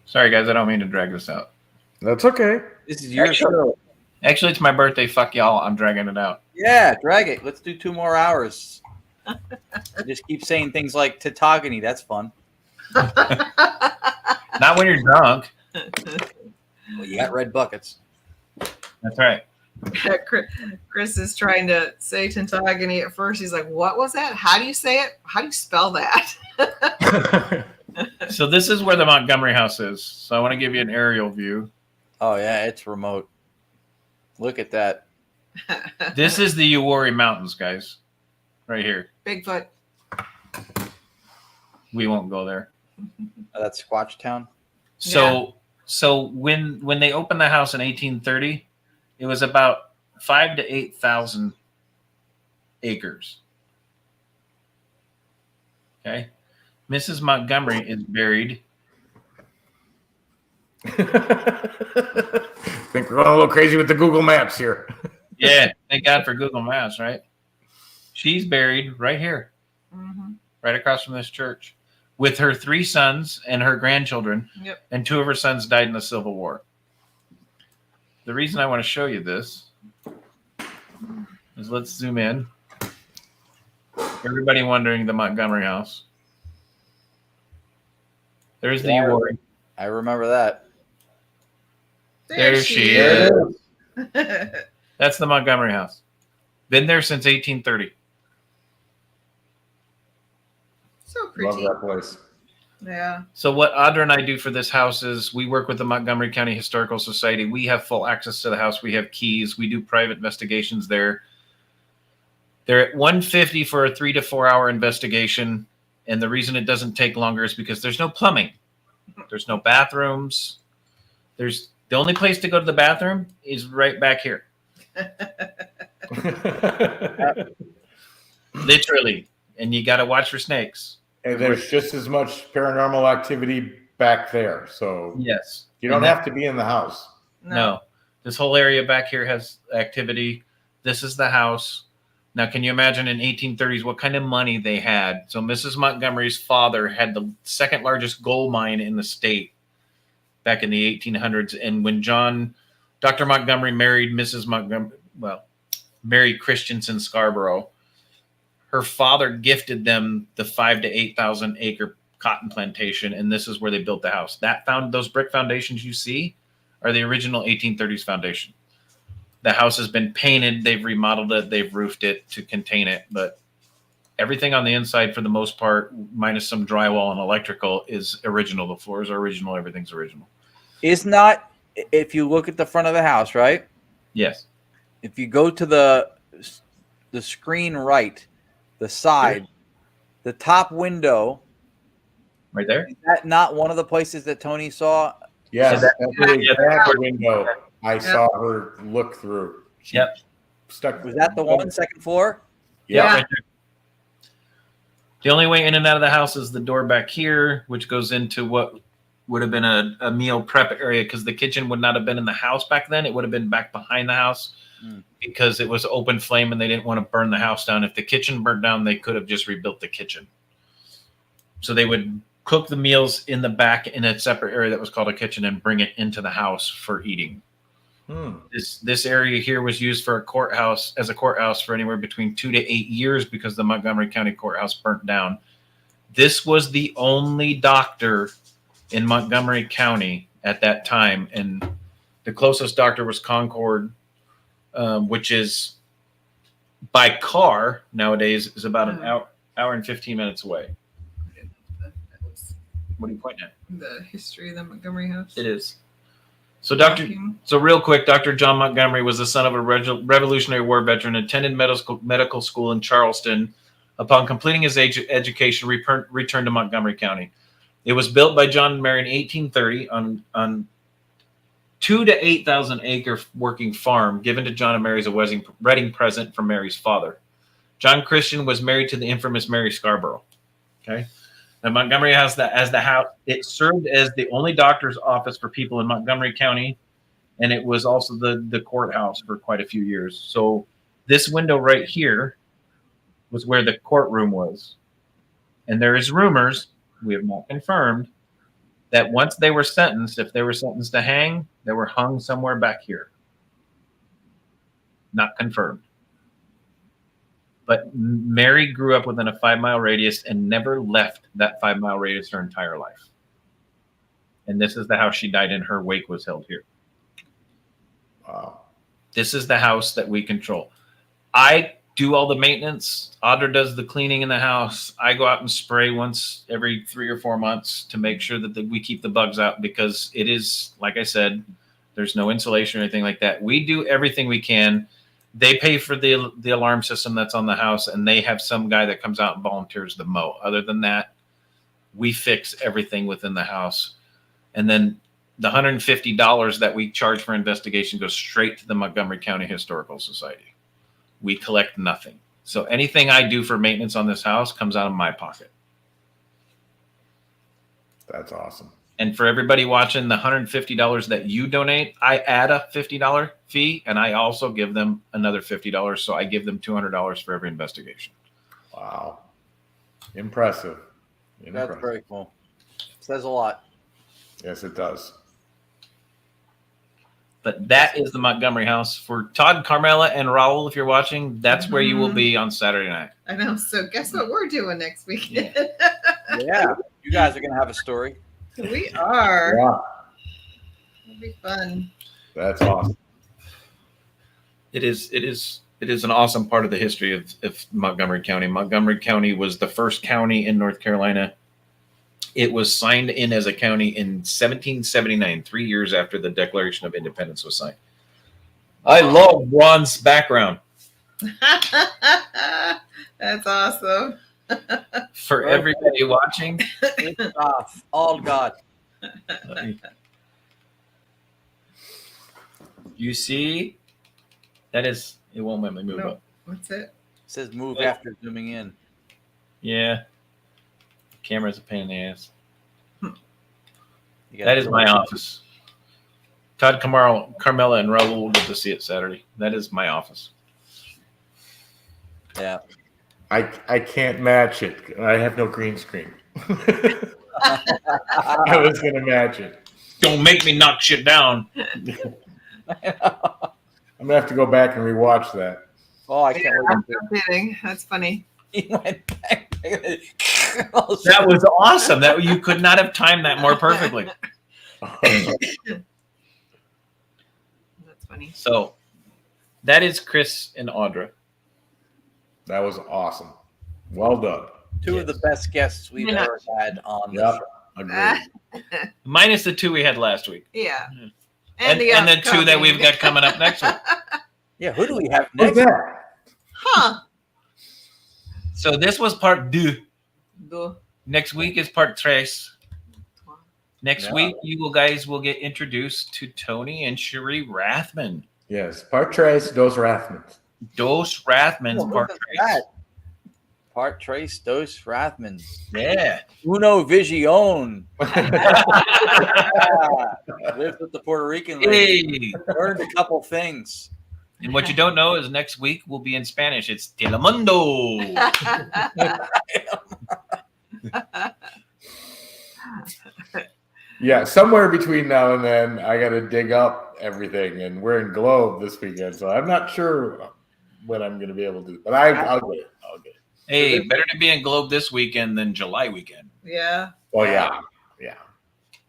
Sorry, guys. I don't mean to drag this out. That's okay. This is your show. Actually, it's my birthday. Fuck y'all. I'm dragging it out. Yeah, drag it. Let's do 2 more hours. I just keep saying things like Tatagony. That's fun. Not when you're drunk. Well, you got red buckets. That's right. Chris is trying to say Tentagony at first. He's like, what was that? How do you say it? How do you spell that? So this is where the Montgomery House is. So I want to give you an aerial view. Oh, yeah, it's remote. Look at that. This is the Uwharrie Mountains, guys. Right here. Bigfoot. We won't go there. That's Squatch Town. So when they opened the house in 1830, it was about 5,000 to 8,000 acres. Okay. Mrs. Montgomery is buried. Think we're going a little crazy with the Google Maps here. Yeah, thank God for Google Maps, right? She's buried right here, right across from this church, with her 3 sons and her grandchildren. Yep. And 2 of her sons died in the Civil War. The reason I want to show you this is let's zoom in. Everybody wondering the Montgomery House. There's the Uwharrie. I remember that. There she is. That's the Montgomery House. Been there since 1830. So pretty. Love that place. Yeah. So what Audra and I do for this house is we work with the Montgomery County Historical Society. We have full access to the house. We have keys. We do private investigations there. They're at $150 for a 3 to 4 hour investigation. And the reason it doesn't take longer is because there's no plumbing. There's no bathrooms. The only place to go to the bathroom is right back here. Literally. And you got to watch for snakes. And there's just as much paranormal activity back there. So yes, you don't have to be in the house. No. This whole area back here has activity. This is the house. Now, can you imagine in 1830s what kind of money they had? So Mrs. Montgomery's father had the second largest gold mine in the state back in the 1800s. And when Dr. Montgomery married Mrs. Montgomery, Mary Christensen Scarborough, her father gifted them the 5,000 to 8,000 acre cotton plantation, and this is where they built the house. Those brick foundations you see are the original 1830s foundation. The house has been painted, they've remodeled it, they've roofed it to contain it, but everything on the inside, for the most part, minus some drywall and electrical, is original. The floors are original, everything's original. Is not, if you look at the front of the house, right? Yes. If you go to the screen right, the side, the top window, right there. Is that not one of the places that Tony saw? Yes, that's the exact window I saw her look through. She stuck. Was that the one second floor? Yeah. Right there. The only way in and out of the house is the door back here, which goes into what would have been a meal prep area, because the kitchen would not have been in the house back then. It would have been back behind the house because it was open flame and they didn't want to burn the house down. If the kitchen burnt down, they could have just rebuilt the kitchen. So they would cook the meals in the back in a separate area that was called a kitchen and bring it into the house for eating. This area here was used for a courthouse for anywhere between 2 to 8 years because the Montgomery County Courthouse burnt down. This was the only doctor in Montgomery County at that time, and the closest doctor was Concord, which is by car nowadays is about an hour and 15 minutes away. What are you pointing at? The history of the Montgomery house. It is. So real quick, Dr. John Montgomery was the son of a Revolutionary War veteran, attended medical school in Charleston. Upon completing his education, returned to Montgomery County. It was built by John and Mary in 1830 on 2 to 8,000 acre working farm, given to John and Mary as a wedding present from Mary's father. John Christian was married to the infamous Mary Scarborough. Okay. Now, Montgomery has as the house. It served as the only doctor's office for people in Montgomery County, and it was also the courthouse for quite a few years. So this window right here was where the courtroom was. And there is rumors, we have not confirmed, that once they were sentenced, if they were sentenced to hang, they were hung somewhere back here. Not confirmed. But Mary grew up within a 5-mile radius and never left that 5-mile radius her entire life. And this is the house she died in. Her wake was held here. Wow. This is the house that we control. I do all the maintenance. Audra does the cleaning in the house. I go out and spray once every 3 or 4 months to make sure that we keep the bugs out, because it is, like I said, there's no insulation or anything like that. We do everything we can. They pay for the alarm system that's on the house, and they have some guy that comes out and volunteers to mow. Other than that, we fix everything within the house. And then the $150 that we charge for investigation goes straight to the Montgomery County Historical Society. We collect nothing. So anything I do for maintenance on this house comes out of my pocket. That's awesome. And for everybody watching, the $150 that you donate, I add a $50 fee, and I also give them another $50. So I give them $200 for every investigation. Wow. Impressive. That's very cool. Says a lot. Yes, it does. But that is the Montgomery house. For Todd, Carmela, and Raul, if you're watching, that's where you will be on Saturday night. I know. So guess what we're doing next weekend? Yeah. You guys are going to have a story. We are. Yeah. It'll be fun. That's awesome. It is an awesome part of the history of Montgomery County. Montgomery County was the first county in North Carolina. It was signed in as a county in 1779, 3 years after the Declaration of Independence was signed. I love Ron's background. That's awesome. For everybody watching, it's all God. You see, that is, it won't let me move up. What's it? It says move after zooming in. Yeah. Camera's a pain in the ass. That is my office. Todd, Carmela, and Raul will get to see it Saturday. That is my office. Yeah. I can't match it. I have no green screen. I was going to match it. Don't make me knock shit down. I'm going to have to go back and rewatch that. Oh, I can't wait. I'm kidding. That's funny. He went back. That was awesome. That you could not have timed that more perfectly. That's funny. So that is Chris and Audra. That was awesome. Well done. Two of the best guests we've ever had on the show. Agreed. Minus the two we had last week. Yeah. And the two that we've got coming up next week. Yeah, who do we have Who's next? that? Huh. So this was part deux. Deux. Next week is part tres. Next Yeah. week, you guys will get introduced to Tony and Cherie Rathman. Yes, part tres, dos Rathmans. Dos Rathmans, Oh, part look at tres. that. Part Trace Dos Rathmans. Yeah. Uno Vision. Lived with the Puerto Rican lady. Hey. Learned a couple things. And what you don't know is next week will be in Spanish. It's Telemundo. Yeah, somewhere between now and then, I got to dig up everything, and we're in Globe this weekend, so I'm not sure when I'm going to be able to. But I'll get it. I'll get it. Hey, better to be in Globe this weekend than July weekend. Yeah. Oh yeah, yeah.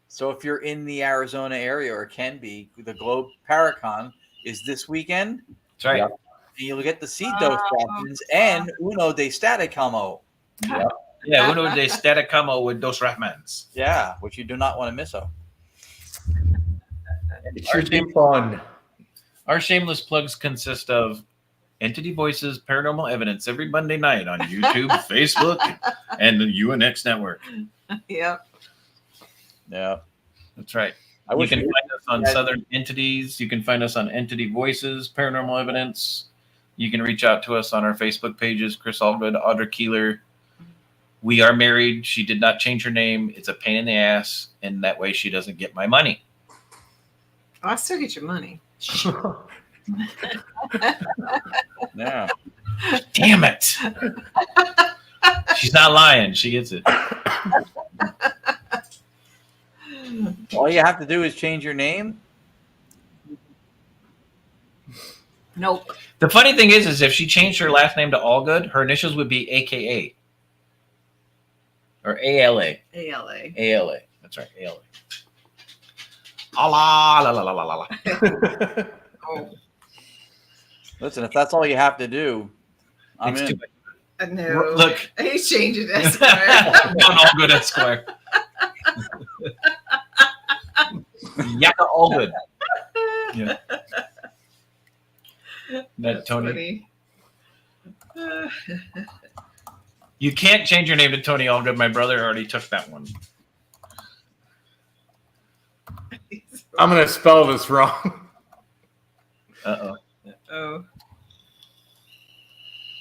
So if you're in the Arizona area or can be, the Globe Paracon is this weekend. That's right. Yep. And you'll get to see Dos Rathmans and Uno de Staticamo. Yep. Yeah, Uno de Staticamo with Dos Rathmans. Yeah, which you do not want to miss out. It should be fun. Our shameless plugs consist of Entity Voices Paranormal Evidence every Monday night on YouTube, Facebook, and the UNX network. Yep. Yeah. That's right. I You wish can we- find us on Southern Entities. You can find us on Entity Voices Paranormal Evidence. You can reach out to us on our Facebook pages, Chris Allgood, Audra Keeler. We are married. She did not change her name. It's a pain in the ass, and that way she doesn't get my money. Oh, I still get your money. Yeah. Damn it. She's not lying. She gets it. All you have to do is change your name. Nope. The funny thing is if she changed her last name to Allgood, her initials would be AKA. Or ALA. ALA. ALA. That's right. ALA. La la la la la la la. Oh, Listen, if that's all you have to do, I'm It's in. too much. no. Look. He's changing Esquire. Not Allgood Esquire. Yaka Allgood. Yeah. That Tony. Funny. You can't change your name to Tony Allgood. My brother already took that one. I'm going to spell this wrong. Uh-oh. Oh.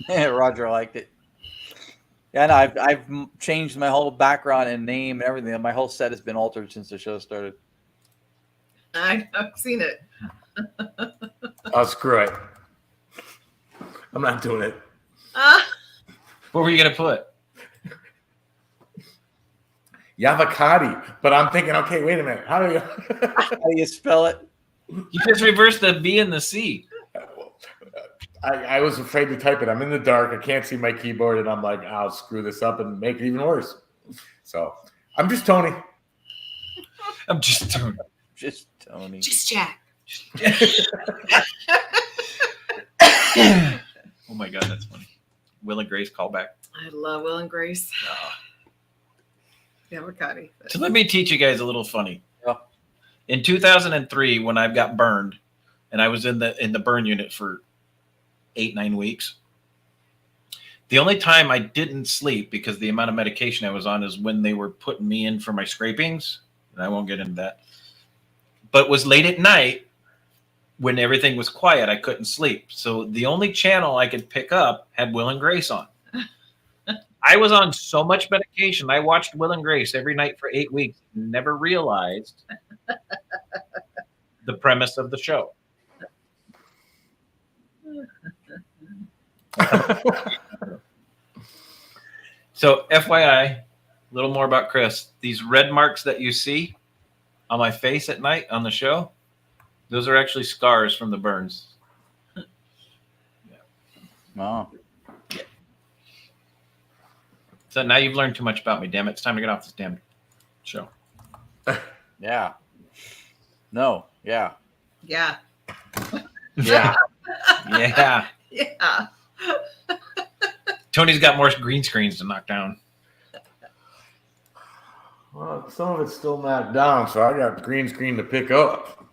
Yeah, Roger liked it. Yeah, no, I've changed my whole background and name and everything. My whole set has been altered since the show started. I've seen it. Oh, screw it. I'm not doing it. What were you going to put? Yavakati. But I'm thinking, okay, wait a minute. How do you... How do you spell it? You just reversed the B and the C. I was afraid to type it. I'm in the dark. I can't see my keyboard, and I'm like, I'll screw this up and make it even worse. So I'm just Tony. I'm just Tony. Just Tony. Just Jack. Oh my God, that's funny. Will and Grace callback. I love Will and Grace. Yeah, Ricotti. So let me teach you guys a little funny. Yeah. In 2003, when I got burned, and I was in the burn unit for 8-9 weeks, the only time I didn't sleep because the amount of medication I was on is when they were putting me in for my scrapings, and I won't get into that. But it was late at night when everything was quiet. I couldn't sleep, so the only channel I could pick up had Will and Grace on. I was on so much medication. I watched Will and Grace every night for 8 weeks. Never realized the premise of the show. So, FYI, a little more about Chris. These red marks that you see on my face at night on the show, those are actually scars from the burns. Oh. So now you've learned too much about me. Damn it! It's time to get off this damn show. Yeah. No. Yeah. Yeah. Yeah. Yeah. Yeah. Tony's got more green screens to knock down. Well, some of it's still knocked down, so I got the green screen to pick up.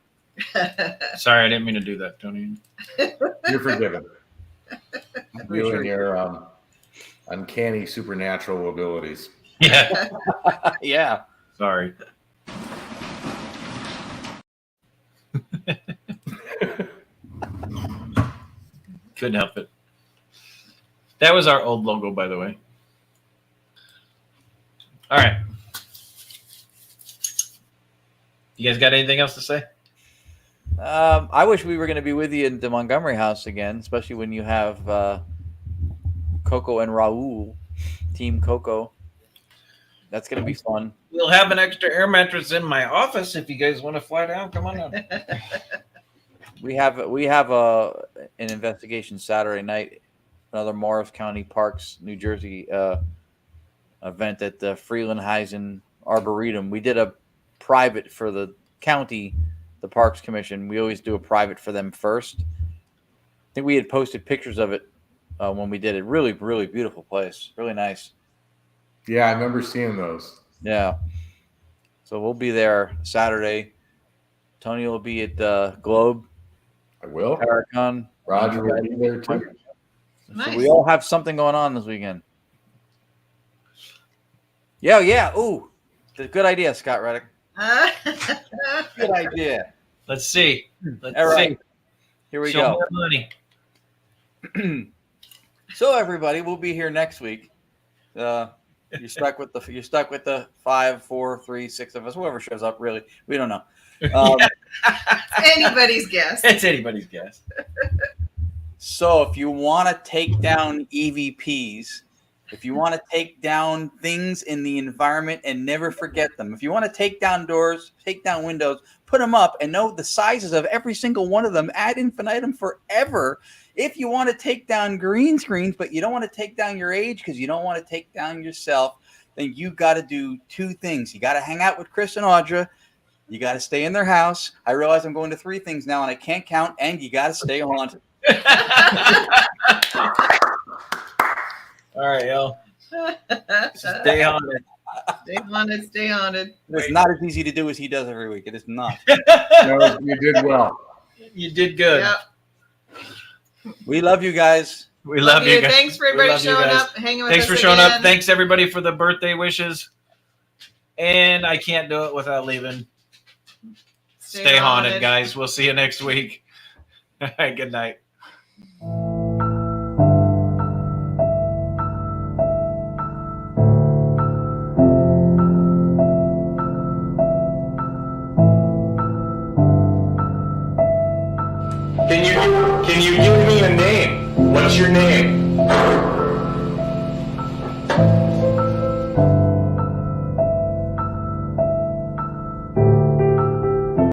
Sorry, I didn't mean to do that, Tony. You're forgiven. pretty You sure and your uncanny supernatural abilities. Yeah. Yeah. Sorry. Couldn't help it. That was our old logo, by the way. All right. You guys got anything else to say? I wish we were going to be with you in the Montgomery house again, especially when you have Coco and Raul, Team Coco. That's going to be fun. We'll have an extra air mattress in my office if you guys want to fly down. Come on down. We have an investigation Saturday night, another Morris County Parks, New Jersey event at the Freelandheisen Arboretum. We did a private for the county, the Parks Commission. We always do a private for them first. I think we had posted pictures of it when we did it. Really, really beautiful place. Really nice. Yeah, I remember seeing those. Yeah. So we'll be there Saturday. Tony will be at the Globe. I will. Paracon. Roger will be there too. Nice. So we all have something going on this weekend. Yeah. Ooh, good idea, Scott Reddick. Good idea. Let's see. Let's All right. see. Here we Show go. more money. So everybody, we'll be here next week. You're stuck with the 5, 4, 3, 6 of us. Whoever shows up, really, we don't know. Anybody's guess. It's anybody's guess. So if you want to take down EVPs, if you want to take down things in the environment and never forget them, if you want to take down doors, take down windows, put them up and know the sizes of every single one of them ad infinitum forever. If you want to take down green screens, but you don't want to take down your age because you don't want to take down yourself, then you got to do 2 things. You got to hang out with Chris and Audra. You got to stay in their house. I realize I'm going to 3 things now and I can't count. And you got to stay haunted. All right, y'all. Stay haunted. Stay haunted. Stay haunted. It's not as easy to do as he does every week. It is not. No, you did well. You did good. Yep. We love you guys. We love you guys. Thanks for We everybody love you showing guys. up, hanging with Thanks us for showing up. again. Thanks everybody for the birthday wishes. And I can't do it without leaving. Stay haunted, guys. We'll see you next week. All right, good night. Can you give me a name? What's your name?